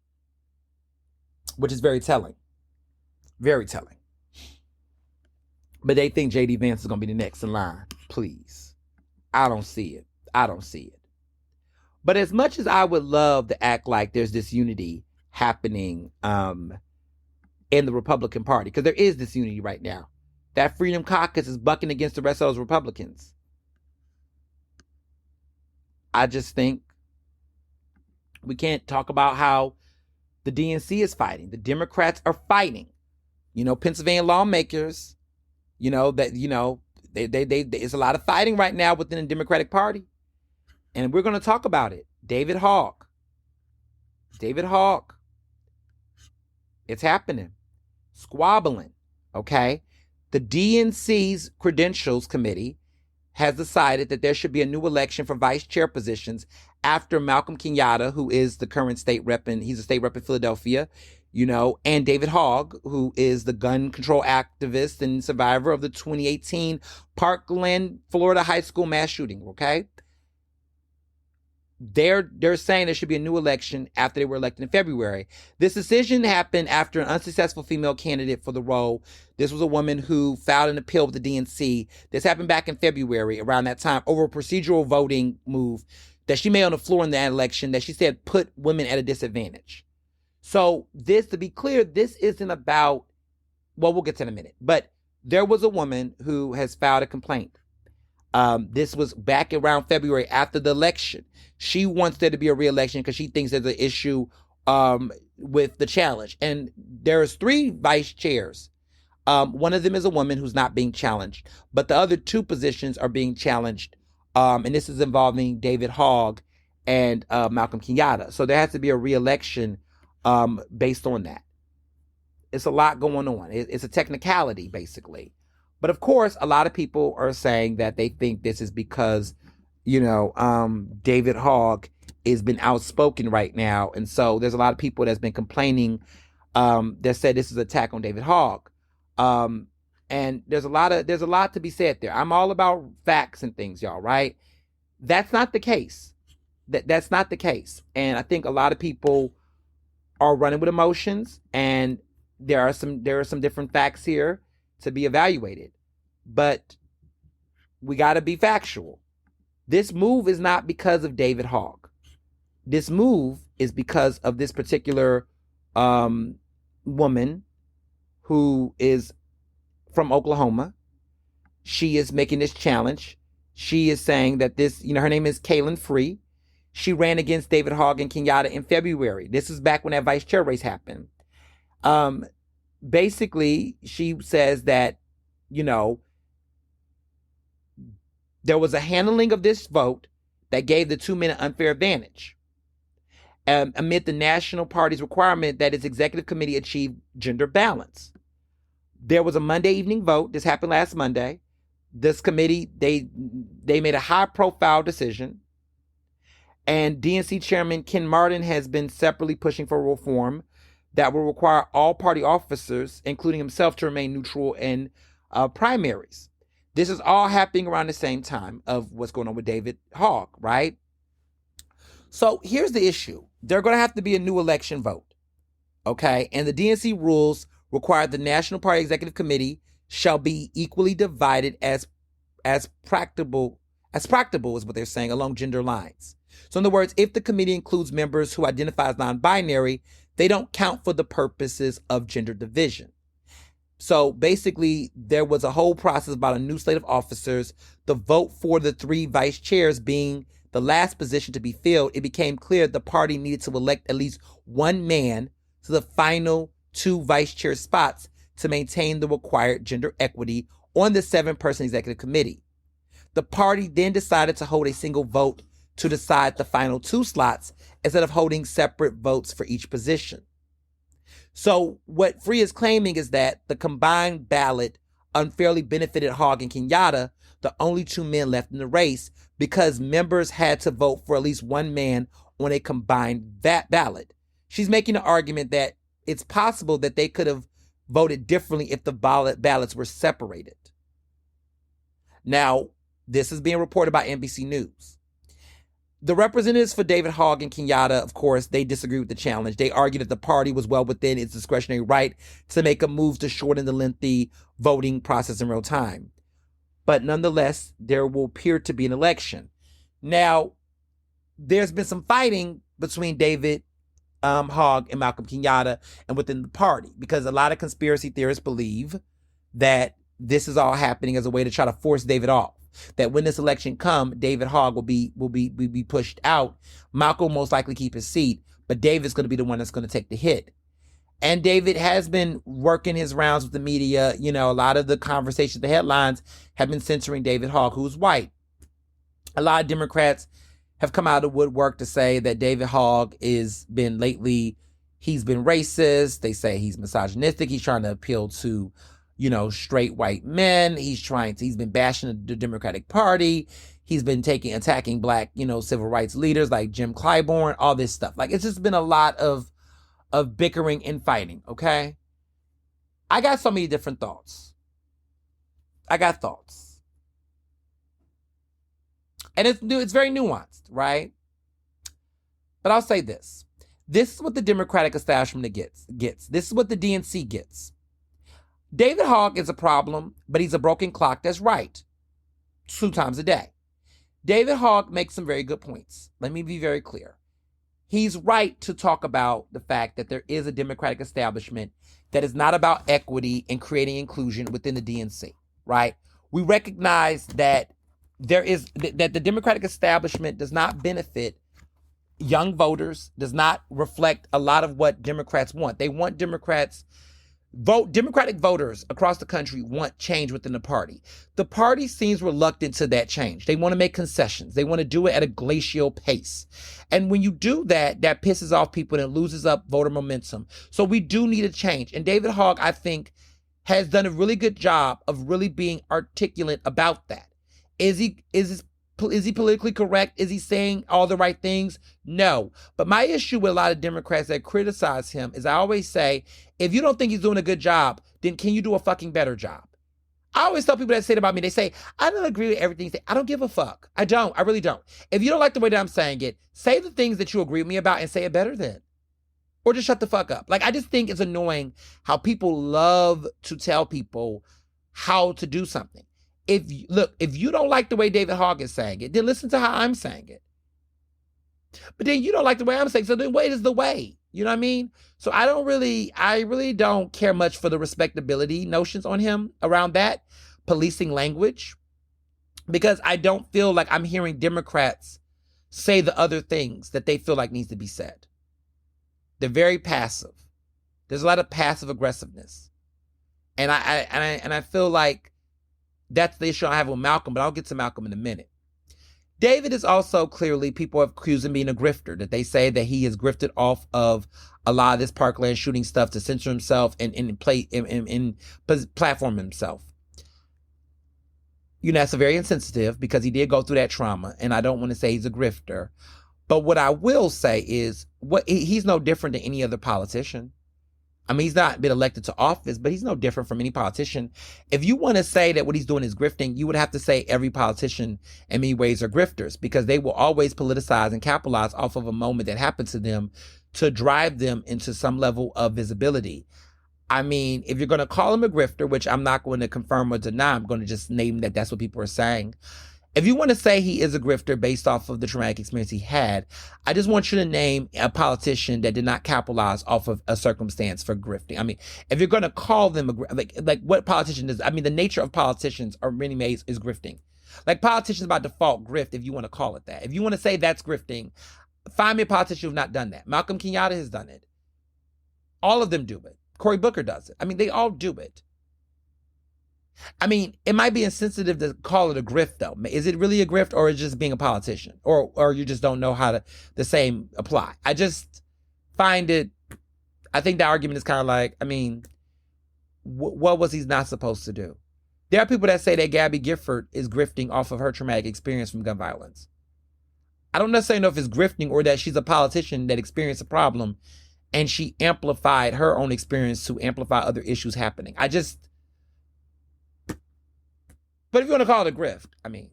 which is very telling. Very telling. But they think JD Vance is going to be the next in line. Please. I don't see it. But as much as I would love to act like there's this unity happening in the Republican Party, because there is this unity right now. That Freedom Caucus is bucking against the rest of those Republicans. I just think we can't talk about how the DNC is fighting. The Democrats are fighting. Pennsylvania lawmakers, there's a lot of fighting right now within the Democratic Party. And we're going to talk about it. David Hogg. It's happening. Squabbling. Okay. The DNC's Credentials Committee has decided that there should be a new election for vice chair positions after Malcolm Kenyatta, who is the current state rep, and he's a state rep in Philadelphia, and David Hogg, who is the gun control activist and survivor of the 2018 Parkland, Florida high school mass shooting. Okay. they're saying there should be a new election after they were elected in February. This decision happened after an unsuccessful female candidate for the role. This was a woman who filed an appeal with the DNC. This happened back in February around that time over a procedural voting move that she made on the floor in that election that she said put women at a disadvantage. So this, to be clear, this isn't about, well, we'll get to it in a minute, but there was a woman who has filed a complaint. This was back around February after the election. She wants there to be a re-election because she thinks there's an issue with the challenge. And there's 3 vice chairs. One of them is a woman who's not being challenged, but the other 2 positions are being challenged. And this is involving David Hogg and Malcolm Kenyatta. So there has to be a re-election based on that. It's a lot going on. It's a technicality, basically. But of course, a lot of people are saying that they think this is because, David Hogg has been outspoken right now. And so there's a lot of people that's been complaining that said this is an attack on David Hogg. And there's a lot to be said there. I'm all about facts and things, y'all, right? That's not the case. That's not the case. And I think a lot of people are running with emotions, and there are some different facts here to be evaluated, but we got to be factual. This move is not because of David Hogg. This move is because of this particular woman who is from Oklahoma. She is making this challenge. She is saying that this, her name is Kaylin Free. She ran against David Hogg and Kenyatta in February. This is back when that vice chair race happened. Basically, she says that, there was a handling of this vote that gave the 2 men an unfair advantage amid the national party's requirement that its executive committee achieve gender balance. There was a Monday evening vote. This happened last Monday. This committee, they made a high-profile decision. And DNC Chairman Ken Martin has been separately pushing for reform that will require all party officers, including himself, to remain neutral in primaries. This is all happening around the same time of what's going on with David Hogg, right? So here's the issue. There's going to have to be a new election vote, okay? And the DNC rules require the National Party Executive Committee shall be equally divided as practicable is what they're saying, along gender lines. So in other words, if the committee includes members who identify as non-binary, they don't count for the purposes of gender division. So basically, there was a whole process about a new slate of officers. The vote for the 3 vice chairs being the last position to be filled, it became clear the party needed to elect at least 1 man to the final 2 vice chair spots to maintain the required gender equity on the 7-person executive committee. The party then decided to hold a single vote to decide the final 2 slots instead of holding separate votes for each position. So what Free is claiming is that the combined ballot unfairly benefited Hogg and Kenyatta, the only 2 men left in the race, because members had to vote for at least 1 man on a combined ballot. She's making an argument that it's possible that they could have voted differently if the ballots were separated. Now, this is being reported by NBC News. The representatives for David Hogg and Kenyatta, of course, they disagree with the challenge. They argue that the party was well within its discretionary right to make a move to shorten the lengthy voting process in real time. But nonetheless, there will appear to be an election. Now, there's been some fighting between David Hogg and Malcolm Kenyatta and within the party, because a lot of conspiracy theorists believe that this is all happening as a way to try to force David off. That when this election comes, David Hogg will be pushed out. Malcolm will most likely keep his seat, but David's going to be the one that's going to take the hit. And David has been working his rounds with the media. A lot of the conversations, the headlines have been censoring David Hogg, who's white. A lot of Democrats have come out of the woodwork to say that David Hogg he's been racist. They say he's misogynistic. He's trying to appeal to straight white men. He's been bashing the Democratic Party. He's been attacking black, civil rights leaders like Jim Clyburn, all this stuff. Like, it's just been a lot of bickering and fighting, okay? I got so many different thoughts. And it's very nuanced, right? But I'll say this. This is what the Democratic establishment gets. This is what the DNC gets. David Hogg is a problem, but he's a broken clock that's right 2 times a day. David Hogg makes some very good points. Let me be very clear. He's right to talk about the fact that there is a Democratic establishment that is not about equity and creating inclusion within the DNC, right? We recognize that that the Democratic establishment does not benefit young voters, does not reflect a lot of what Democrats want. They want Democratic voters across the country want change within the party. The party seems reluctant to that change. They want to make concessions. They want to do it at a glacial pace. And when you do that, that pisses off people and it loses up voter momentum. So we do need a change. And David Hogg, I think, has done a really good job of really being articulate about that. Is he politically correct? Is he saying all the right things? No. But my issue with a lot of Democrats that criticize him is I always say, if you don't think he's doing a good job, then can you do a fucking better job? I always tell people that say it about me, they say, I don't agree with everything. I don't give a fuck. I don't. I really don't. If you don't like the way that I'm saying it, say the things that you agree with me about and say it better then. Or just shut the fuck up. Like, I just think it's annoying how people love to tell people how to do something. If you don't like the way David Hogg is saying it, then listen to how I'm saying it. But then you don't like the way I'm saying it, so then what is the way? You know what I mean? So I really don't care much for the respectability notions on him around that, policing language, because I don't feel like I'm hearing Democrats say the other things that they feel like needs to be said. They're very passive. There's a lot of passive aggressiveness. And I feel like that's the issue I have with Malcolm, but I'll get to Malcolm in a minute. David is also clearly, people have accused him of being a grifter, that they say that he has grifted off of a lot of this Parkland shooting stuff to censor himself and platform himself. You know, that's very insensitive because he did go through that trauma, and I don't want to say he's a grifter. But what I will say is he's no different than any other politician. I mean, he's not been elected to office, but he's no different from any politician. If you want to say that what he's doing is grifting, you would have to say every politician in many ways are grifters, because they will always politicize and capitalize off of a moment that happened to them to drive them into some level of visibility. I mean, if you're going to call him a grifter, which I'm not going to confirm or deny, I'm going to just name that that's what people are saying. If you want to say he is a grifter based off of the traumatic experience he had, I just want you to name a politician that did not capitalize off of a circumstance for grifting. I mean, if you're going to call them like what politician is, I mean, the nature of politicians are many ways is grifting. Like, politicians by default grift, if you want to call it that. If you want to say that's grifting, find me a politician who's not done that. Malcolm Kenyatta has done it. All of them do it. Cory Booker does it. I mean, they all do it. I mean, it might be insensitive to call it a grift, though. Is it really a grift, or is it just being a politician? Or you just don't know how the same apply? I just find it, I think the argument is kind of like, I mean, what was he not supposed to do? There are people that say that Gabby Gifford is grifting off of her traumatic experience from gun violence. I don't necessarily know if it's grifting or that she's a politician that experienced a problem and she amplified her own experience to amplify other issues happening. But if you want to call it a grift, I mean,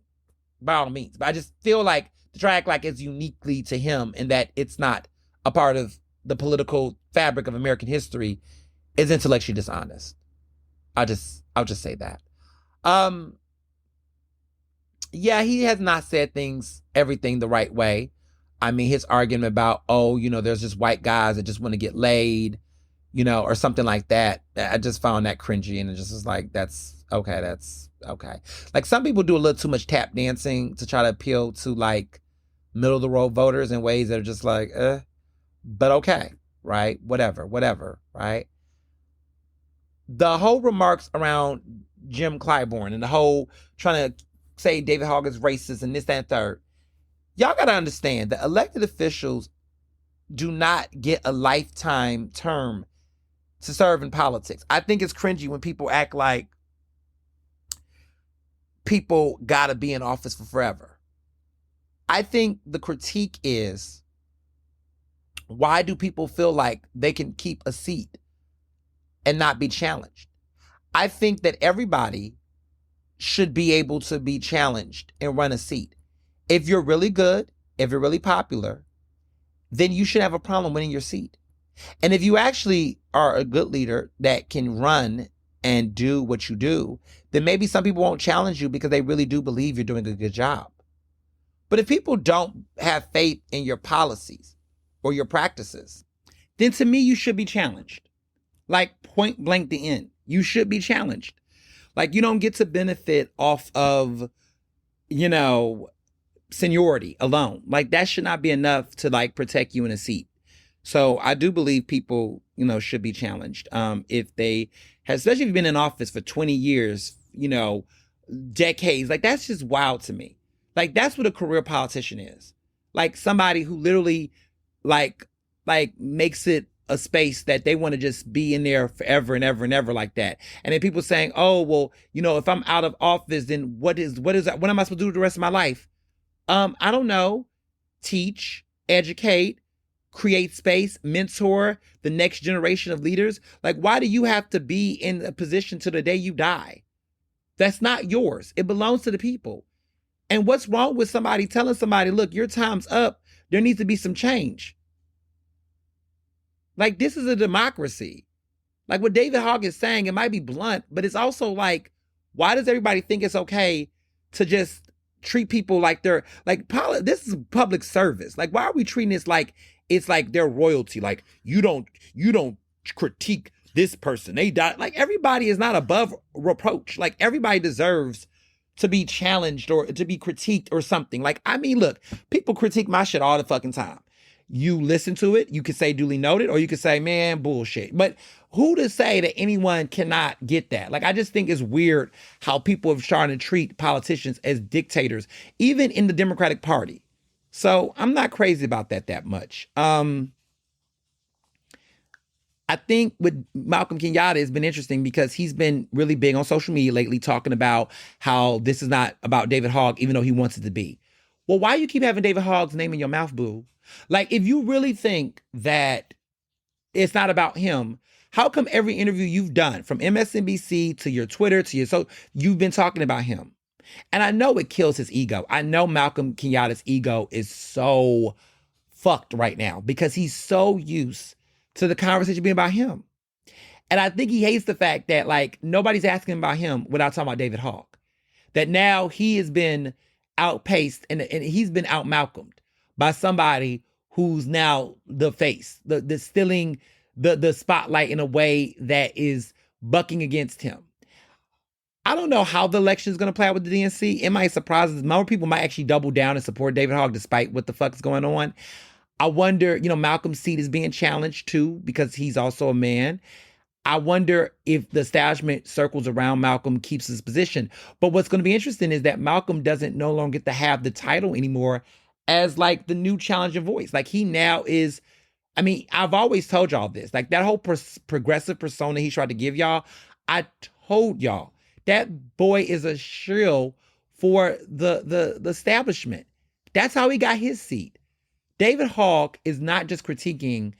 by all means. But I just feel like to try to act like it's uniquely to him and that it's not a part of the political fabric of American history is intellectually dishonest. I'll just say that. Yeah, he has not said everything the right way. I mean, his argument about, there's just white guys that just want to get laid, or something like that. I just found that cringy, and it just was like, that's okay. Like, some people do a little too much tap dancing to try to appeal to like middle of the road voters in ways that are just like, but okay, right? Whatever, right? The whole remarks around Jim Clyburn and the whole trying to say David Hogg is racist and this, that, and third. Y'all got to understand that elected officials do not get a lifetime term to serve in politics. I think it's cringy when people act like people got to be in office for forever. I think the critique is, why do people feel like they can keep a seat and not be challenged? I think that everybody should be able to be challenged and run a seat. If you're really good, if you're really popular, then you should have a problem winning your seat. And if you actually are a good leader that can run and do what you do, then maybe some people won't challenge you because they really do believe you're doing a good job. But if people don't have faith in your policies or your practices, then to me, you should be challenged. Like point blank the end. You should be challenged. Like you don't get to benefit off of, seniority alone. Like that should not be enough to like protect you in a seat. So I do believe people, should be challenged. If they have, especially if you've been in office for 20 years, decades, like that's just wild to me. Like that's what a career politician is. Like somebody who literally like makes it a space that they want to just be in there forever and ever and ever like that. And then people saying, oh, well, if I'm out of office, then what am I supposed to do the rest of my life? I don't know. Teach, educate, create space, mentor the next generation of leaders. Like, why do you have to be in a position till the day you die? That's not yours. It belongs to the people. And what's wrong with somebody telling somebody, look, your time's up. There needs to be some change. Like, this is a democracy. Like what David Hogg is saying, it might be blunt, but it's also like, why does everybody think it's okay to just treat people like they're like, this is public service. Like, why are we treating this like it's like their royalty? Like, you don't critique this person. They die. Like, everybody is not above reproach. Like, everybody deserves to be challenged or to be critiqued or something. Like, I mean, look, people critique my shit all the fucking time. You listen to it, you could say duly noted, or you could say, man, bullshit. But who to say that anyone cannot get that? Like, I just think it's weird how people have started to treat politicians as dictators, even in the Democratic Party. So I'm not crazy about that much. I think with Malcolm Kenyatta, it's been interesting because he's been really big on social media lately, talking about how this is not about David Hogg, even though he wants it to be. Well, why you keep having David Hogg's name in your mouth, boo? Like, if you really think that it's not about him, how come every interview you've done, from MSNBC to your Twitter to your you've been talking about him? And I know it kills his ego. I know Malcolm Kenyatta's ego is so fucked right now because he's so used to the conversation being about him. And I think he hates the fact that, like, nobody's asking about him without talking about David Hogg. That now he has been outpaced and he's been out-Malcolmed by somebody who's now the face, the stealing the spotlight in a way that is bucking against him. I don't know how the election is going to play out with the DNC. It might surprise us. More people might actually double down and support David Hogg despite what the fuck is going on. I wonder, Malcolm's seat is being challenged too because he's also a man. I wonder if the establishment circles around Malcolm keeps his position. But what's going to be interesting is that Malcolm doesn't no longer get to have the title anymore as like the new challenging voice. Like he now is, I mean, I've always told y'all this, like that whole progressive persona he tried to give y'all. I told y'all that boy is a shrill for the establishment. That's how he got his seat. David Hogg is not just critiquing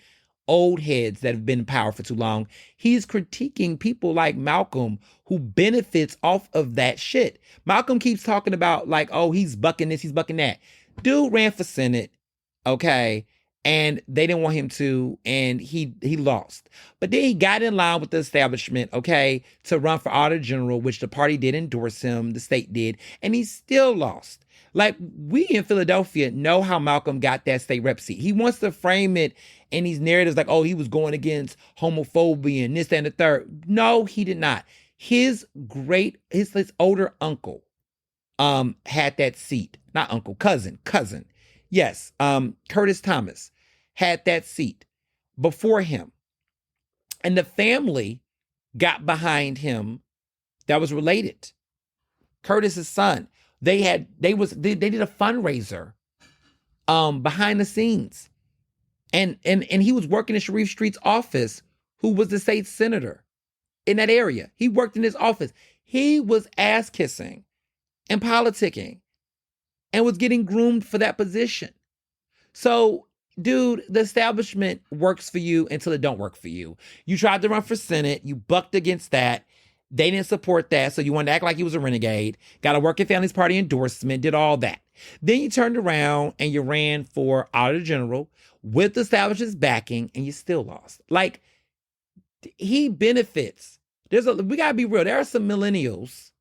old heads that have been in power for too long. He's critiquing people like Malcolm who benefits off of that shit. Malcolm keeps talking about like, oh, he's bucking this, he's bucking that. Dude ran for Senate, okay, and they didn't want him to, and he lost. But then he got in line with the establishment, okay, to run for Auditor General, which the party did endorse him, the state did, and he still lost. Like, we in Philadelphia know how Malcolm got that state rep seat. He wants to frame it in these narratives like, oh, he was going against homophobia and this, that, and the third. No, he did not. His older uncle had that seat. Not uncle, cousin. Yes, Curtis Thomas had that seat before him. And the family got behind him that was related. Curtis's son. They did a fundraiser behind the scenes. And he was working in Sharif Street's office, who was the state senator in that area. He worked in his office. He was ass kissing and politicking and was getting groomed for that position. So, dude, the establishment works for you until it don't work for you. You tried to run for Senate. You bucked against that. They didn't support that, so you wanted to act like he was a renegade, got a Working Families Party endorsement, did all that. Then you turned around and you ran for Auditor General, with the establishment's backing, and you still lost. Like, he benefits. We gotta be real. There are some millennials,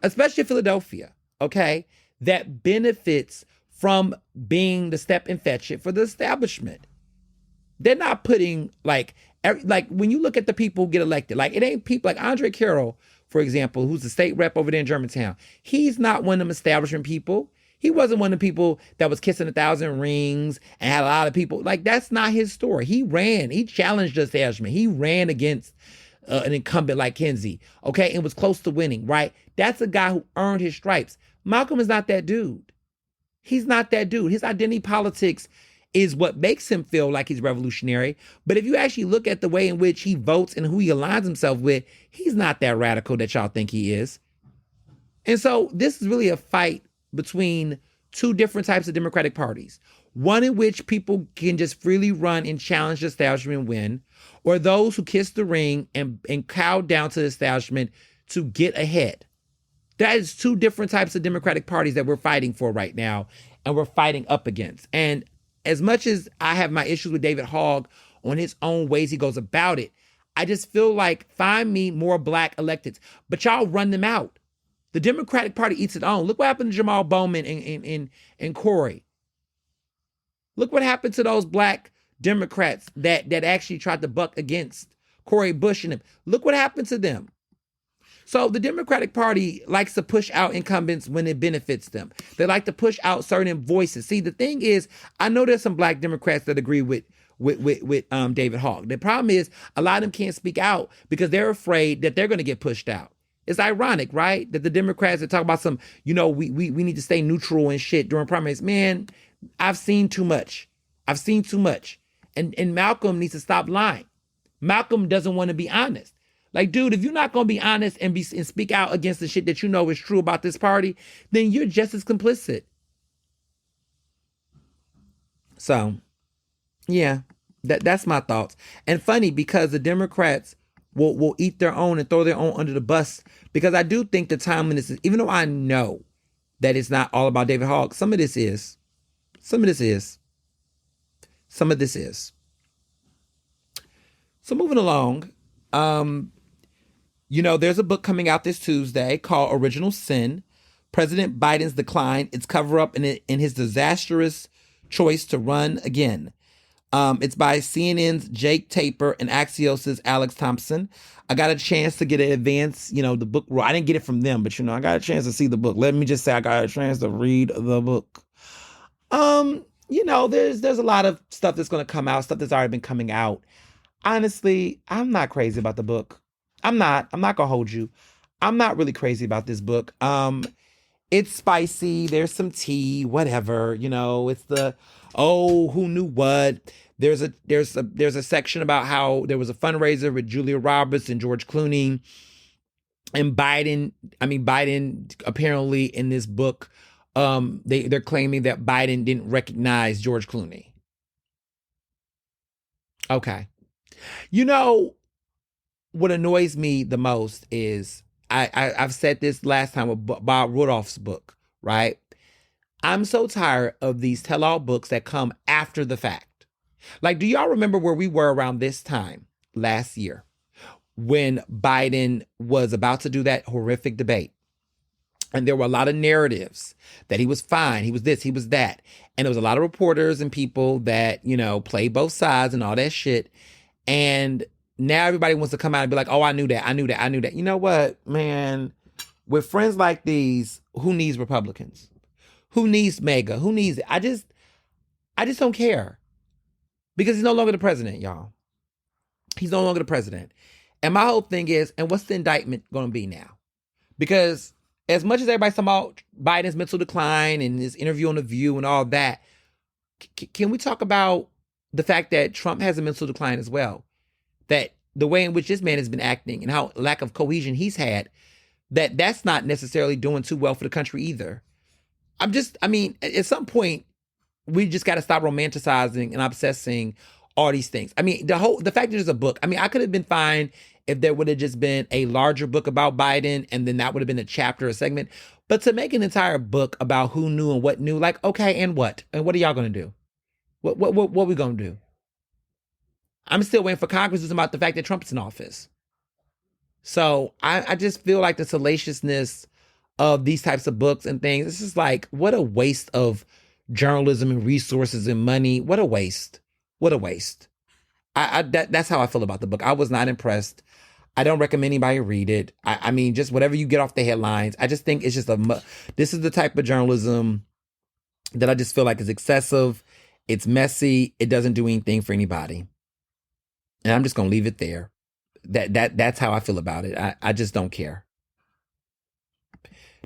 especially in Philadelphia, okay, that benefits from being the step and fetch it for the establishment. They're not putting like when you look at the people who get elected, like it ain't people like Andre Carroll, for example, who's the state rep over there in Germantown. He's not one of them establishment people. He wasn't one of the people that was kissing 1,000 rings and had a lot of people. Like, that's not his story. He challenged the establishment. He ran against an incumbent like Kinsey, okay, and was close to winning, right? That's a guy who earned his stripes. Malcolm is not that dude. He's not that dude. His identity politics is what makes him feel like he's revolutionary. But if you actually look at the way in which he votes and who he aligns himself with, he's not that radical that y'all think he is. And so this is really a fight between two different types of Democratic parties. One in which people can just freely run and challenge the establishment and win, or those who kiss the ring and cow down to the establishment to get ahead. That is two different types of Democratic parties that we're fighting for right now, and we're fighting up against. And as much as I have my issues with David Hogg on his own ways he goes about it, I just feel like find me more black electeds, but y'all run them out. The Democratic Party eats its own. Look what happened to Jamal Bowman and Corey. Look what happened to those black Democrats that actually tried to buck against Corey Bush and them. Look what happened to them. So the Democratic Party likes to push out incumbents when it benefits them. They like to push out certain voices. See, the thing is, I know there's some black Democrats that agree with David Hogg. The problem is a lot of them can't speak out because they're afraid that they're going to get pushed out. It's ironic, right? That the Democrats that talk about some, we need to stay neutral and shit during primaries. Man, I've seen too much. And Malcolm needs to stop lying. Malcolm doesn't want to be honest. Like, dude, if you're not going to be honest and speak out against the shit that you know is true about this party, then you're just as complicit. So, yeah, that's my thoughts. And funny because the Democrats will eat their own and throw their own under the bus, because I do think the timeliness is, even though I know that it's not all about David Hogg, some of this is. So moving along, there's a book coming out this Tuesday called Original Sin: President Biden's Decline, Its Cover-Up, and His Disastrous Choice to Run Again. It's by CNN's Jake Tapper and Axios's Alex Thompson. I got a chance to get an advance, the book. Well, I didn't get it from them, but I got a chance to see the book. Let me just say I got a chance to read the book. There's a lot of stuff that's going to come out, stuff that's already been coming out. Honestly, I'm not crazy about the book. I'm not going to hold you. I'm not really crazy about this book. It's spicy. There's some tea, whatever, it's the, who knew what? There's a section about how there was a fundraiser with Julia Roberts and George Clooney and Biden. Biden apparently in this book, they're claiming that Biden didn't recognize George Clooney. Okay. What annoys me the most is I've said this last time with Bob Rudolph's book, right? I'm so tired of these tell-all books that come after the fact. Like, do y'all remember where we were around this time last year when Biden was about to do that horrific debate? And there were a lot of narratives that he was fine, he was this, he was that. And there was a lot of reporters and people that, play both sides and all that shit. And now everybody wants to come out and be like, oh, I knew that. You know what, man? With friends like these, who needs Republicans? Who needs MAGA? Who needs it? I just don't care. Because he's no longer the president, y'all. He's no longer the president. And my whole thing is, and what's the indictment going to be now? Because as much as everybody's talking about Biden's mental decline and his interview on The View and all that, can we talk about the fact that Trump has a mental decline as well? That the way in which this man has been acting and how lack of cohesion he's had, that's not necessarily doing too well for the country either. At some point, we just got to stop romanticizing and obsessing all these things. The fact that there's a book, I could have been fine if there would have just been a larger book about Biden and then that would have been a chapter, a segment. But to make an entire book about who knew and what knew, like, okay, and what? And what are y'all going to do? What we gonna do? I'm still waiting for Congress to do about the fact that Trump's in office. So I just feel like the salaciousness of these types of books and things, it's just like, what a waste of journalism and resources and money. What a waste. What a waste. That's how I feel about the book. I was not impressed. I don't recommend anybody read it. I mean, just whatever you get off the headlines. I just think it's just this is the type of journalism that I just feel like is excessive. It's messy. It doesn't do anything for anybody. And I'm just going to leave it there. That's how I feel about it. I just don't care.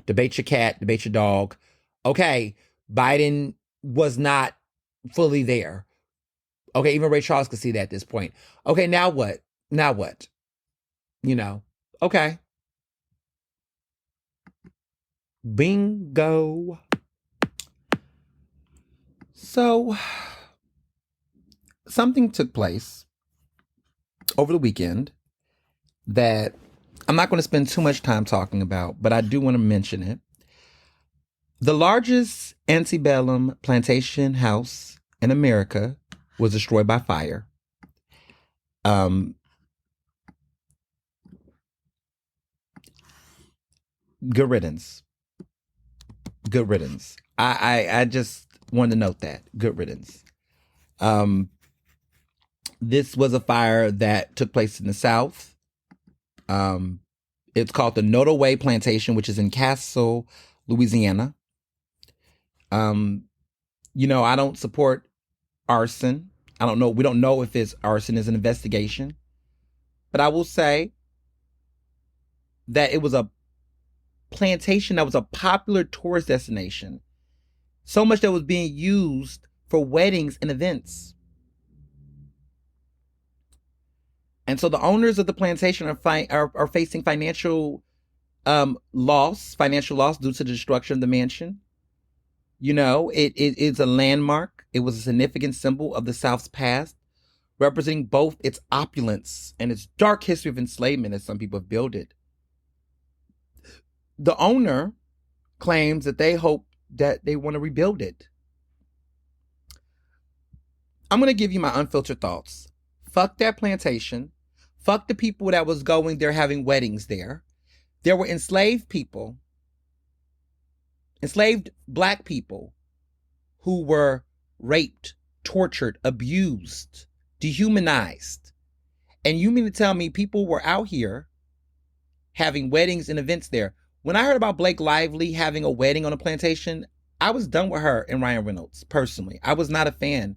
Debate your cat, debate your dog. Okay, Biden was not fully there. Okay, even Ray Charles could see that at this point. Okay, now what? Now what? You know, okay. Bingo. So, something took place over the weekend that I'm not going to spend too much time talking about, but I do want to mention it. The largest antebellum plantation house in America was destroyed by fire. Good riddance. Good riddance. I just wanted to note that. Good riddance. This was a fire that took place in the South. It's called the Nottoway Plantation, which is in Castle, Louisiana. You know, I don't support arson. I don't know. We don't know if it's arson is an investigation. But I will say that it was a plantation that was a popular tourist destination. So much that was being used for weddings and events. And so the owners of the plantation are facing financial loss due to the destruction of the mansion. You know, it's a landmark. It was a significant symbol of the South's past, representing both its opulence and its dark history of enslavement, as some people have billed it. The owner claims that they hope that they want to rebuild it. I'm going to give you my unfiltered thoughts. Fuck that plantation. Fuck the people that was going there having weddings there. There were enslaved people, enslaved black people who were raped, tortured, abused, dehumanized. And you mean to tell me people were out here having weddings and events there? When I heard about Blake Lively having a wedding on a plantation, I was done with her and Ryan Reynolds, personally. I was not a fan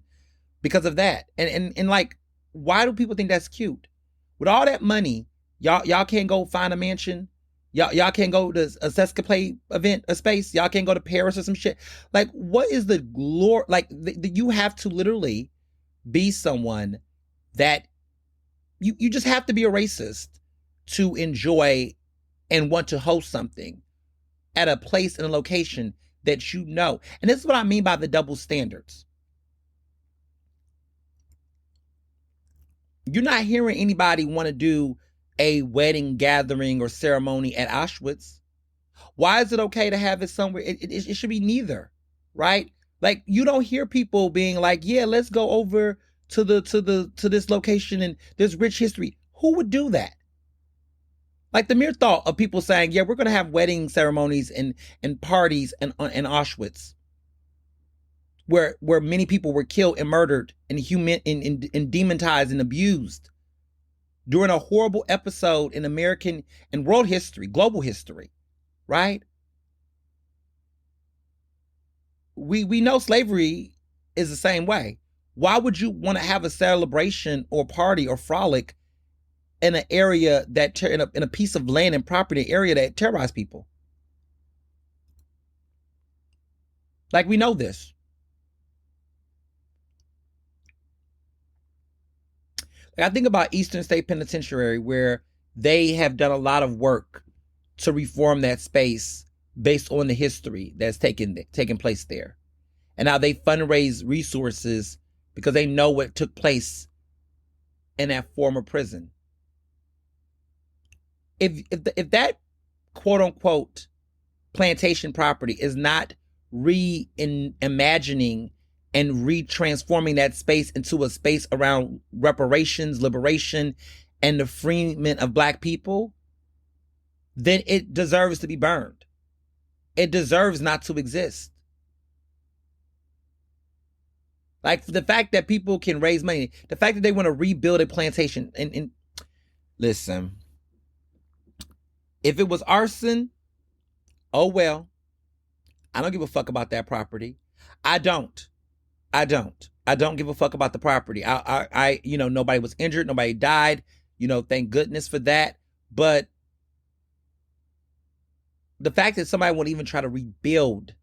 because of that. And like, why do people think that's cute? With all that money, y'all can't go find a mansion. Y'all can't go to a Sescapade event, a space. Y'all can't go to Paris or some shit. Like, what is the glory? Like, you have to literally be someone that you just have to be a racist to enjoy and want to host something at a place and a location that you know. And this is what I mean by the double standards. You're not hearing anybody want to do a wedding gathering or ceremony at Auschwitz. Why is it okay to have it somewhere? It should be neither, right? Like, you don't hear people being like, yeah, let's go over to this location and there's rich history. Who would do that? Like, the mere thought of people saying, yeah, we're going to have wedding ceremonies and parties in Auschwitz, where many people were killed and murdered and demonized and abused during a horrible episode in American and world history, global history, right? We know slavery is the same way. Why would you want to have a celebration or party or frolic in an area that in a piece of land and property area that terrorized people? Like, we know this. I think about Eastern State Penitentiary, where they have done a lot of work to reform that space based on the history that's taken place there. And now they fundraise resources because they know what took place in that former prison. If that quote unquote plantation property is not reimagining and retransforming that space into a space around reparations, liberation, and the freement of Black people, then it deserves to be burned. It deserves not to exist. Like the fact that people can raise money, the fact that they want to rebuild a plantation, and listen, if it was arson, oh well, I don't give a fuck about that property. I don't give a fuck about the property. I nobody was injured, nobody died, thank goodness for that. But the fact that somebody won't even try to rebuild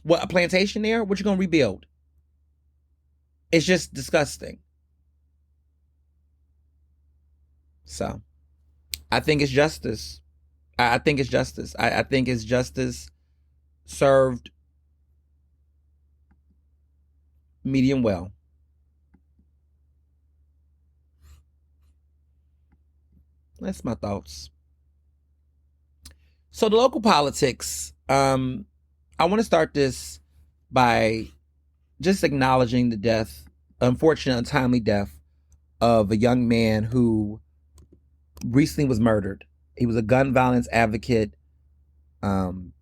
a plantation there, what you gonna rebuild? It's just disgusting. So I think it's justice. I think it's justice. I think it's justice served medium well. That's my thoughts. So the local politics, I want to start this by just acknowledging the death, unfortunate, untimely death of a young man who recently was murdered. He was a gun violence advocate, an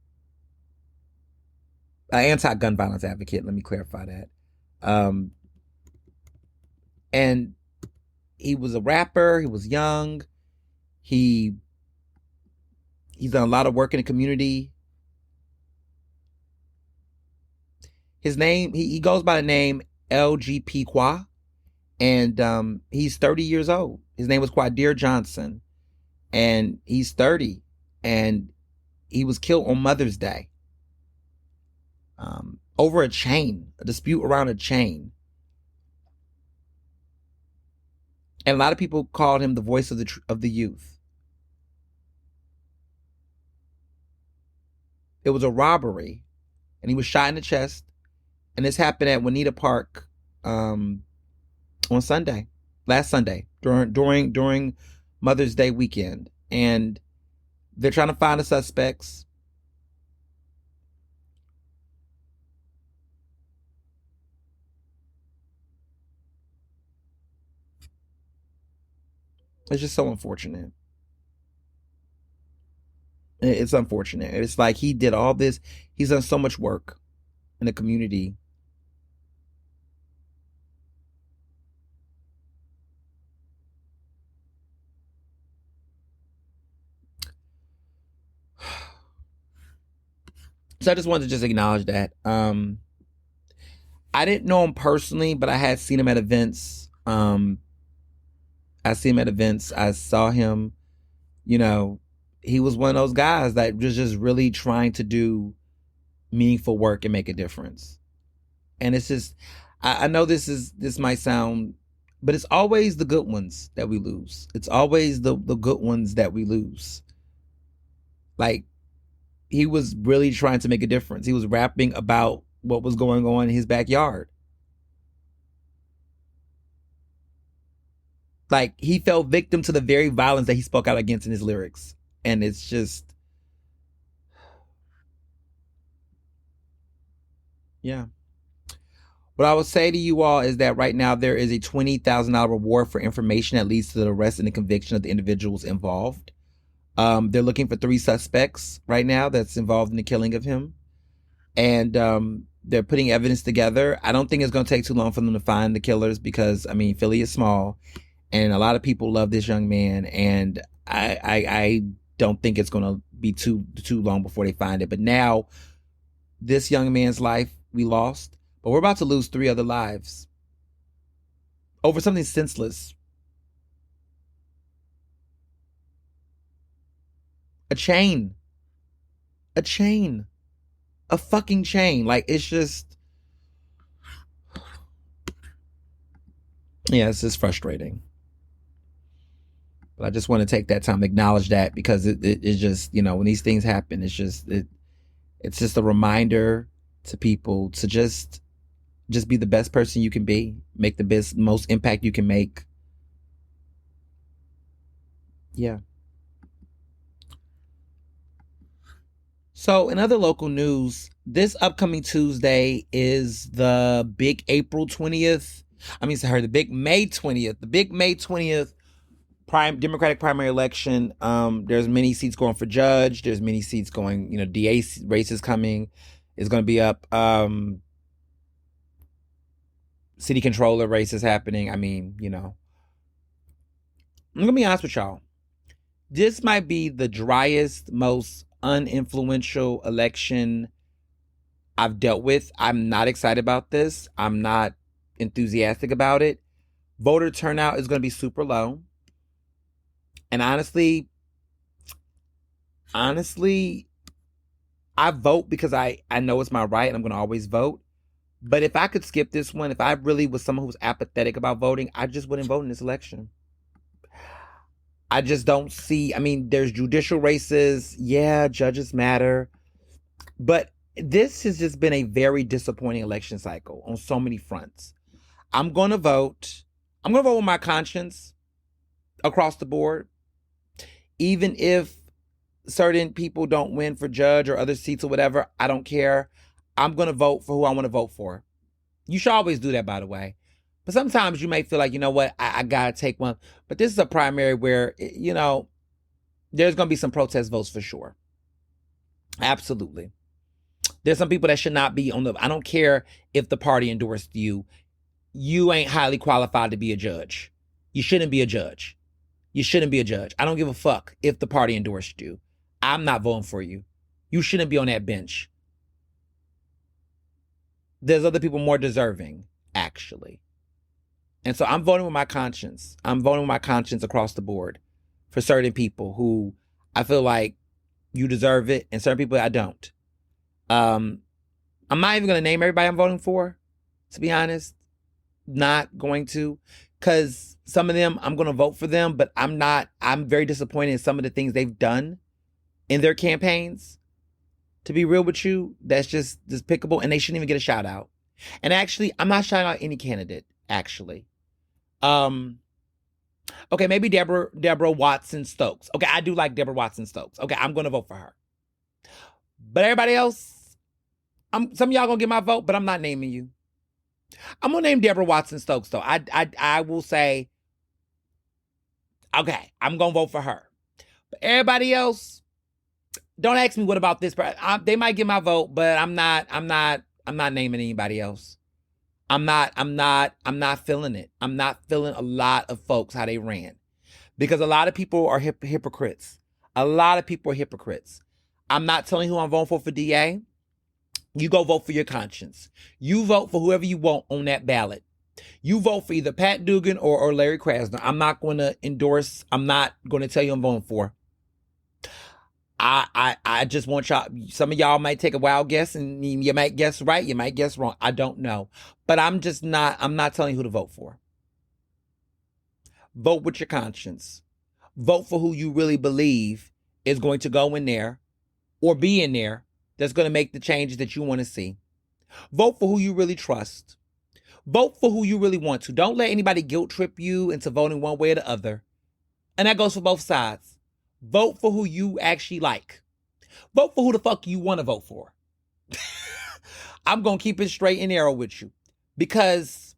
anti-gun violence advocate. Let me clarify that. And he was a rapper. He was young. He's done a lot of work in the community. His name, he goes by the name LGP Qua, and he's 30 years old. His name was Quadir Johnson, and he's 30, and he was killed on Mother's Day over a dispute around a chain. And a lot of people called him the voice of the youth. It was a robbery, and he was shot in the chest. And this happened at Juanita Park on last Sunday, during Mother's Day weekend. And they're trying to find the suspects. It's just so unfortunate. It's unfortunate. It's like he did all this. He's done so much work in the community. So I just wanted to just acknowledge that. I didn't know him personally, but I had seen him at events. I saw him, he was one of those guys that was just really trying to do meaningful work and make a difference. And it's just, I know this might sound, but it's always the good ones that we lose. It's always the good ones that we lose. Like, he was really trying to make a difference. He was rapping about what was going on in his backyard. Like, he fell victim to the very violence that he spoke out against in his lyrics. And it's just, yeah. What I would say to you all is that right now there is a $20,000 reward for information that leads to the arrest and the conviction of the individuals involved. They're looking for 3 suspects right now that's involved in the killing of him. And they're putting evidence together. I don't think it's going to take too long for them to find the killers because, Philly is small and a lot of people love this young man. And I don't think it's going to be too long before they find it. But now this young man's life we lost, but we're about to lose 3 other lives over something senseless. A chain. A fucking chain. Like, it's just, yeah, it's just frustrating. But I just want to take that time to acknowledge that because it's just, when these things happen, it's just a reminder to people to just be the best person you can be, make the most impact you can make. Yeah. So, in other local news, this upcoming Tuesday is the big April 20th. The big May 20th. The big May 20th Democratic primary election. There's many seats going for judge. There's many seats going, DA races coming. Is going to be up. City controller races happening. I'm going to be honest with y'all. This might be the driest, most uninfluential election I've dealt with. I'm not excited about this. I'm not enthusiastic about it. Voter turnout is going to be super low. And honestly, I vote because I know it's my right and I'm going to always vote. But if I could skip this one, if I really was someone who was apathetic about voting, I just wouldn't vote in this election. I just don't see, there's judicial races. Yeah, judges matter. But this has just been a very disappointing election cycle on so many fronts. I'm going to vote with my conscience across the board. Even if certain people don't win for judge or other seats or whatever, I don't care. I'm going to vote for who I want to vote for. You should always do that, by the way. But sometimes you may feel like, you know what, I got to take one. But this is a primary where, there's going to be some protest votes for sure. Absolutely. There's some people that should not be I don't care if the party endorsed you. You ain't highly qualified to be a judge. You shouldn't be a judge. I don't give a fuck if the party endorsed you. I'm not voting for you. You shouldn't be on that bench. There's other people more deserving, actually. And so I'm voting with my conscience. I'm voting with my conscience across the board for certain people who I feel like you deserve it, and certain people I don't. I'm not even going to name everybody I'm voting for, to be honest. Not going to, because some of them I'm going to vote for them, but I'm very disappointed in some of the things they've done in their campaigns. To be real with you, that's just despicable, and they shouldn't even get a shout out. And actually, I'm not shouting out any candidate, actually. Okay, maybe Deborah Watson Stokes. Okay, I do like Deborah Watson Stokes. Okay, I'm going to vote for her. But everybody else, some of y'all going to get my vote, but I'm not naming you. I'm going to name Deborah Watson Stokes, though. I will say, okay, I'm going to vote for her. But everybody else, don't ask me what about this. They might get my vote, but I'm not naming anybody else. I'm not feeling it. I'm not feeling a lot of folks how they ran, because a lot of people are hypocrites. A lot of people are hypocrites. I'm not telling you who I'm voting for DA. You go vote for your conscience. You vote for whoever you want on that ballot. You vote for either Pat Dugan or Larry Krasner. I'm not going to endorse. I'm not going to tell you I'm voting for. I just want y'all, some of y'all might take a wild guess and you might guess right, you might guess wrong. I don't know. But I'm not telling you who to vote for. Vote with your conscience. Vote for who you really believe is going to go in there or be in there that's going to make the changes that you want to see. Vote for who you really trust. Vote for who you really want to. Don't let anybody guilt trip you into voting one way or the other. And that goes for both sides. Vote for who you actually like. Vote for who the fuck you want to vote for. I'm going to keep it straight and narrow with you, because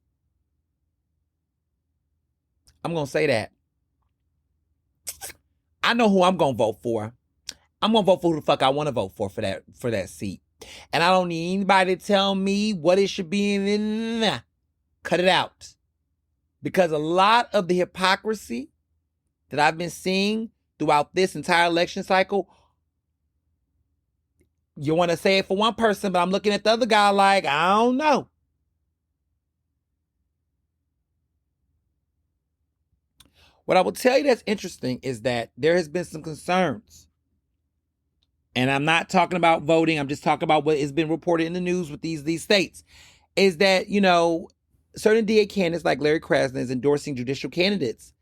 I'm going to say that I know who I'm going to vote for. I'm going to vote for who the fuck I want to vote for that seat. And I don't need anybody to tell me what it should be. Cut it out. Because a lot of the hypocrisy that I've been seeing throughout this entire election cycle, you want to say it for one person, but I'm looking at the other guy like, I don't know. What I will tell you that's interesting is that there has been some concerns. And I'm not talking about voting. I'm just talking about what has been reported in the news with these states. Is that, certain DA candidates like Larry Krasner is endorsing judicial candidates.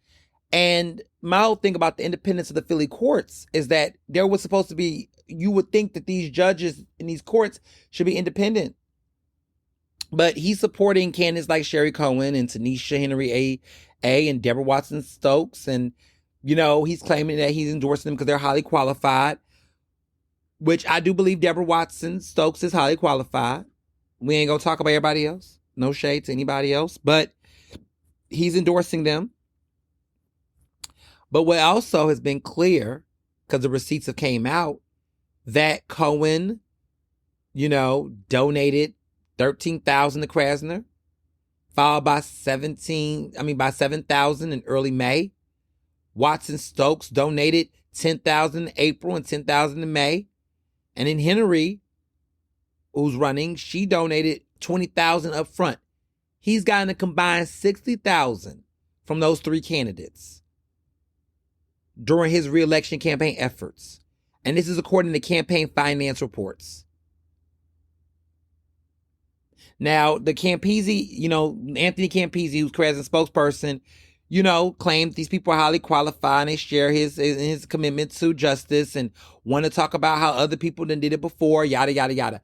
And my whole thing about the independence of the Philly courts is that there was supposed to be, you would think that these judges in these courts should be independent. But he's supporting candidates like Sherry Cohen and Tanisha Henry A. and Deborah Watson Stokes. And, he's claiming that he's endorsing them because they're highly qualified. which I do believe Deborah Watson Stokes is highly qualified. We ain't gonna talk about everybody else. No shade to anybody else, but he's endorsing them. But what also has been clear, because the receipts have came out, that Cohen, donated $13,000 to Krasner, followed by 7,000 in early May. Watson Stokes donated 10,000 in April and 10,000 in May. And then Henry, who's running, she donated 20,000 up front. He's gotten a combined 60,000 from those three candidates during his re-election campaign efforts. And this is according to campaign finance reports. Now, the Campisi, Anthony Campisi, who's Krasner's spokesperson, claimed these people are highly qualified and they share his commitment to justice and want to talk about how other people done did it before, yada, yada, yada.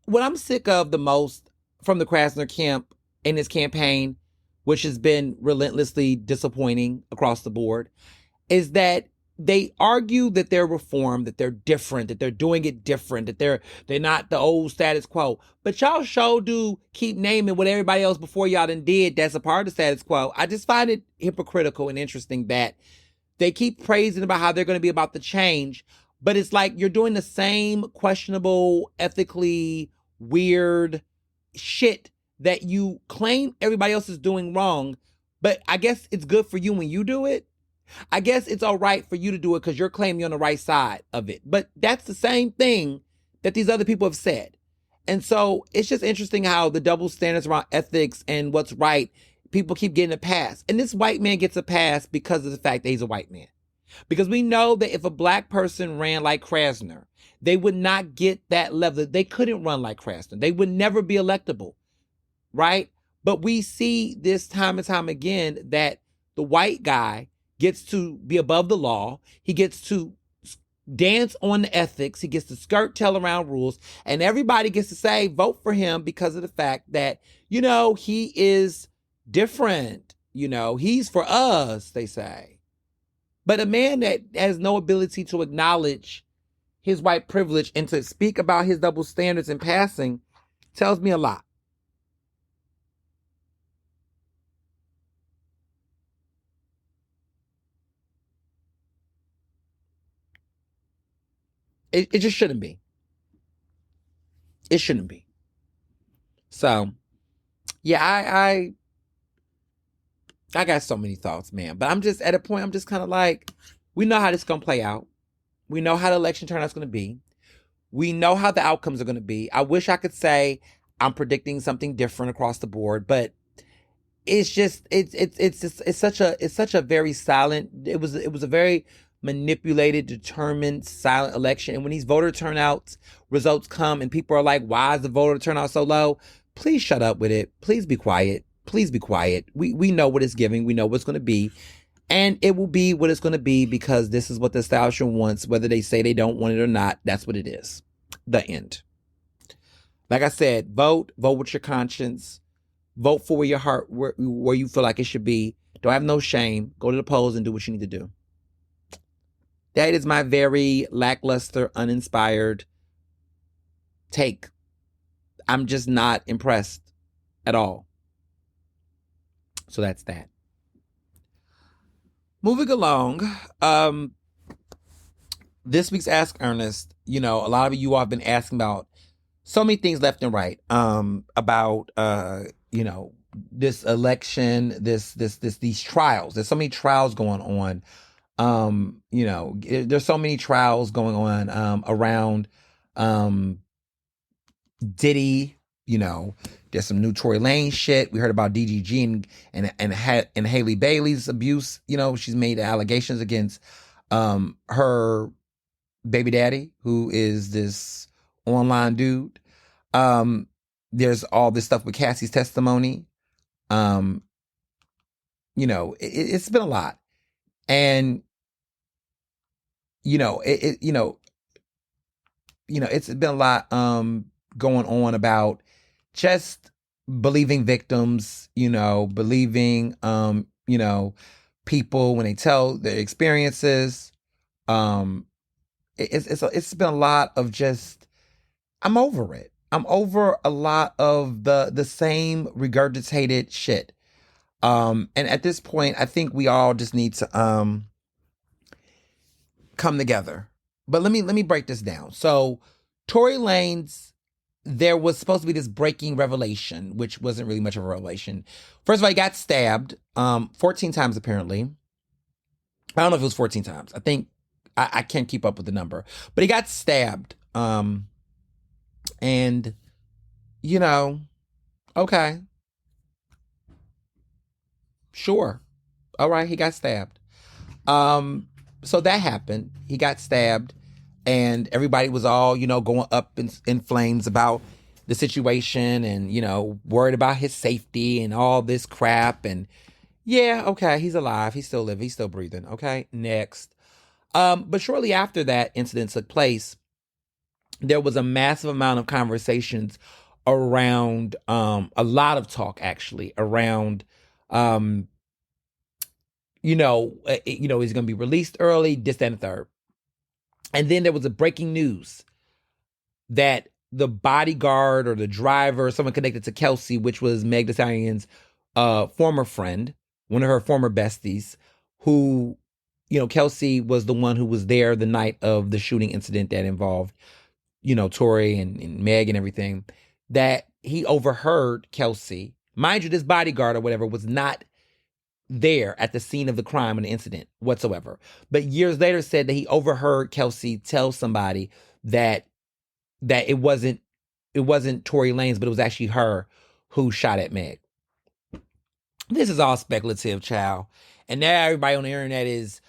What I'm sick of the most from the Krasner camp in his campaign, which has been relentlessly disappointing across the board, is that they argue that they're reformed, that they're different, that they're doing it different, that they're not the old status quo. But y'all sure do keep naming what everybody else before y'all done did that's a part of the status quo. I just find it hypocritical and interesting that they keep praising about how they're going to be about the change, but it's like you're doing the same questionable, ethically weird shit that you claim everybody else is doing wrong, but I guess it's good for you when you do it. I guess it's all right for you to do it because you're claiming you're on the right side of it. But that's the same thing that these other people have said. And so it's just interesting how the double standards around ethics and what's right, people keep getting a pass. And this white man gets a pass because of the fact that he's a white man. Because we know that if a black person ran like Krasner, they would not get that level. They couldn't run like Krasner. They would never be electable, right? But we see this time and time again that the white guy gets to be above the law. He gets to dance on the ethics. He gets to skirt tell around rules. And everybody gets to say, vote for him because of the fact that, he is different. He's for us, they say. But a man that has no ability to acknowledge his white privilege and to speak about his double standards in passing tells me a lot. It just shouldn't be. It shouldn't be. So, yeah, I got so many thoughts, man. But I'm just at a point, I'm just kind of like, we know how this is going to play out. We know how the election turnout's going to be. We know how the outcomes are going to be. I wish I could say I'm predicting something different across the board, but it's just it's such a very silent. It was a very manipulated, determined, silent election. And when these voter turnouts results come and people are like, why is the voter turnout so low? Please shut up with it. Please be quiet. Please be quiet. We know what it's giving. We know what's going to be. And it will be what it's going to be because this is what the establishment wants. Whether they say they don't want it or not, that's what it is. The end. Like I said, vote with your conscience. Vote for where your heart, where you feel like it should be. Don't have no shame. Go to the polls and do what you need to do. That is my very lackluster, uninspired take. I'm just not impressed at all. So that's that. Moving along, this week's Ask Ernest, a lot of you all have been asking about so many things left and right, about, this election, these trials. There's so many trials going on. There's so many trials going on, around, Diddy, there's some new Tory Lane shit. We heard about DGG and Haley Bailey's abuse. She's made allegations against her baby daddy, who is this online dude. There's all this stuff with Cassie's testimony. It's been a lot. And it's been a lot going on about just believing victims, believing, people when they tell their experiences. it's been a lot of just, I'm over it. I'm over a lot of the same regurgitated shit. And at this point, I think we all just need to come together. But let me break this down. So Tory Lanez, there was supposed to be this breaking revelation, which wasn't really much of a revelation. First of all, he got stabbed 14 times apparently. I don't know if it was 14 times. I think I can't keep up with the number, but he got stabbed. And you know, okay, sure, all right, he got stabbed. So that happened. He got stabbed, and everybody was all, going up in flames about the situation, and worried about his safety and all this crap. And yeah, okay, he's alive. He's still living. He's still breathing. Okay, next. But shortly after that incident took place, there was a massive amount of conversations around, a lot of talk actually around, he's going to be released early, this, that, and the third. And then there was a breaking news that the bodyguard or the driver, someone connected to Kelsey, which was Meg Thee Stallion's former friend, one of her former besties, who, Kelsey was the one who was there the night of the shooting incident that involved, Tory and Meg and everything, that he overheard Kelsey. Mind you, this bodyguard or whatever was not there at the scene of the crime and the incident whatsoever. But years later said that he overheard Kelsey tell somebody that it wasn't Tory Lanez, but it was actually her who shot at Meg. This is all speculative, child. And now everybody on the internet is,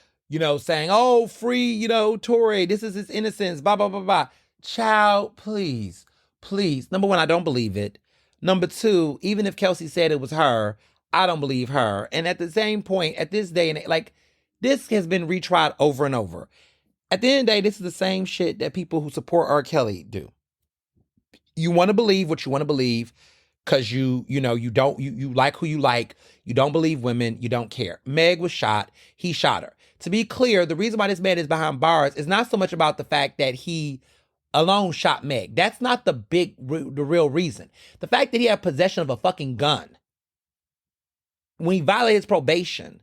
saying, oh, free, Tory, this is his innocence, blah, blah, blah, blah. Child, please. Number one, I don't believe it. Number two, even if Kelsey said it was her, I don't believe her. And at the same point, at this day, and this has been retried over and over. At the end of the day, this is the same shit that people who support R. Kelly do. You want to believe what you want to believe because you like who you like. You don't believe women. You don't care. Meg was shot. He shot her. To be clear, the reason why this man is behind bars is not so much about the fact that he alone shot Meg. That's not the real reason. The fact that he had possession of a fucking gun when he violated his probation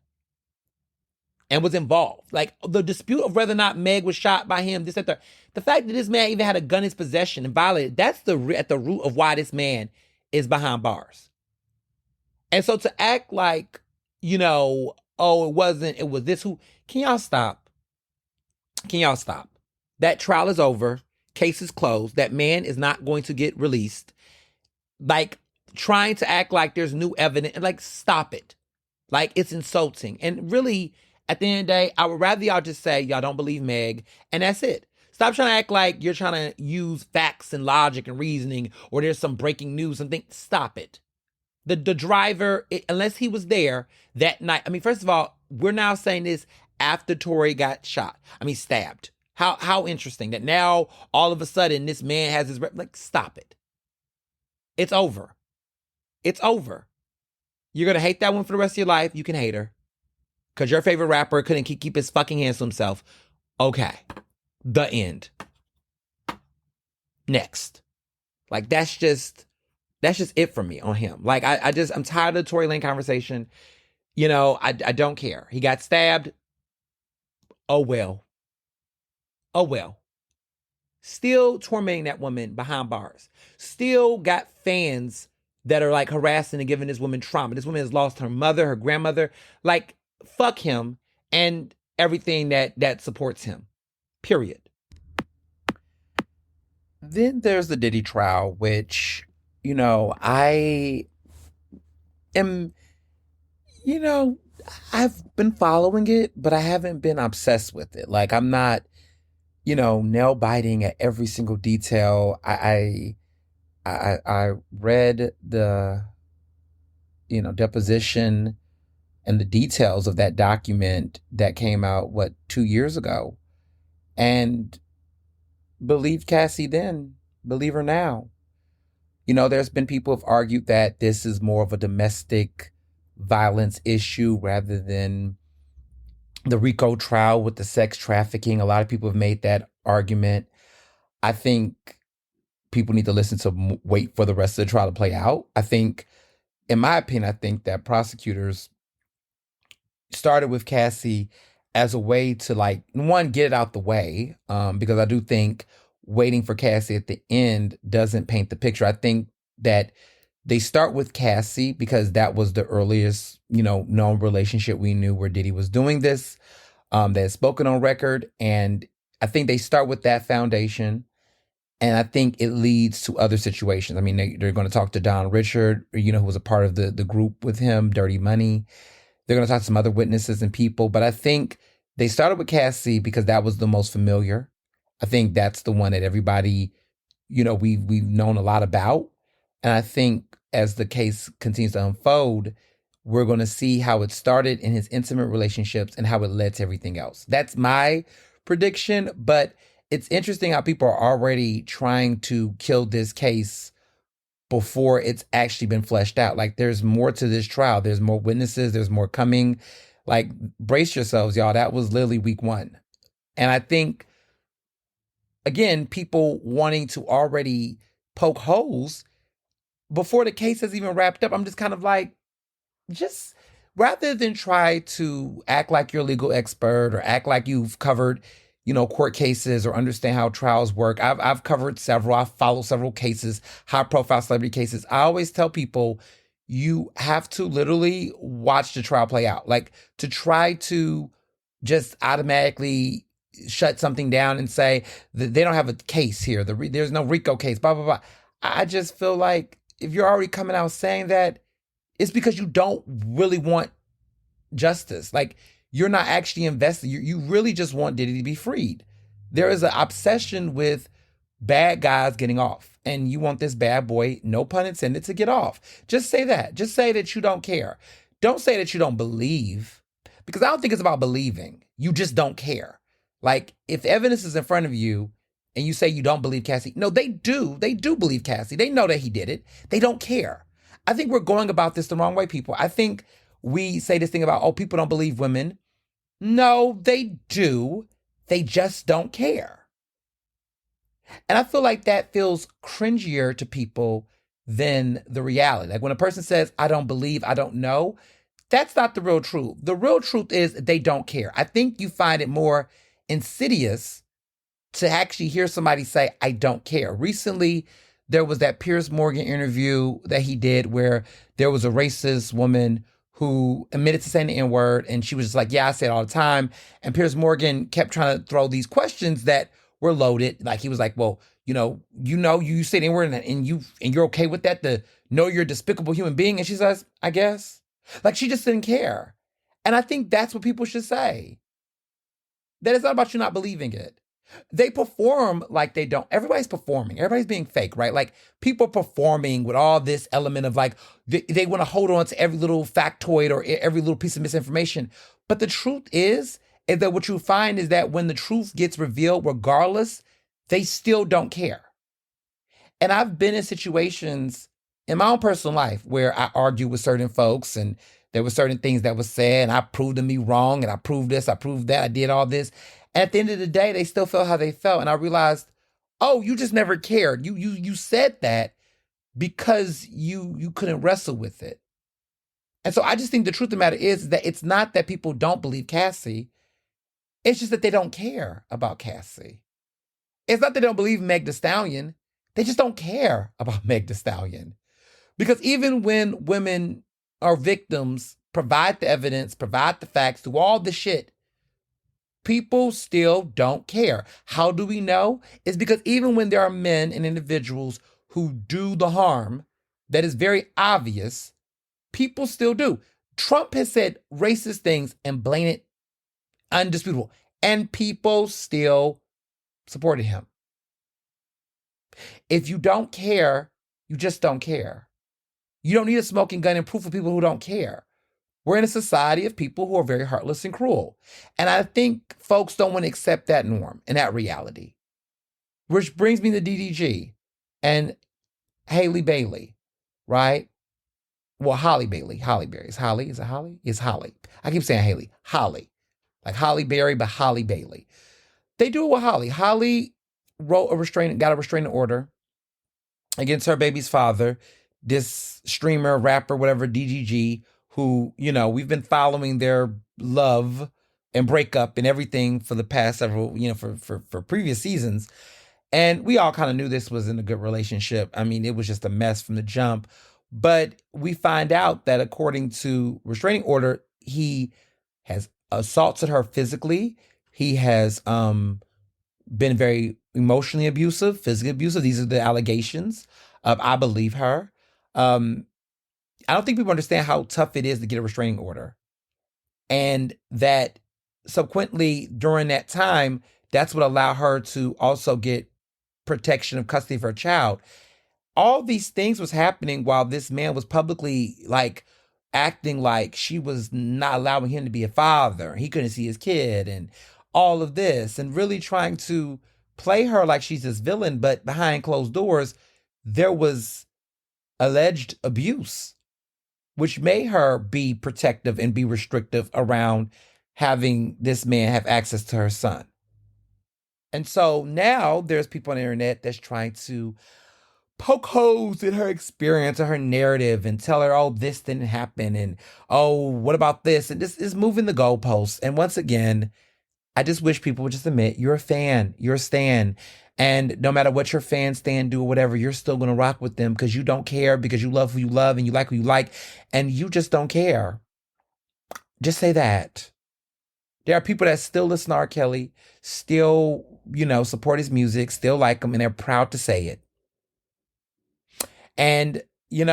and was involved. Like, the dispute of whether or not Meg was shot by him, this, that, that. The fact that this man even had a gun in his possession and violated, that's at the root of why this man is behind bars. And so to act like, oh, it was this who, can y'all stop? That trial is over. Case is closed. That man is not going to get released. Like, trying to act like there's new evidence, like, stop it. Like, it's insulting. And really, at the end of the day, I would rather y'all just say y'all don't believe Meg, and that's it. Stop trying to act like you're trying to use facts and logic and reasoning, or there's some breaking news, something. Stop it. The driver, unless he was there that night. I mean, first of all, we're now saying this after Tory got stabbed. How interesting that now all of a sudden this man has his stop it. It's over. It's over. You're going to hate that one for the rest of your life. You can hate her. Because your favorite rapper couldn't keep his fucking hands to himself. Okay. The end. Next. Like, that's just it for me on him. Like, I'm tired of the Tory Lanez conversation. I don't care. He got stabbed. Oh, well. Still tormenting that woman behind bars. Still got fans that are like harassing and giving this woman trauma. This woman has lost her mother, her grandmother. Like, fuck him and everything that supports him. Period. Then there's the Diddy trial, which, I am, I've been following it, but I haven't been obsessed with it. Like, I'm not, nail biting at every single detail. I read the, deposition and the details of that document that came out, 2 years ago, and believed Cassie then, believe her now. There's been people who've argued that this is more of a domestic violence issue rather than the RICO trial with the sex trafficking. A lot of people have made that argument. I think people need to listen to wait for the rest of the trial to play out. I think, in my opinion, I think that prosecutors started with Cassie as a way to, like, one, get it out the way, because I do think waiting for Cassie at the end doesn't paint the picture. I think that they start with Cassie because that was the earliest, known relationship we knew where Diddy was doing this, that's spoken on record. And I think they start with that foundation. And I think it leads to other situations. I mean, they're going to talk to Don Richard, who was a part of the group with him, Dirty Money. They're going to talk to some other witnesses and people. But I think they started with Cassie because that was the most familiar. I think that's the one that everybody, we've known a lot about. And I think as the case continues to unfold, we're going to see how it started in his intimate relationships and how it led to everything else. That's my prediction. But it's interesting how people are already trying to kill this case before it's actually been fleshed out. Like, there's more to this trial. There's more witnesses. There's more coming. Like, brace yourselves, y'all. That was literally week 1. And I think, again, people wanting to already poke holes before the case has even wrapped up. I'm just kind of like, just rather than try to act like you're a legal expert or act like you've covered, court cases or understand how trials work. I've covered several. I've followed several cases, high profile celebrity cases. I always tell people you have to literally watch the trial play out. Like, to try to just automatically shut something down and say that they don't have a case here. There's no RICO case, blah, blah, blah. I just feel like if you're already coming out saying that, it's because you don't really want justice. Like, you're not actually invested. You really just want Diddy to be freed. There is an obsession with bad guys getting off. And you want this bad boy, no pun intended, to get off. Just say that. Just say that you don't care. Don't say that you don't believe. Because I don't think it's about believing. You just don't care. Like, if evidence is in front of you and you say you don't believe Cassie, no, they do. They do believe Cassie. They know that he did it. They don't care. I think we're going about this the wrong way, people. I think we say this thing about, people don't believe women. No, they do. They just don't care. And I feel like that feels cringier to people than the reality. Like, when a person says, I don't believe, I don't know, that's not the real truth. The real truth is they don't care. I think you find it more insidious to actually hear somebody say, I don't care. Recently, there was that Piers Morgan interview that he did where there was a racist woman who admitted to saying the N-word, and she was just like, yeah, I say it all the time. And Piers Morgan kept trying to throw these questions that were loaded. Like, he was like, well, you say the N-word and you're okay with that, to know you're a despicable human being? And she says, I guess. Like, she just didn't care. And I think that's what people should say. That it's not about you not believing it. They perform like they don't. Everybody's performing. Everybody's being fake, right? Like, people performing with all this element of, like, they want to hold on to every little factoid or every little piece of misinformation. But the truth is that what you find is that when the truth gets revealed, regardless, they still don't care. And I've been in situations in my own personal life where I argue with certain folks, and there were certain things that were said, and I proved them me wrong, and I proved this, I proved that, I did all this. And at the end of the day, they still felt how they felt. And I realized, oh, you just never cared. You said that because you couldn't wrestle with it. And so I just think the truth of the matter is that it's not that people don't believe Cassie. It's just that they don't care about Cassie. It's not that they don't believe Meg Thee Stallion. They just don't care about Meg Thee Stallion. Because even when women or victims provide the evidence, provide the facts, do all the shit, people still don't care. How do we know? It's because even when there are men and individuals who do the harm that is very obvious, people still do. Trump has said racist things and blatant, undisputable, and people still supported him. If you don't care, you just don't care. You don't need a smoking gun and proof of people who don't care. We're in a society of people who are very heartless and cruel. And I think folks don't want to accept that norm and that reality. Which brings me to DDG and Haley Bailey, right? Well, Holly Bailey. Holly Berry. Is Holly? Is it Holly? It's Holly. I keep saying Haley. Holly. Like Holly Berry, but Holly Bailey. They do it with Holly. Holly got a restraining order against her baby's father, this streamer, rapper, whatever, DGG, who, we've been following their love and breakup and everything for the past several, for previous seasons. And we all kind of knew this wasn't a good relationship. I mean, it was just a mess from the jump. But we find out that according to restraining order, he has assaulted her physically. He has been very emotionally abusive, physically abusive. These are the allegations. I believe her. I don't think people understand how tough it is to get a restraining order. And that subsequently during that time, that's what allowed her to also get protection of custody of her child. All these things was happening while this man was publicly acting like she was not allowing him to be a father. He couldn't see his kid and all of this, and really trying to play her like she's this villain. But behind closed doors, there was alleged abuse, which made her be protective and be restrictive around having this man have access to her son. And so now there's people on the internet that's trying to poke holes in her experience or her narrative and tell her, oh, this didn't happen. And, oh, what about this? And this is moving the goalposts. And once again, I just wish people would just admit you're a fan, you're a stan. And no matter what your fans stand, do or whatever, you're still going to rock with them because you don't care, because you love who you love and you like who you like. And you just don't care. Just say that. There are people that still listen to R. Kelly, still, support his music, still like him, and they're proud to say it. And, they're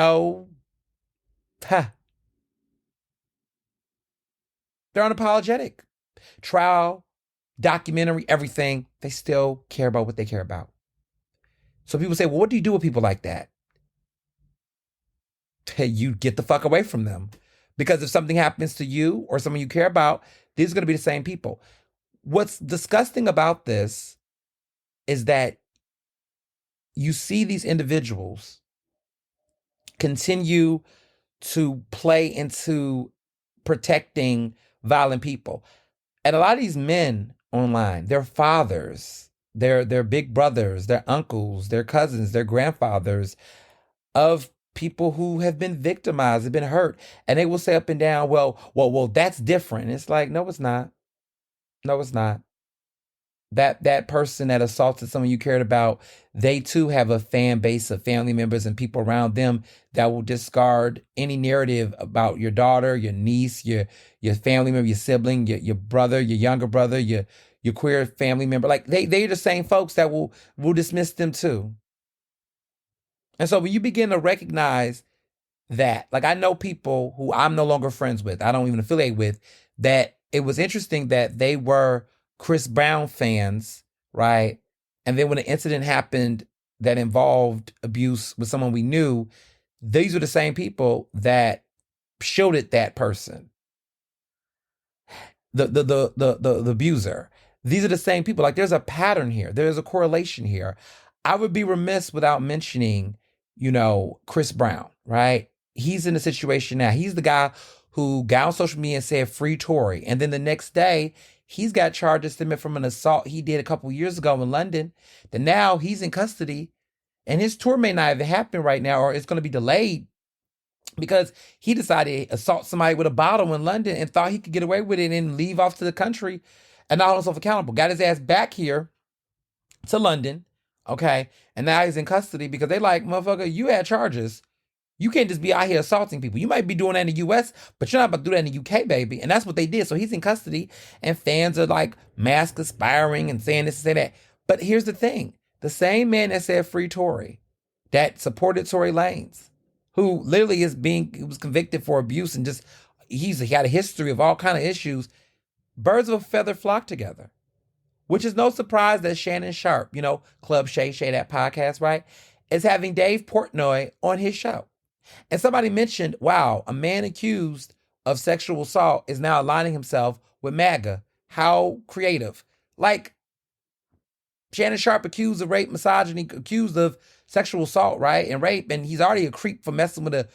unapologetic. Trial, documentary, everything, they still care about what they care about. So people say, well, what do you do with people like that? You get the fuck away from them. Because if something happens to you or someone you care about, these are going to be the same people. What's disgusting about this is that you see these individuals continue to play into protecting violent people. And a lot of these men online, their fathers, their big brothers, their uncles, their cousins, their grandfathers of people who have been victimized, have been hurt. And they will say up and down, well, that's different. It's like, no, it's not. No, it's not. That person that assaulted someone you cared about, they too have a fan base of family members and people around them that will discard any narrative about your daughter, your niece, your family member, your sibling, your brother, your younger brother, your queer family member. Like they're the same folks that will dismiss them too. And so when you begin to recognize that, like I know people who I'm no longer friends with, I don't even affiliate with, that it was interesting that they were Chris Brown fans, right? And then when an incident happened that involved abuse with someone we knew, these are the same people that shielded that person, the abuser. These are the same people. Like there's a pattern here. There's a correlation here. I would be remiss without mentioning, Chris Brown, right? He's in a situation now. He's the guy who got on social media and said free Tory. And then the next day, he's got charges stemming from an assault he did a couple years ago in London. That now he's in custody and his tour may not even happen right now, or it's going to be delayed because he decided to assault somebody with a bottle in London and thought he could get away with it and leave off to the country and not hold himself accountable. Got his ass back here to London, okay? And now he's in custody because they like, motherfucker, you had charges. You can't just be out here assaulting people. You might be doing that in the U.S., but you're not about to do that in the UK, baby. And that's what they did. So he's in custody, and fans are like mass conspiring and saying this and say that. But here's the thing. The same man that said free Tory, that supported Tory Lanez, who literally was convicted for abuse and just, he had a history of all kind of issues. Birds of a feather flock together, which is no surprise that Shannon Sharp, Club Shay, that podcast, right, is having Dave Portnoy on his show. And somebody mentioned, wow, a man accused of sexual assault is now aligning himself with MAGA. How creative. Like, Shannon Sharp accused of rape, misogyny, accused of sexual assault, right? And rape. And he's already a creep for messing with a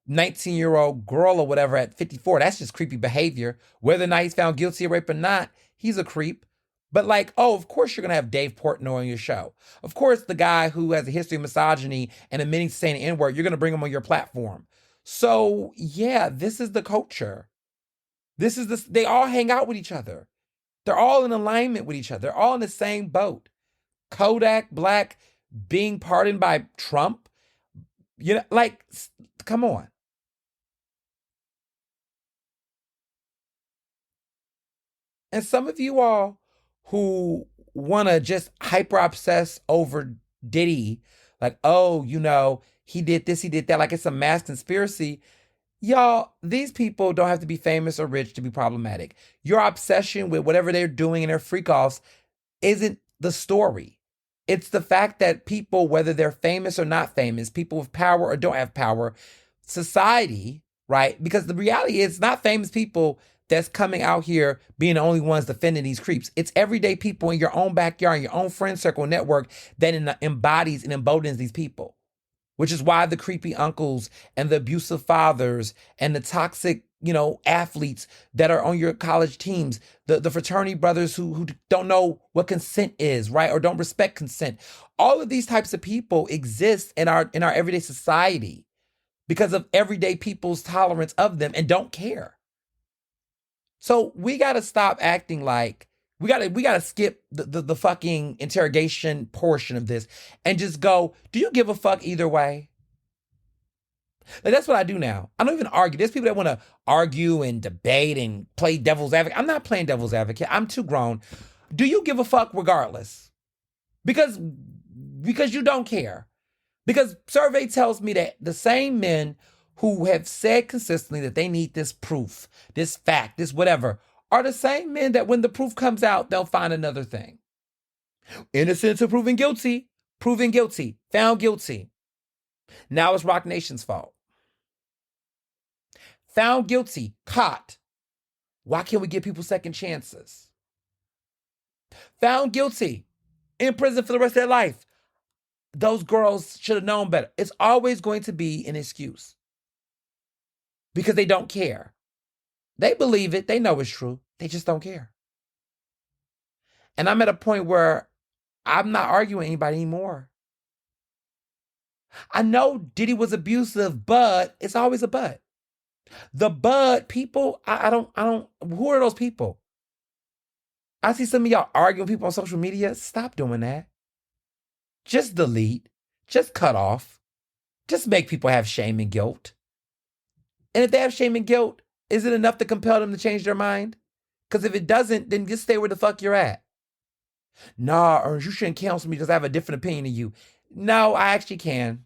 19-year-old girl or whatever at 54. That's just creepy behavior. Whether or not he's found guilty of rape or not, he's a creep. But like, oh, of course you're going to have Dave Portnoy on your show. Of course the guy who has a history of misogyny and admitting to saying the N-word, you're going to bring him on your platform. So yeah, this is the culture. They all hang out with each other. They're all in alignment with each other. They're all in the same boat. Kodak Black being pardoned by Trump. You know, like, come on. And some of you all who want to just hyper obsess over Diddy, like, oh, you know, he did this, he did that, like it's a mass conspiracy. Y'all, these people don't have to be famous or rich to be problematic. Your obsession with whatever they're doing in their freak-offs isn't the story. It's the fact that people, whether they're famous or not famous, people with power or don't have power, society, right? Because the reality is not famous people that's coming out here being the only ones defending these creeps. It's everyday people in your own backyard, in your own friend circle network that embodies and emboldens these people, which is why the creepy uncles and the abusive fathers and the toxic, you know, athletes that are on your college teams, the fraternity brothers who don't know what consent is, right? Or don't respect consent. All of these types of people exist in our everyday society because of everyday people's tolerance of them and don't care. So we got to stop acting like we got to skip the fucking interrogation portion of this and just go, do you give a fuck either way? Like, that's what I do now. I don't even argue. There's people that want to argue and debate and play devil's advocate. I'm not playing devil's advocate. I'm too grown. Do you give a fuck regardless? Because you don't care. Because survey tells me that the same men who have said consistently that they need this proof, this fact, this whatever, are the same men that when the proof comes out, they'll find another thing. Innocent to proven guilty, found guilty. Now it's Rock Nation's fault. Found guilty, caught. Why can't we give people second chances? Found guilty, in prison for the rest of their life. Those girls should have known better. It's always going to be an excuse because they don't care. They believe it. They know it's true. They just don't care. And I'm at a point where I'm not arguing with anybody anymore. I know Diddy was abusive, but it's always a but. The but people, I don't, who are those people? I see some of y'all arguing with people on social media. Stop doing that. Just delete. Just cut off. Just make people have shame and guilt. And if they have shame and guilt, is it enough to compel them to change their mind? Because if it doesn't, then just stay where the fuck you're at. Nah, Ernest, you shouldn't cancel me because I have a different opinion than you. No, I actually can.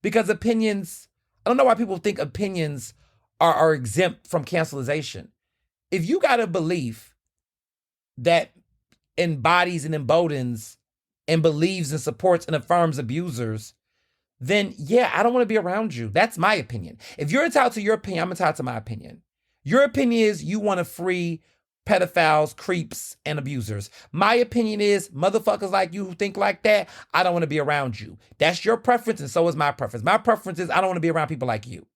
Because opinions, I don't know why people think opinions are exempt from cancelization. If you got a belief that embodies and emboldens and believes and supports and affirms abusers, then yeah, I don't want to be around you. That's my opinion. If you're entitled to your opinion, I'm entitled to my opinion. Your opinion is you want to free pedophiles, creeps, and abusers. My opinion is motherfuckers like you who think like that, I don't want to be around you. That's your preference, and so is my preference. My preference is I don't want to be around people like you.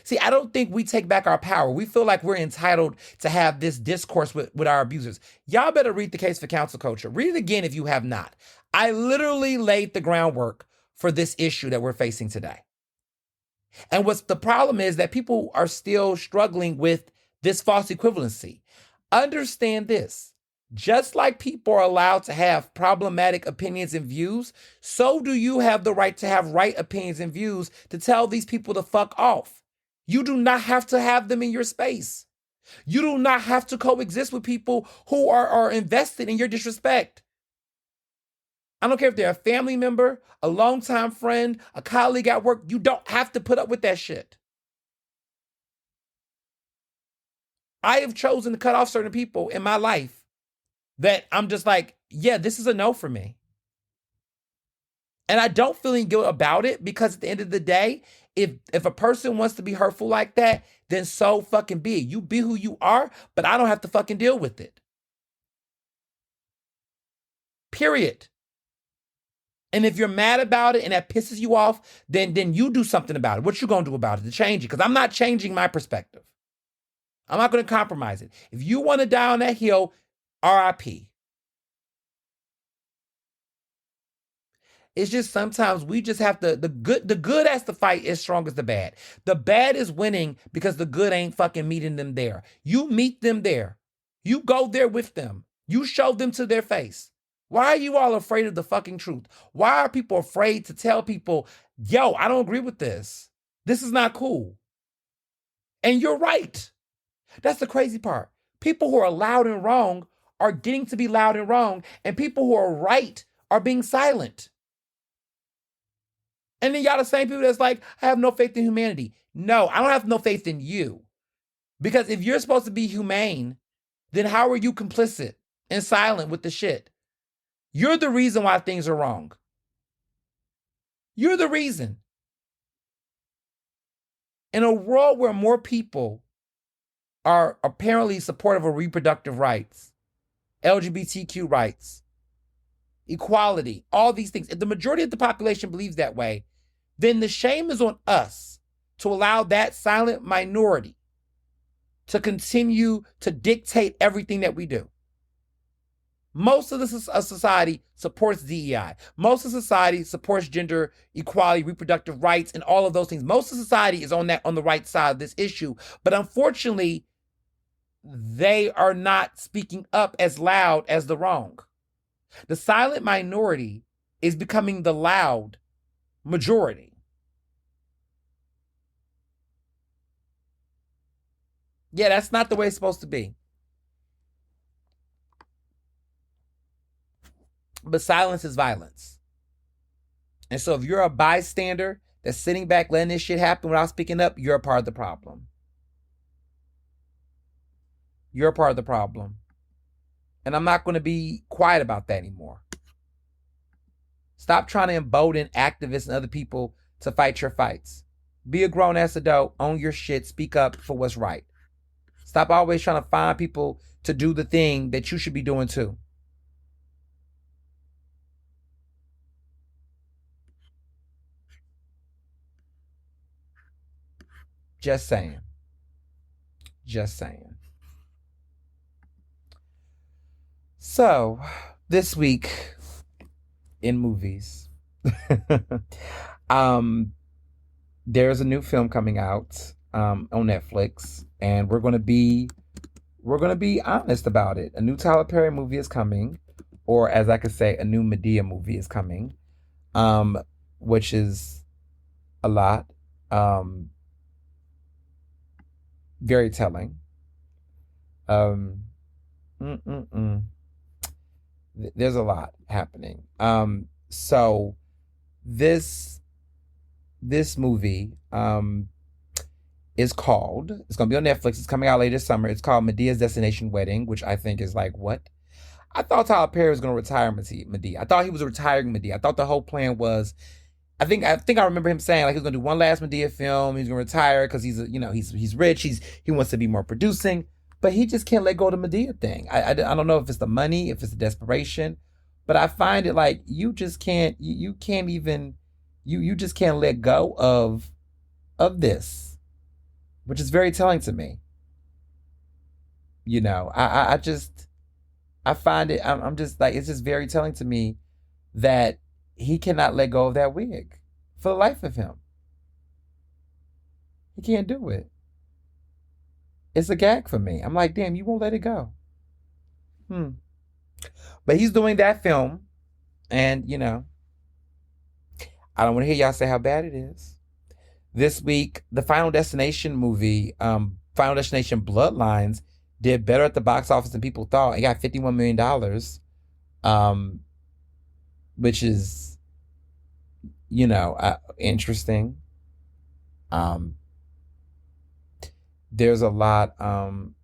See, I don't think we take back our power. We feel like we're entitled to have this discourse with our abusers. Y'all better read The Case for Council Culture. Read it again if you have not. I literally laid the groundwork for this issue that we're facing today. And what's the problem is that people are still struggling with this false equivalency. Understand this. Just like people are allowed to have problematic opinions and views, so do you have the right to have right opinions and views to tell these people to fuck off. You do not have to have them in your space. You do not have to coexist with people who are invested in your disrespect. I don't care if they're a family member, a longtime friend, a colleague at work. You don't have to put up with that shit. I have chosen to cut off certain people in my life that I'm just like, yeah, this is a no for me. And I don't feel any guilt about it because at the end of the day, if a person wants to be hurtful like that, then so fucking be it. You be who you are, but I don't have to fucking deal with it. Period. And if you're mad about it and that pisses you off, then you do something about it. What you gonna do about it to change it? Because I'm not changing my perspective. I'm not gonna compromise it. If you want to die on that hill, RIP. It's just sometimes we just have to, the good has to fight as strong as the bad. The bad is winning because the good ain't fucking meeting them there. You meet them there. You go there with them. You show them to their face. Why are you all afraid of the fucking truth? Why are people afraid to tell people, yo, I don't agree with this. This is not cool. And you're right. That's the crazy part. People who are loud and wrong are getting to be loud and wrong, and people who are right are being silent. And then y'all the same people that's like, I have no faith in humanity. No, I don't have no faith in you. Because if you're supposed to be humane, then how are you complicit and silent with the shit? You're the reason why things are wrong. You're the reason. In a world where more people are apparently supportive of reproductive rights, LGBTQ rights, equality, all these things, if the majority of the population believes that way, then the shame is on us to allow that silent minority to continue to dictate everything that we do. Most of the society supports DEI. Most of society supports gender equality, reproductive rights, and all of those things. Most of society is on the right side of this issue. But unfortunately, they are not speaking up as loud as the wrong. The silent minority is becoming the loud majority. Yeah, that's not the way it's supposed to be. But silence is violence. And so if you're a bystander that's sitting back letting this shit happen without speaking up, you're a part of the problem. You're a part of the problem. And I'm not going to be quiet about that anymore. Stop trying to embolden activists and other people to fight your fights. Be a grown-ass adult, own your shit, speak up for what's right. Stop always trying to find people to do the thing that you should be doing too. Just saying. Just saying. So, this week in movies, there's a new film coming out on Netflix, and we're gonna be honest about it. A new Tyler Perry movie is coming, or as I could say, a new Medea movie is coming, which is a lot. Very telling. There's a lot happening. So this movie is called, it's going to be on Netflix. It's coming out later this summer. It's called Medea's Destination Wedding, which I think is like, what? I thought Tyler Perry was going to retire Medea. I thought he was retiring Medea. I thought the whole plan was, I think I remember him saying like he was going to do one last Medea film. He's going to retire because he's rich. He wants to be more producing. But he just can't let go of the Medea thing. I don't know if it's the money, if it's the desperation, but I find it like you just can't, you can't even, you just can't let go of this, which is very telling to me. You know, I find it, I'm just like, it's just very telling to me that he cannot let go of that wig for the life of him. He can't do it. It's a gag for me. I'm like, damn, you won't let it go. But he's doing that film. And, you know, I don't want to hear y'all say how bad it is. This week, the Final Destination movie, Final Destination Bloodlines, did better at the box office than people thought. It got $51 million, which is, you know, interesting. There's a lot going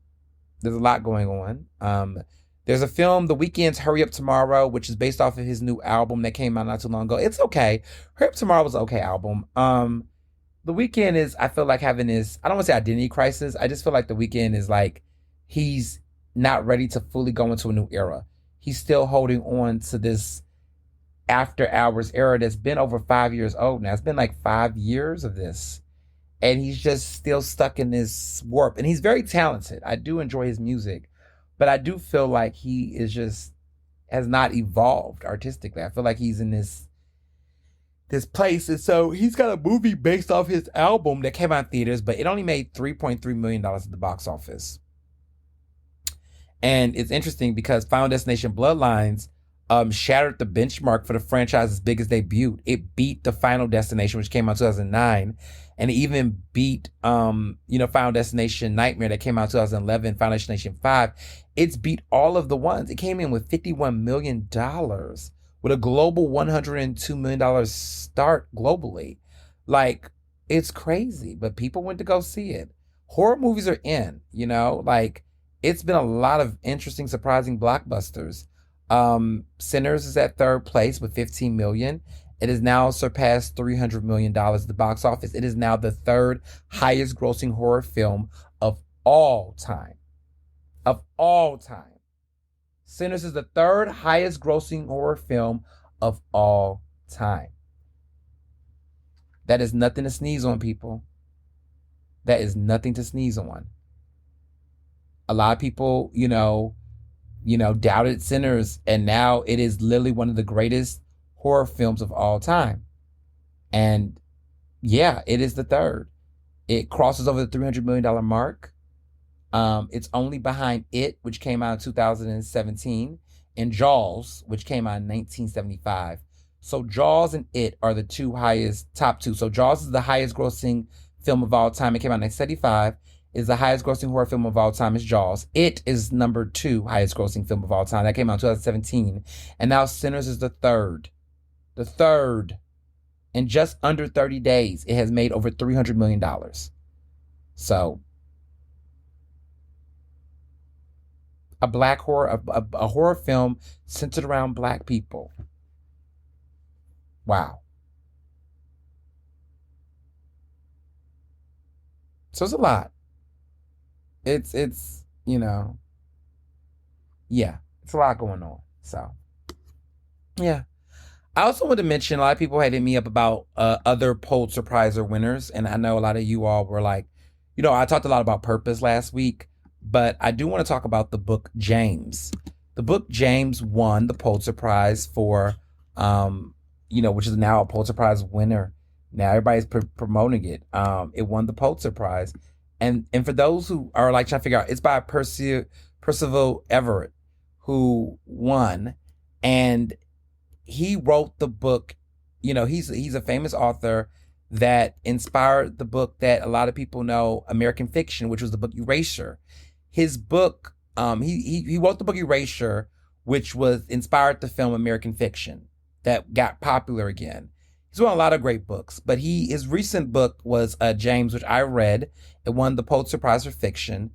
on. There's a film, The Weeknd's Hurry Up Tomorrow, which is based off of his new album that came out not too long ago. It's okay. Hurry Up Tomorrow was an okay album. The Weeknd is, I feel like, having this, I don't want to say identity crisis. I just feel like The Weeknd is like, he's not ready to fully go into a new era. He's still holding on to this after hours era that's been over 5 years old now. It's been like 5 years of this. And he's just still stuck in this warp. And he's very talented. I do enjoy his music. But I do feel like he is just has not evolved artistically. I feel like he's in this place. And so he's got a movie based off his album that came out in theaters, but it only made $3.3 million at the box office. And it's interesting because Final Destination Bloodlines shattered the benchmark for the franchise's biggest debut. It beat the Final Destination, which came out in 2009. And it even beat, Final Destination Nightmare that came out in 2011, Final Destination 5. It's beat all of the ones. It came in with $51 million with a global $102 million start globally. Like, it's crazy, but people went to go see it. Horror movies are in, like, it's been a lot of interesting, surprising blockbusters. Sinners is at third place with $15 million. It has now surpassed $300 million at the box office. It is now the third highest grossing horror film of all time. Of all time. Sinners is the third highest grossing horror film of all time. That is nothing to sneeze on, people. That is nothing to sneeze on. A lot of people, doubted Sinners, and now it is literally one of the greatest horror films of all time. And yeah, it is the third. It crosses over the $300 million mark. It's only behind It, which came out in 2017, and Jaws, which came out in 1975. So Jaws and It are the top two. So Jaws is the highest grossing film of all time. It came out in 1975. Is the highest grossing horror film of all time is Jaws. It is number 2 highest grossing film of all time. That came out in 2017. And now Sinners is the third. The third. In just under 30 days, it has made over $300 million. So, a black horror, a horror film centered around black people. Wow. So it's a lot. It's yeah, it's a lot going on. So, yeah. I also want to mention, a lot of people had hit me up about other Pulitzer Prize winners, and I know a lot of you all were like, I talked a lot about purpose last week, but I do want to talk about the book James. The book James won the Pulitzer Prize for, which is now a Pulitzer Prize winner. Now everybody's promoting it. It won the Pulitzer Prize. And for those who are like trying to figure out, it's by Percival Everett, who won. And he wrote the book, he's a famous author that inspired the book that a lot of people know, American Fiction, which was the book Erasure. His book, he wrote the book Erasure, which was inspired the film American Fiction that got popular again. He's won a lot of great books, but his recent book was James, which I read. It won the Pulitzer Prize for Fiction,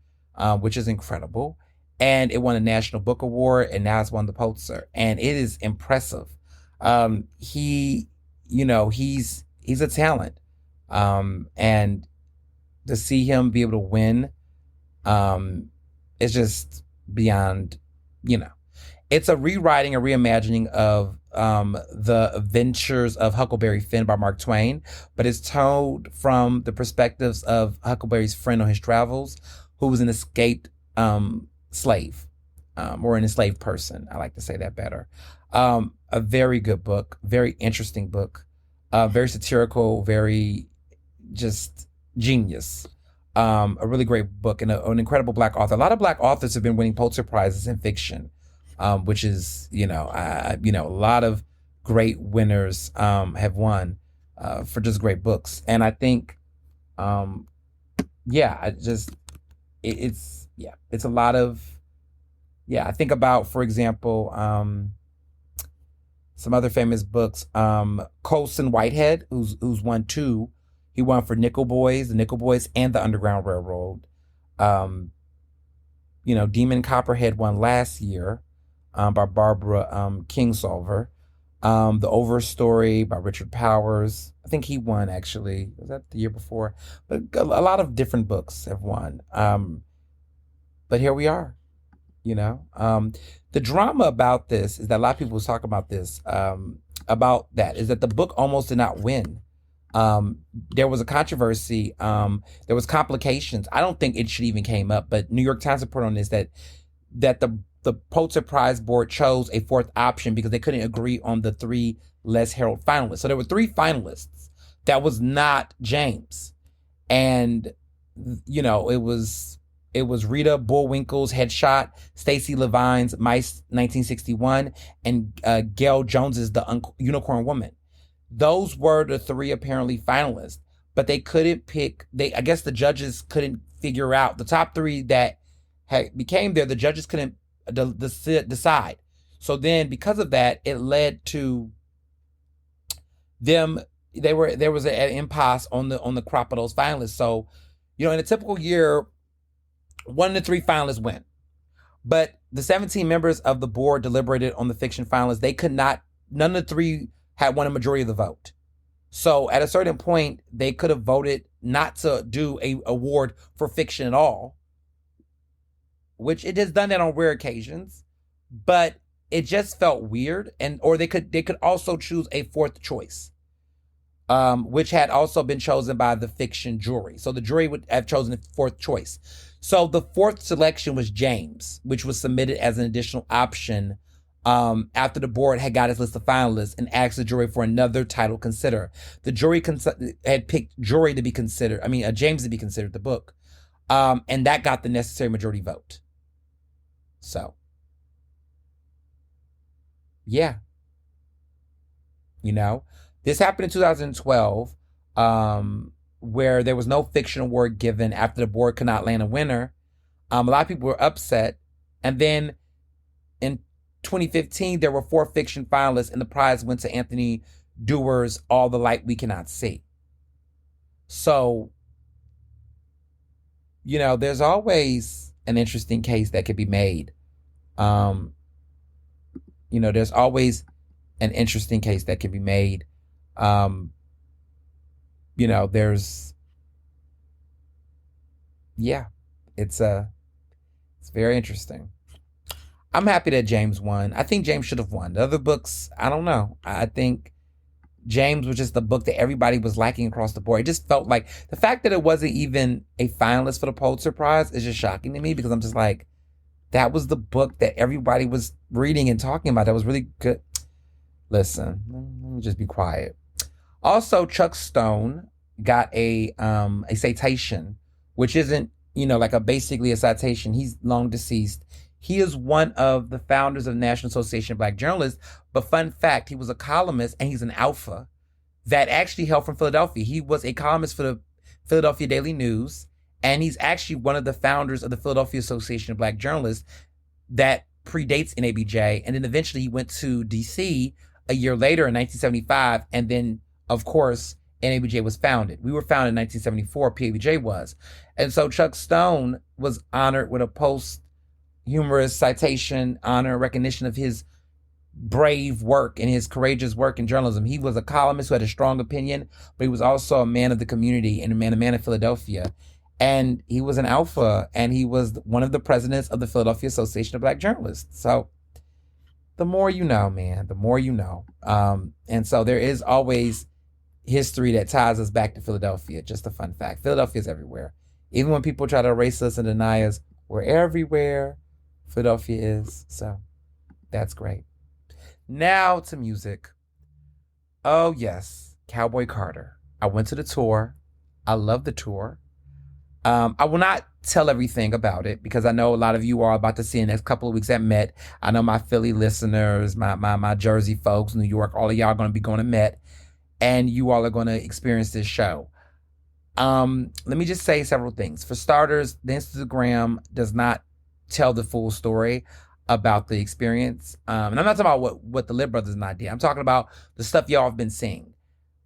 which is incredible. And it won a National Book Award, and now it's won the Pulitzer. And it is impressive. He's a talent. And to see him be able to win, it's just beyond, It's a rewriting, a reimagining of the Adventures of Huckleberry Finn by Mark Twain, but it's told from the perspectives of Huckleberry's friend on his travels, who was an escaped slave, or an enslaved person. I like to say that better. A very good book, very interesting book, very satirical, very just genius. A really great book, and an incredible black author. A lot of black authors have been winning Pulitzer Prizes in fiction. Which is, a lot of great winners have won for just great books. And I think, it's a lot of, I think about, for example, some other famous books, Colson Whitehead, who's won 2. He won for The Nickel Boys, and The Underground Railroad. Demon Copperhead won last year. By Barbara Kingsolver. The Overstory by Richard Powers. I think he won, actually. Was that the year before? But a lot of different books have won. But here we are, The drama about this is that a lot of people was talking about this. about that is that the book almost did not win. There was a controversy. There was complications. I don't think it should even came up, but New York Times reported on this that the Pulitzer Prize board chose a fourth option because they couldn't agree on the three less heralded finalists. So there were three finalists. That was not James, and it was Rita Bullwinkle's Headshot, Stacey Levine's Mice 1961, and Gail Jones's The Unicorn Woman. Those were the three apparently finalists, but they couldn't pick. I guess the judges couldn't figure out the top three that became there. The judges couldn't decide. So then, because of that, it led to them. There was an impasse on the crop of those finalists. So, in a typical year, one of the three finalists win. But the 17 members of the board deliberated on the fiction finalists. They could not, none of the three had won a majority of the vote. So at a certain point, they could have voted not to do a award for fiction at all, which it has done that on rare occasions, but it just felt weird. Or they could also choose a fourth choice, which had also been chosen by the fiction jury. So the jury would have chosen the fourth choice. So the fourth selection was James, which was submitted as an additional option after the board had got its list of finalists and asked the jury for another title consider. The jury had picked James to be considered the book. And that got the necessary majority vote. So, yeah. This happened in 2012, where there was no fiction award given after the board could not land a winner. A lot of people were upset. And then in 2015, there were 4 fiction finalists, and the prize went to Anthony Doerr's All the Light We Cannot See. So, there's always an interesting case that could be made. There's always an interesting case that can be made. It's very interesting. I'm happy that James won. I think James should have won. The other books, I don't know. I think James was just the book that everybody was liking across the board. It just felt like the fact that it wasn't even a finalist for the Pulitzer Prize is just shocking to me, because I'm just like, that was the book that everybody was reading and talking about. That was really good. Listen, let me just be quiet. Also, Chuck Stone got a citation, which isn't, basically a citation. He's long deceased. He is one of the founders of the National Association of Black Journalists. But fun fact, he was a columnist, and he's an alpha that actually hailed from Philadelphia. He was a columnist for the Philadelphia Daily News, and he's actually one of the founders of the Philadelphia Association of Black Journalists that predates NABJ. And then eventually he went to D.C. a year later in 1975, and then, of course, NABJ was founded. We were founded in 1974, PABJ was. And so Chuck Stone was honored with a posthumous citation, honor, recognition of his brave work and his courageous work in journalism. He was a columnist who had a strong opinion, but he was also a man of the community and a man of Philadelphia. And he was an alpha, and he was one of the presidents of the Philadelphia Association of Black Journalists. So the more you know, man, the more you know. And so there is always history that ties us back to Philadelphia. Just a fun fact. Philadelphia is everywhere. Even when people try to erase us and deny us, we're everywhere. Philadelphia is. So that's great. Now to music. Oh, yes. Cowboy Carter. I went to the tour. I love the tour. I will not tell everything about it, because I know a lot of you are about to see in the next couple of weeks at Met. I know my Philly listeners, my Jersey folks, New York, all of y'all are going to be going to Met, and you all are going to experience this show. Let me just say several things. For starters, the Instagram does not tell the full story about the experience. And I'm not talking about what the Lib Brothers and I did. I'm talking about the stuff y'all have been seeing.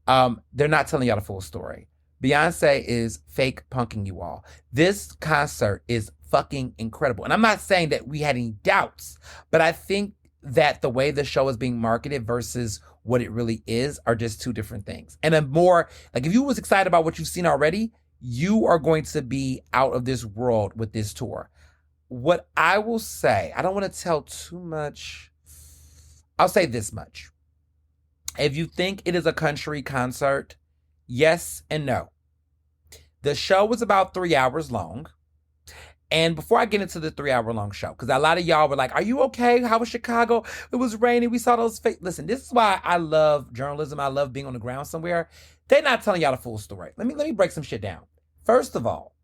They're not telling y'all the full story. Beyonce is fake punking you all. This concert is fucking incredible. And I'm not saying that we had any doubts, but I think that the way the show is being marketed versus what it really is are just two different things. And a more, like, if you was excited about what you've seen already, you are going to be out of this world with this tour. What I will say, I don't want to tell too much. I'll say this much. If you think it is a country concert, yes and no. The show was about 3 hours long. And before I get into the 3 hour long show, because a lot of y'all were like, are you okay? How was Chicago? It was raining. We saw those Listen, this is why I love journalism. I love being on the ground somewhere. They're not telling y'all the full story. Let me break some shit down. First of all,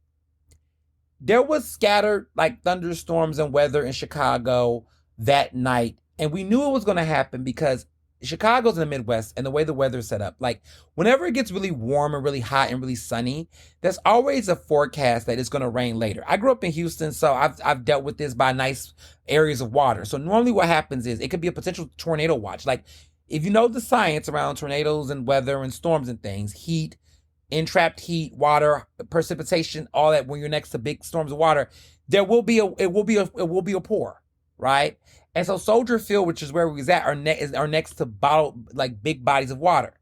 there was scattered like thunderstorms and weather in Chicago that night. And we knew it was going to happen because Chicago's in the Midwest and the way the weather is set up. Like whenever it gets really warm and really hot and really sunny, there's always a forecast that it's going to rain later. I grew up in Houston, so I've dealt with this by nice areas of water. So normally what happens is it could be a potential tornado watch. Like if you know the science around tornadoes and weather and storms and things, heat, entrapped heat, water, precipitation, all that. When you're next to big storms of water, it will be a pour, right? And so Soldier Field, which is where we was at, are next to big bodies of water.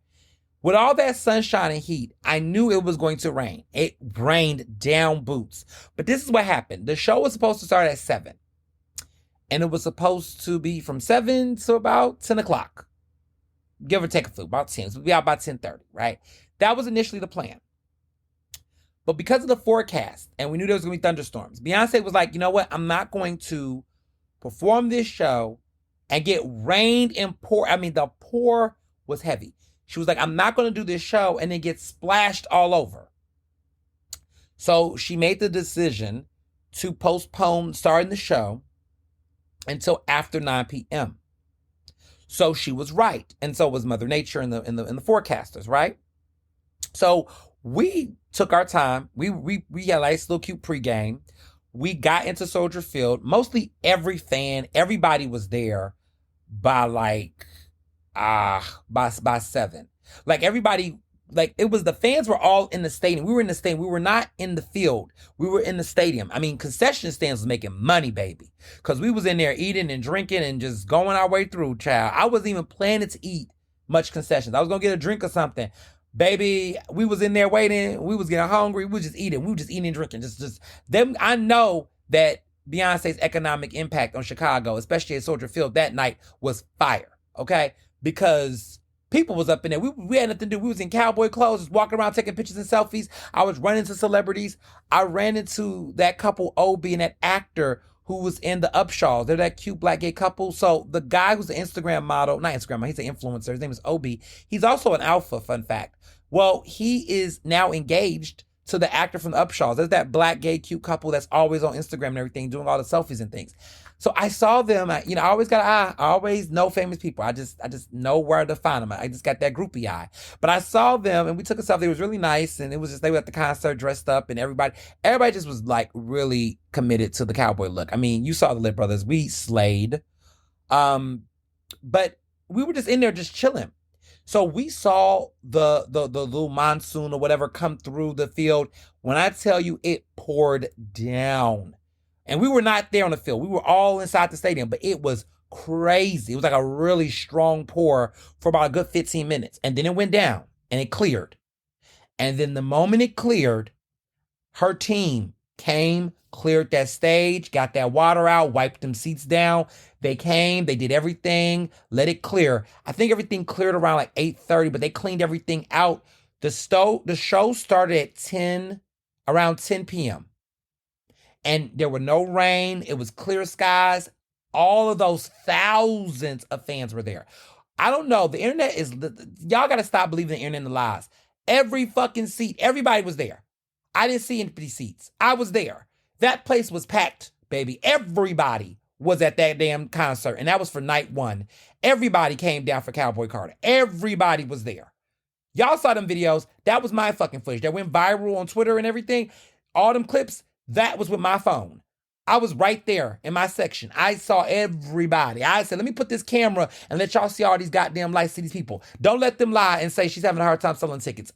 With all that sunshine and heat, I knew it was going to rain. It rained down boots. But this is what happened. The show was supposed to start at 7. And it was supposed to be from 7 to about 10 o'clock. Give or take a few, about 10. So we'll be out about 10:30, right? That was initially the plan. But because of the forecast, and we knew there was going to be thunderstorms, Beyonce was like, you know what? I'm not going to perform this show and get rained and pour. I mean, the pour was heavy. She was like, I'm not going to do this show and then get splashed all over. So she made the decision to postpone starting the show until after 9 p.m. So she was right. And so was Mother Nature and the forecasters, right? So we took our time. We had a nice little cute pregame. We got into Soldier Field. Mostly everybody was there by by 7. Like everybody, like it was the fans were all in the stadium. We were in the stadium. We were not in the field. We were in the stadium. I mean, concession stands was making money, baby. Because we was in there eating and drinking and just going our way through, child. I wasn't even planning to eat much concessions. I was going to get a drink or something. Baby, we was in there waiting. We was getting hungry. We was just eating. We were just eating and drinking. Just them. I know that Beyonce's economic impact on Chicago, especially at Soldier Field that night, was fire. Okay, because people was up in there. We had nothing to do. We was in cowboy clothes, just walking around taking pictures and selfies. I was running into celebrities. I ran into that couple, Obi, and that actor who was in the Upshaws. They're that cute black gay couple. So the guy who's the Instagram model, not Instagram, he's an influencer. His name is Obi. He's also an alpha, fun fact. Well, he is now engaged to the actor from the Upshaws. There's that black gay cute couple that's always on Instagram and everything, doing all the selfies and things. So I saw them. I always got an eye. I always know famous people. I just know where to find them. I just got that groupie eye. But I saw them and we took a selfie. It was really nice. And it was just, they were at the concert dressed up and everybody just was like really committed to the cowboy look. I mean, you saw the Lit Brothers. We slayed. But we were just in there just chilling. So we saw the little monsoon or whatever come through the field. When I tell you it poured down. And we were not there on the field. We were all inside the stadium, but it was crazy. It was like a really strong pour for about a good 15 minutes. And then it went down and it cleared. And then the moment it cleared, her team came, cleared that stage, got that water out, wiped them seats down. They came, they did everything, let it clear. I think everything cleared around like 8:30, but they cleaned everything out. The show started at around 10 p.m. And there were no rain. It was clear skies. All of those thousands of fans were there. I don't know. The internet is, y'all got to stop believing the internet and the lies. Every fucking seat, everybody was there. I didn't see empty seats. I was there. That place was packed, baby. Everybody was at that damn concert. And that was for night 1. Everybody came down for Cowboy Carter. Everybody was there. Y'all saw them videos. That was my fucking footage. That went viral on Twitter and everything. All them clips. That was with my phone. I was right there in my section. I saw everybody. I said, let me put this camera and let y'all see all these goddamn lights, see these people. Don't let them lie and say she's having a hard time selling tickets.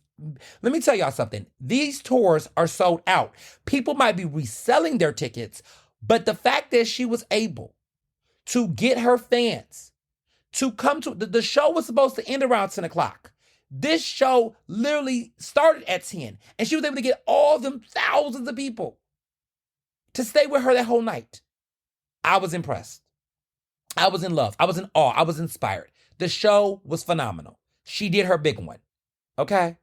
Let me tell y'all something. These tours are sold out. People might be reselling their tickets, but the fact that she was able to get her fans to come to, the show was supposed to end around 10 o'clock. This show literally started at 10, and she was able to get all them thousands of people to stay with her that whole night. I was impressed. I was in love. I was in awe. I was inspired. The show was phenomenal. She did her big one. Okay?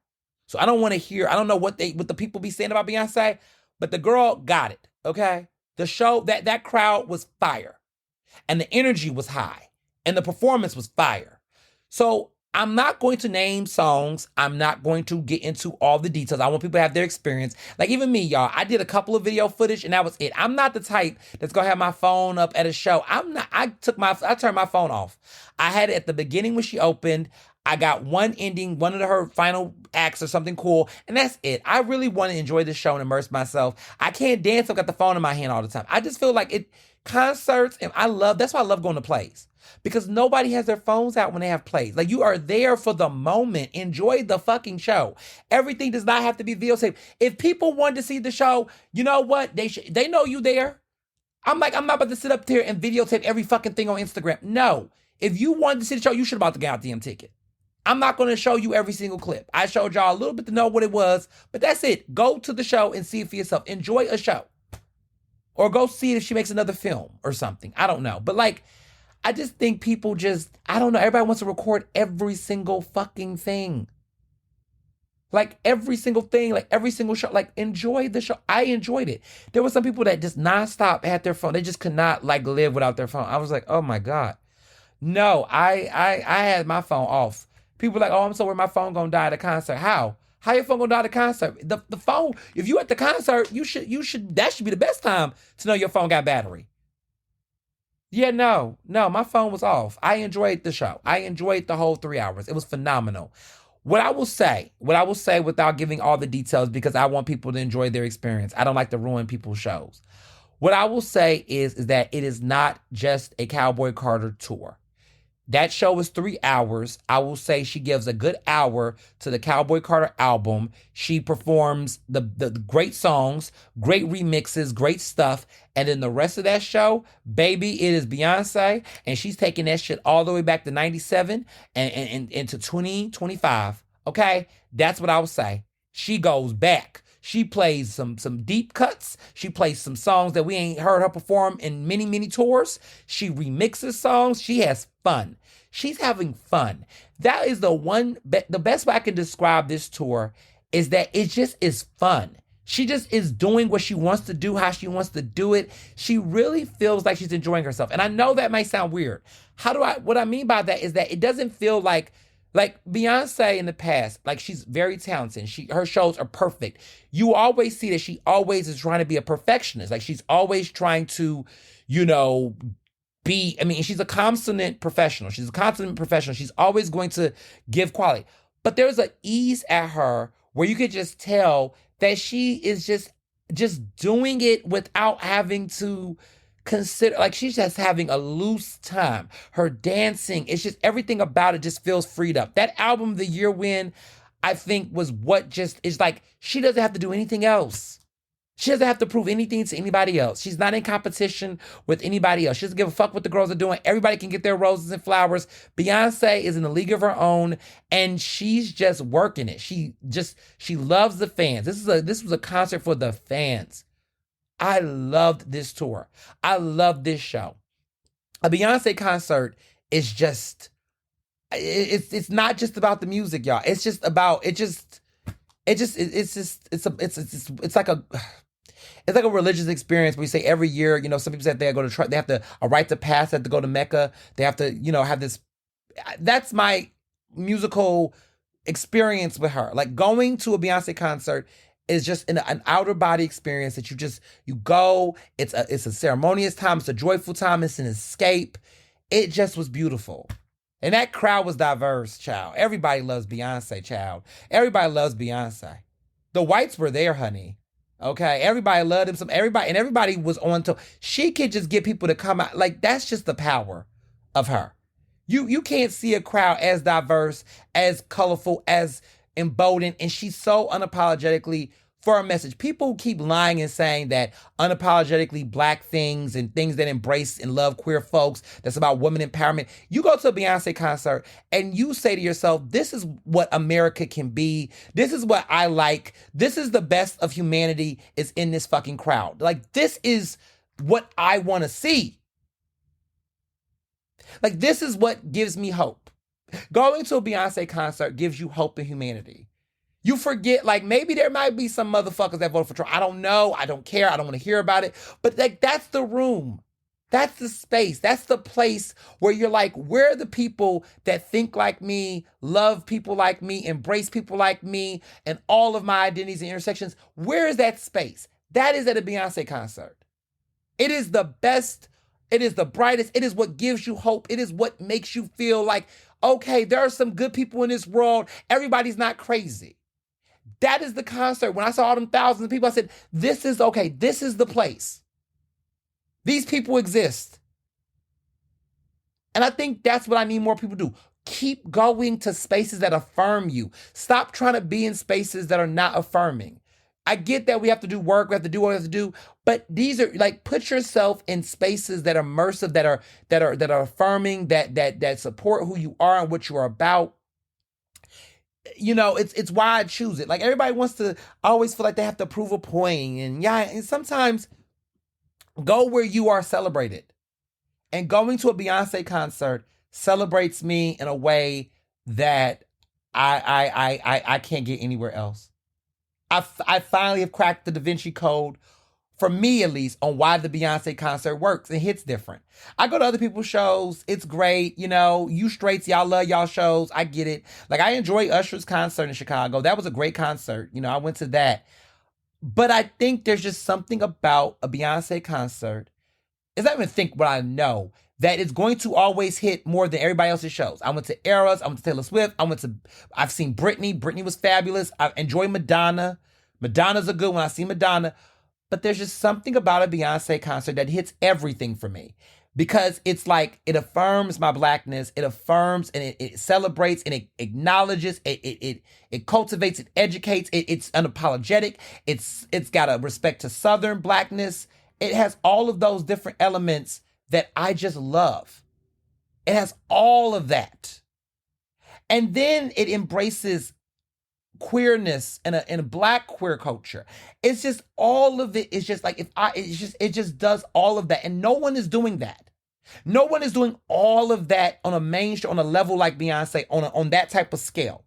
So I don't know what the people be saying about Beyonce, but the girl got it. Okay? The show, that crowd was fire. And the energy was high. And the performance was fire. So I'm not going to name songs. I'm not going to get into all the details. I want people to have their experience. Like even me, y'all, I did a couple of video footage and that was it. I'm not the type that's going to have my phone up at a show. I turned my phone off. I had it at the beginning when she opened. I got one ending, one of her final acts or something cool, and that's it. I really want to enjoy the show and immerse myself. I can't dance. I've got the phone in my hand all the time. I just feel like concerts, and that's why I love going to plays. Because nobody has their phones out when they have plays. Like, you are there for the moment. Enjoy the fucking show. Everything does not have to be videotaped. If people want to see the show, you know what? They know you there. I'm not about to sit up there and videotape every fucking thing on Instagram. No. If you wanted to see the show, you should have bought the goddamn ticket. I'm not going to show you every single clip. I showed y'all a little bit to know what it was, but that's it. Go to the show and see it for yourself. Enjoy a show. Or go see it if she makes another film or something. I don't know. But I just think people I don't know. Everybody wants to record every single fucking thing. Like every single thing, like every single show. Like, enjoy the show. I enjoyed it. There were some people that just nonstop had their phone. They just could not live without their phone. I was like, oh my God. No, I had my phone off. People were like, oh, I'm so worried my phone gonna die at a concert. How? How your phone gonna die at a concert? The phone, if you at the concert, that should be the best time to know your phone got battery. Yeah, no, my phone was off. I enjoyed the show. I enjoyed the whole 3 hours. It was phenomenal. What I will say without giving all the details, because I want people to enjoy their experience. I don't like to ruin people's shows. What I will say is that it is not just a Cowboy Carter tour. That show is 3 hours. I will say she gives a good hour to the Cowboy Carter album. She performs the great songs, great remixes, great stuff. And then the rest of that show, baby, it is Beyonce. And she's taking that shit all the way back to 97 and into 2025. Okay? That's what I would say. She goes back. She plays some deep cuts. She plays some songs that we ain't heard her perform in many, many tours. She remixes songs. She has fun. She's having fun. That is the best way I can describe this tour is that it just is fun. She just is doing what she wants to do, how she wants to do it. She really feels like she's enjoying herself. And I know that might sound weird. What I mean by that is that it doesn't feel like Beyonce in the past, like, she's very talented. Her shows are perfect. You always see that she always is trying to be a perfectionist. Like, she's always trying to, she's a consummate professional. She's always going to give quality. But there's an ease at her where you could just tell that she is just doing it without having to consider, like, she's just having a loose time. Her dancing, it's just everything about it just feels freed up. That album, The Year Win, I think was it's like she doesn't have to do anything else. She doesn't have to prove anything to anybody else. She's not in competition with anybody else. She doesn't give a fuck what the girls are doing. Everybody can get their roses and flowers. Beyonce is in a league of her own, and she's just working it. She loves the fans. This was a concert for the fans. I loved this tour. I loved this show. A Beyonce concert is it's not just about the music, y'all. It's like a religious experience. We say every year, some people say they have a rite to pass, they have to go to Mecca. They have to, have this. That's my musical experience with her. Like, going to a Beyonce concert is just an outer body experience that you go. It's a ceremonious time. It's a joyful time. It's an escape. It just was beautiful. And that crowd was diverse, child. Everybody loves Beyonce, child. Everybody loves Beyonce. The whites were there, honey. Okay, everybody loved him. Everybody was on to. She could just get people to come out. Like, that's just the power of her. You can't see a crowd as diverse, as colorful, as emboldened, and she's so unapologetically for a message. People keep lying and saying that unapologetically black things and things that embrace and love queer folks, that's about women empowerment. You go to a Beyonce concert and you say to yourself, this is what America can be. This is what I like. This is the best of humanity is in this fucking crowd. Like, this is what I want to see. Like, this is what gives me hope. Going to a Beyonce concert gives you hope in humanity. You forget, like, maybe there might be some motherfuckers that voted for Trump. I don't know. I don't care. I don't want to hear about it. But, like, that's the room. That's the space. That's the place where you're like, where are the people that think like me, love people like me, embrace people like me, and all of my identities and intersections? Where is that space? That is at a Beyonce concert. It is the best. It is the brightest. It is what gives you hope. It is what makes you feel like, okay, there are some good people in this world. Everybody's not crazy. That is the concert. When I saw all them thousands of people, I said, this is okay. This is the place. These people exist. And I think that's what I need more people to do. Keep going to spaces that affirm you. Stop trying to be in spaces that are not affirming. I get that we have to do work, we have to do what we have to do, but these are like, put yourself in spaces that are immersive, that are affirming, that support who you are and what you are about. You know, it's why I choose it. Like, everybody wants to always feel like they have to prove a point, and sometimes go where you are celebrated. And going to a Beyonce concert celebrates me in a way that I can't get anywhere else. I finally have cracked the Da Vinci Code, for me at least, on why the Beyonce concert works. It hits different. I go to other people's shows. It's great. You know, you straights, y'all love y'all shows. I get it. Like, I enjoy Usher's concert in Chicago. That was a great concert. You know, I went to that. But I think there's just something about a Beyonce concert. It's not even think what I know, that it's going to always hit more than everybody else's shows. I went to Eras, I went to Taylor Swift, I've seen Britney. Britney was fabulous. I enjoy Madonna. Madonna's a good one. I see Madonna. But there's just something about a Beyonce concert that hits everything for me. Because it's like, it affirms my Blackness, it affirms and it celebrates and it acknowledges, it cultivates, it educates, it's unapologetic, it's got a respect to Southern Blackness. It has all of those different elements that I just love. It has all of that. And then it embraces queerness and a Black queer culture. It's just all of it. It's just like, it just does all of that. And no one is doing that. No one is doing all of that on a mainstream, on a level like Beyonce, on that type of scale.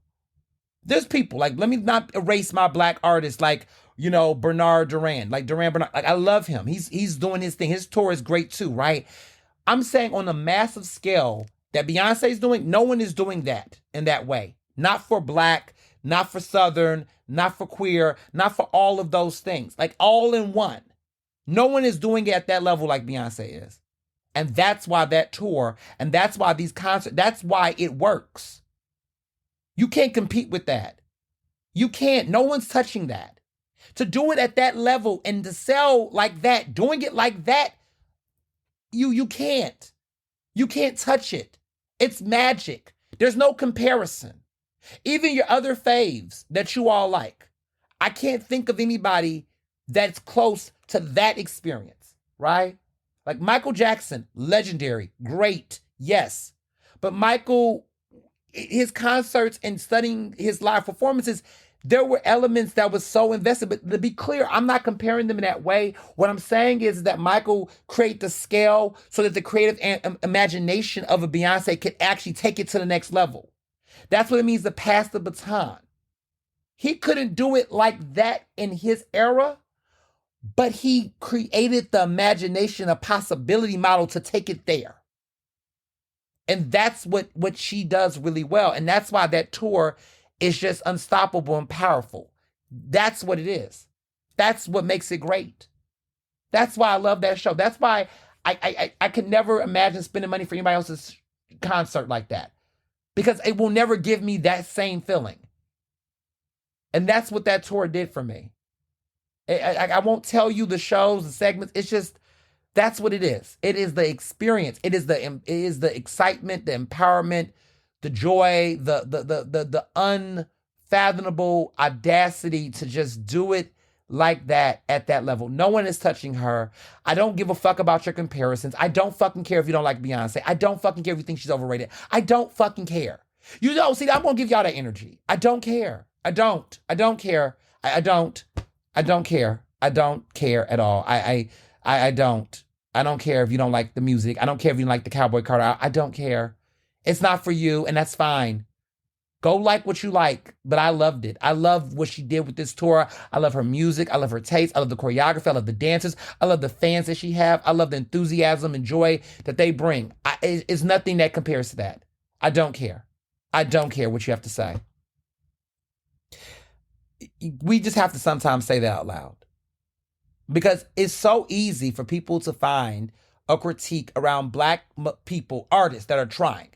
There's people, like, let me not erase my Black artists, like, you know, Bernard Duran, like Duran Bernard. Like, I love him. He's doing his thing. His tour is great too, right? I'm saying on a massive scale that Beyonce is doing, no one is doing that in that way. Not for Black, not for Southern, not for queer, not for all of those things. Like, all in one. No one is doing it at that level like Beyonce is. And that's why that tour, and that's why these concerts, that's why it works. You can't compete with that. You can't. No one's touching that. To do it at that level and to sell like that, doing it like that, you can't. You can't touch it. It's magic. There's no comparison. Even your other faves that you all like, I can't think of anybody that's close to that experience, right? Like Michael Jackson, legendary, great, yes. But Michael, his concerts and studying his live performances, there were elements that was so invested. But to be clear, I'm not comparing them in that way. What I'm saying is that Michael created the scale so that the creative imagination of a Beyonce could actually take it to the next level. That's what it means to pass the baton. He couldn't do it like that in his era, but he created the imagination, a possibility model to take it there. And that's what she does really well. And that's why that tour is just unstoppable and powerful. That's what it is. That's what makes it great. That's why I love that show. That's why I could never imagine spending money for anybody else's concert like that. Because it will never give me that same feeling. And that's what that tour did for me. I won't tell you the shows, the segments. It's just, that's what it is. It is the experience. It is the excitement, the empowerment, the joy, the unfathomable audacity to just do it like that at that level. No one is touching her. I don't give a fuck about your comparisons. I don't fucking care if you don't like Beyonce. I don't fucking care if you think she's overrated. I don't fucking care. You know, see, I'm gonna give y'all that energy. I don't care. I don't care. I don't care. I don't care at all. I don't. I don't care if you don't like the music. I don't care if you don't like the Cowboy Carter. I don't care. It's not for you, and that's fine. Go like what you like, but I loved it. I love what she did with this tour. I love her music. I love her taste. I love the choreography. I love the dancers. I love the fans that she have. I love the enthusiasm and joy that they bring. It's nothing that compares to that. I don't care. I don't care what you have to say. We just have to sometimes say that out loud. Because it's so easy for people to find a critique around Black people, artists that are trying.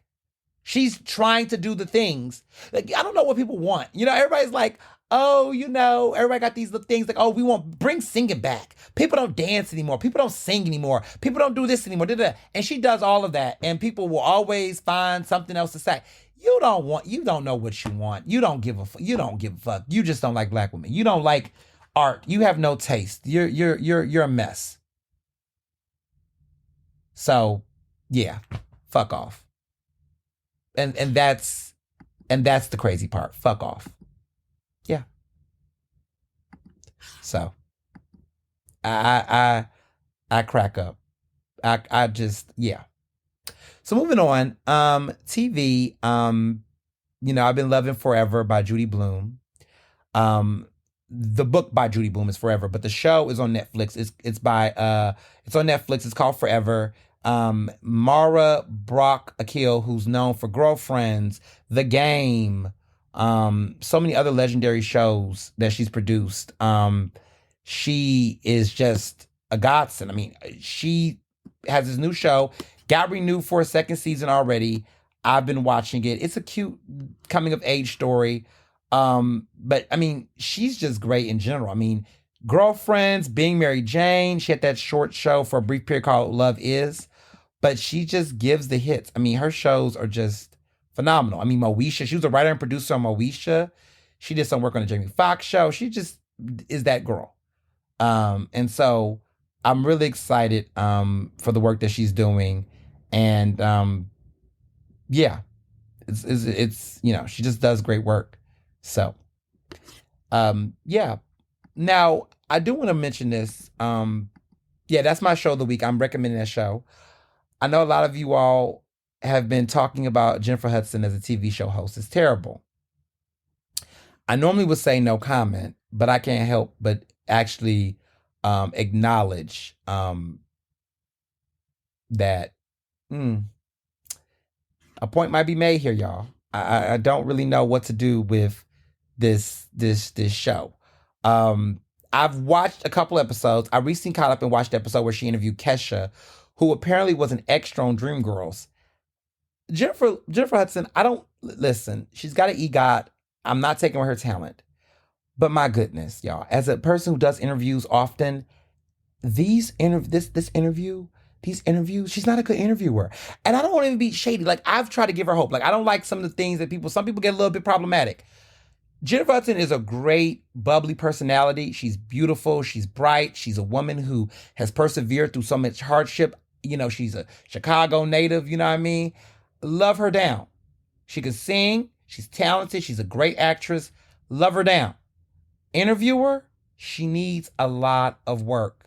She's trying to do the things. Like, I don't know what people want. Everybody's like, oh, everybody got these little things like, oh, we want, bring singing back. People don't dance anymore. People don't sing anymore. People don't do this anymore. And she does all of that. And people will always find something else to say. You don't know what you want. You don't give a fuck. You just don't like Black women. You don't like art. You have no taste. You're a mess. So, yeah, fuck off. And that's the crazy part. Fuck off. Yeah. So I crack up. I just, yeah. So moving on. TV. I've been loving Forever by Judy Blume. The book by Judy Blume is Forever, but the show is on Netflix. It's on Netflix. It's called Forever. Mara Brock Akil, who's known for Girlfriends, The Game, so many other legendary shows that she's produced. She is just a godsend. I mean, she has this new show, got renewed for a second season already. I've been watching it. It's a cute coming of age story. But I mean, she's just great in general. I mean, Girlfriends, Being Mary Jane, she had that short show for a brief period called Love Is. But she just gives the hits. I mean, her shows are just phenomenal. I mean, Moesha, she was a writer and producer on Moesha. She did some work on the Jamie Foxx show. She just is that girl. And so I'm really excited for the work that she's doing. And yeah, it's she just does great work. So yeah. Now, I do want to mention this. Yeah, that's my show of the week. I'm recommending that show. I know a lot of you all have been talking about Jennifer Hudson as a TV show host. It's terrible. I normally would say no comment, but I can't help but actually acknowledge that a point might be made here, y'all. I don't really know what to do with this show. I've watched a couple episodes. I recently caught up and watched the episode where she interviewed Kesha, who apparently was an extra on Dreamgirls. Jennifer Hudson, listen, she's got an EGOT. I'm not taking away her talent. But my goodness, y'all, as a person who does interviews often, these interviews, she's not a good interviewer. And I don't want to even be shady. Like, I've tried to give her hope. Like, I don't like some of the things that some people get a little bit problematic. Jennifer Hudson is a great, bubbly personality. She's beautiful. She's bright. She's a woman who has persevered through so much hardship. She's a Chicago native. You know what I mean? Love her down. She can sing. She's talented. She's a great actress. Love her down. Interviewer, she needs a lot of work.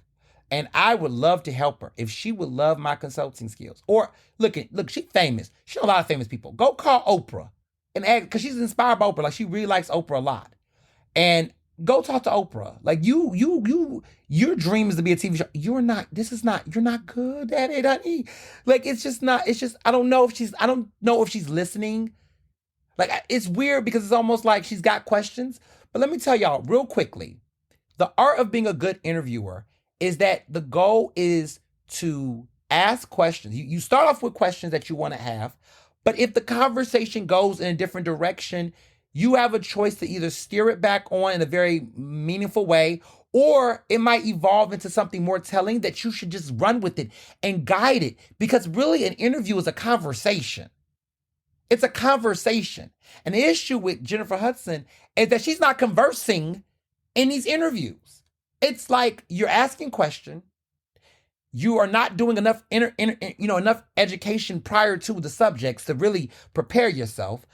And I would love to help her if she would love my consulting skills. Or, look, she's famous. She knows a lot of famous people. Go call Oprah. And because she's inspired by Oprah, like she really likes Oprah a lot, and go talk to Oprah. Like your dream is to be a TV show. You're not good at it, honey. Like it's just I don't know if she's listening. Like it's weird because it's almost like she's got questions. But let me tell y'all real quickly, the art of being a good interviewer is that the goal is to ask questions. You start off with questions that you want to have. But if the conversation goes in a different direction, you have a choice to either steer it back on in a very meaningful way, or it might evolve into something more telling that you should just run with it and guide it. Because really an interview is a conversation. It's a conversation. And the issue with Jennifer Hudson is that she's not conversing in these interviews. It's like you're asking questions. You are not doing enough enough education prior to the subjects to really prepare yourself.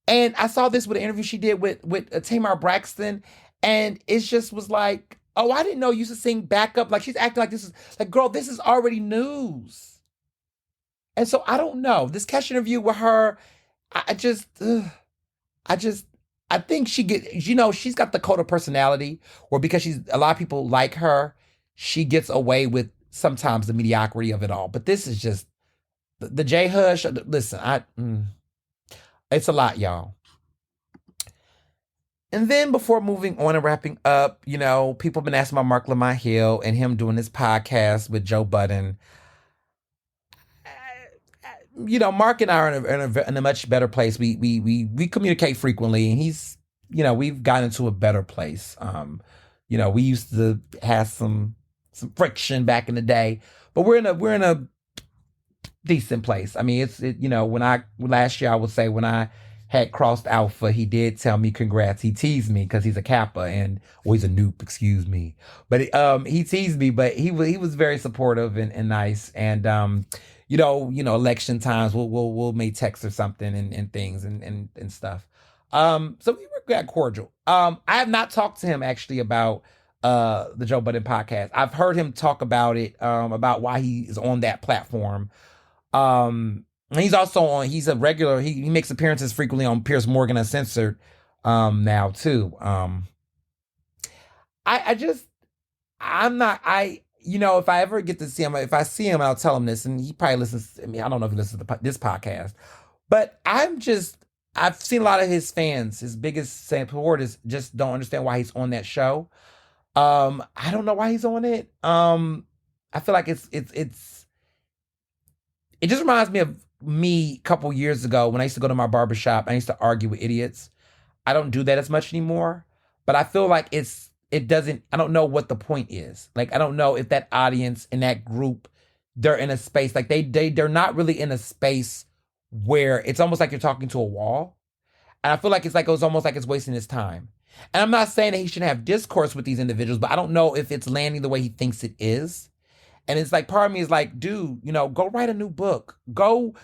And I saw this with an interview she did with Tamar Braxton, and it just was like, Oh, I didn't know you used to sing backup. Like she's acting like this is like, girl, this is already news. And so I don't know. This catch interview with her, I just, ugh, I just, I think she get, she's got the code of personality where because she's a lot of people like her, she gets away with sometimes the mediocrity of it all. But this is just the J Hush. Listen, it's a lot, y'all. And then before moving on and wrapping up, people have been asking about Mark Lamont Hill and him doing this podcast with Joe Budden. Mark and I are in a much better place. We communicate frequently, and he's, we've gotten into a better place. We used to have some friction back in the day, but we're in a decent place. I mean, last year I would say when I had crossed Alpha, he did tell me congrats. He teased me because he's a Kappa he's a Noop, excuse me. But he teased me, but he was very supportive and nice. And election times we'll make texts or something and things and stuff. So we were that cordial. I have not talked to him actually about the Joe Budden podcast. I've heard him talk about it, about why he is on that platform. He's also he's a regular, he makes appearances frequently on Piers Morgan Uncensored now too. If I ever get to see him, if I see him, I'll tell him this, and he probably listens. I mean, I don't know if he listens to this podcast, but I've seen a lot of his fans. His biggest supporters just don't understand why he's on that show. I don't know why he's on it. I feel like it just reminds me of me a couple years ago when I used to go to my barbershop. I used to argue with idiots. I don't do that as much anymore, but I feel like I don't know what the point is. Like, I don't know if that audience in that group, they're in a space, like they're not really in a space where it's almost like you're talking to a wall. And I feel like it's almost like it's wasting his time. And I'm not saying that he shouldn't have discourse with these individuals, but I don't know if it's landing the way he thinks it is. And it's like, part of me is like, dude, go write a new book. Go,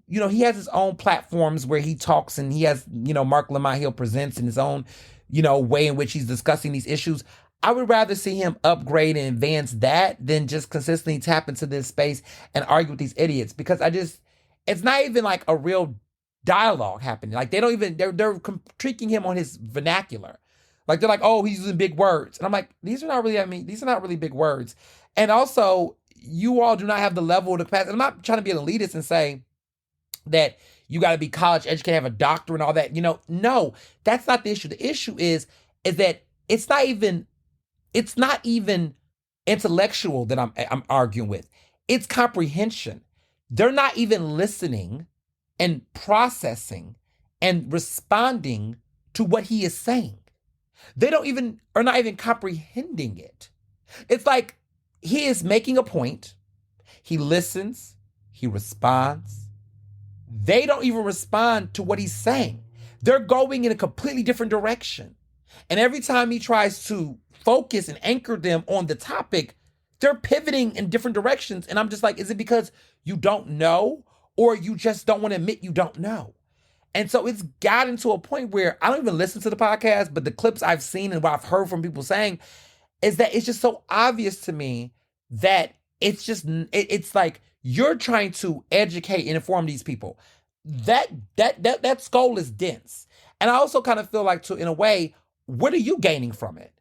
he has his own platforms where he talks, and he has, Mark Lamont Hill presents in his own, way in which he's discussing these issues. I would rather see him upgrade and advance that than just consistently tap into this space and argue with these idiots, because it's not even like a real dialogue happening. Like, they're critiquing him on his vernacular. Like, they're like, oh, he's using big words. And I'm like, these are not really big words. And also, you all do not have the level of capacity. I'm not trying to be an elitist and say that you got to be college educated, have a doctor and all that. No, that's not the issue. The issue is that it's not even intellectual that I'm arguing with. It's comprehension. They're not even listening and processing and responding to what he is saying. They are not even comprehending it. It's like he is making a point. He listens. He responds. They don't even respond to what he's saying. They're going in a completely different direction. And every time he tries to focus and anchor them on the topic, they're pivoting in different directions. And I'm just like, is it because you don't know, or you just don't want to admit you don't know? And so it's gotten to a point where I don't even listen to the podcast, but the clips I've seen and what I've heard from people saying is that it's just so obvious to me that it's like you're trying to educate and inform these people. That skull is dense. And I also kind of feel like, in a way, what are you gaining from it?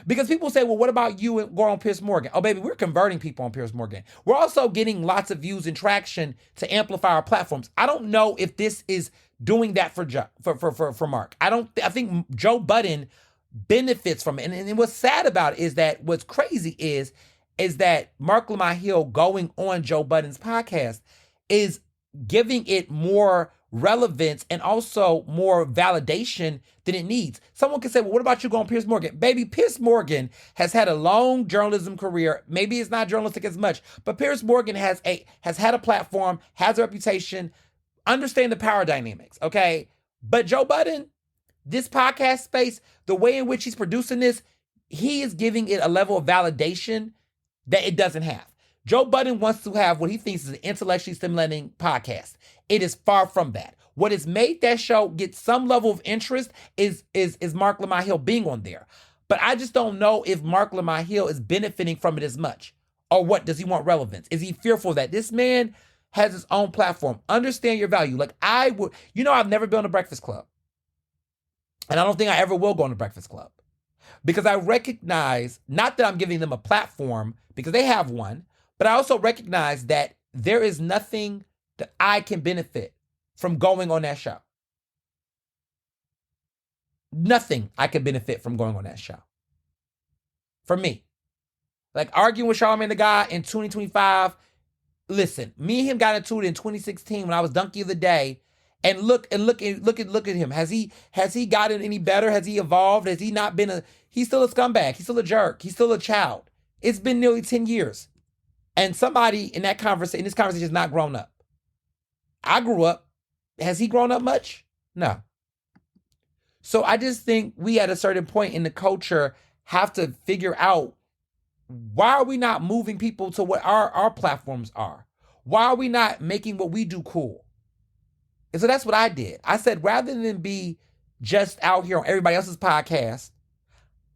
Because people say, well, what about you and go on Piers Morgan? Oh, baby, we're converting people on Piers Morgan. We're also getting lots of views and traction to amplify our platforms. I don't know if this is doing that for Mark. I think Joe Budden benefits from it. And what's sad about it is that what's crazy is that Mark Lamont Hill going on Joe Budden's podcast is giving it more relevance and also more validation than it needs. Someone can say, well, what about you going Piers Morgan? Baby, Piers Morgan has had a long journalism career. Maybe it's not journalistic as much, but Piers Morgan has had a platform, has a reputation, understand the power dynamics, okay? But Joe Budden, this podcast space, the way in which he's producing this, he is giving it a level of validation that it doesn't have. Joe Budden wants to have what he thinks is an intellectually stimulating podcast. It is far from that. What has made that show get some level of interest is Mark Lamont Hill being on there. But I just don't know if Mark Lamont Hill is benefiting from it as much. Or what? Does he want relevance? Is he fearful that this man has his own platform? Understand your value. Like I would, I've never been on a Breakfast Club. And I don't think I ever will go on a Breakfast Club. Because I recognize, not that I'm giving them a platform, because they have one, but I also recognize that there is nothing that I can benefit from going on that show. Nothing I can benefit from going on that show. For me. Like arguing with Charlamagne the God in 2025. Listen, me and him got into it in 2016 when I was Donkey of the Day. And look at him. Has he gotten any better? Has he evolved? Has he not been he's still a scumbag. He's still a jerk. He's still a child. It's been nearly 10 years. And somebody in this conversation has not grown up. I grew up. Has he grown up much? No. So I just think we at a certain point in the culture have to figure out, why are we not moving people to what our platforms are? Why are we not making what we do cool? And so that's what I did. I said, rather than be just out here on everybody else's podcast,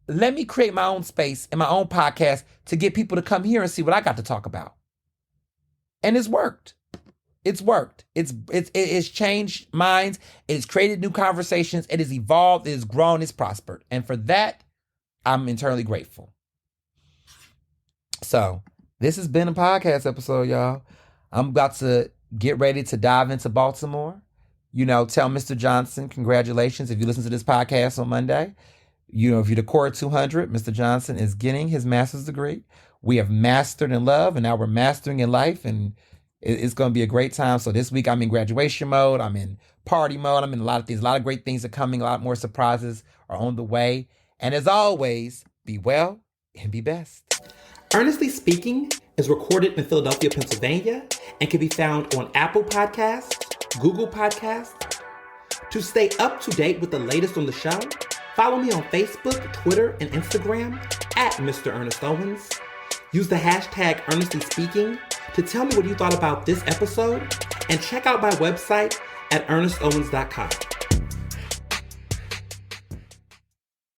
let me create my own space and my own podcast to get people to come here and see what I got to talk about. And it's worked. It's worked. It's changed minds. It's created new conversations. It has evolved. It has grown. It's prospered. And for that, I'm eternally grateful. So this has been a podcast episode, y'all. I'm about to get ready to dive into Baltimore. Tell Mr. Johnson, congratulations if you listen to this podcast on Monday. If you're the Core 200, Mr. Johnson is getting his master's degree. We have mastered in love, and now we're mastering in life, and it's going to be a great time. So this week I'm in graduation mode. I'm in party mode. I'm in a lot of things. A lot of great things are coming. A lot more surprises are on the way. And as always, be well and be best. Ernestly Speaking is recorded in Philadelphia, Pennsylvania, and can be found on Apple Podcasts, Google Podcasts. To stay up to date with the latest on the show, follow me on Facebook, Twitter, and Instagram at Mr. Ernest Owens. Use the hashtag Ernestly Speaking to tell me what you thought about this episode, and check out my website at ernestowens.com.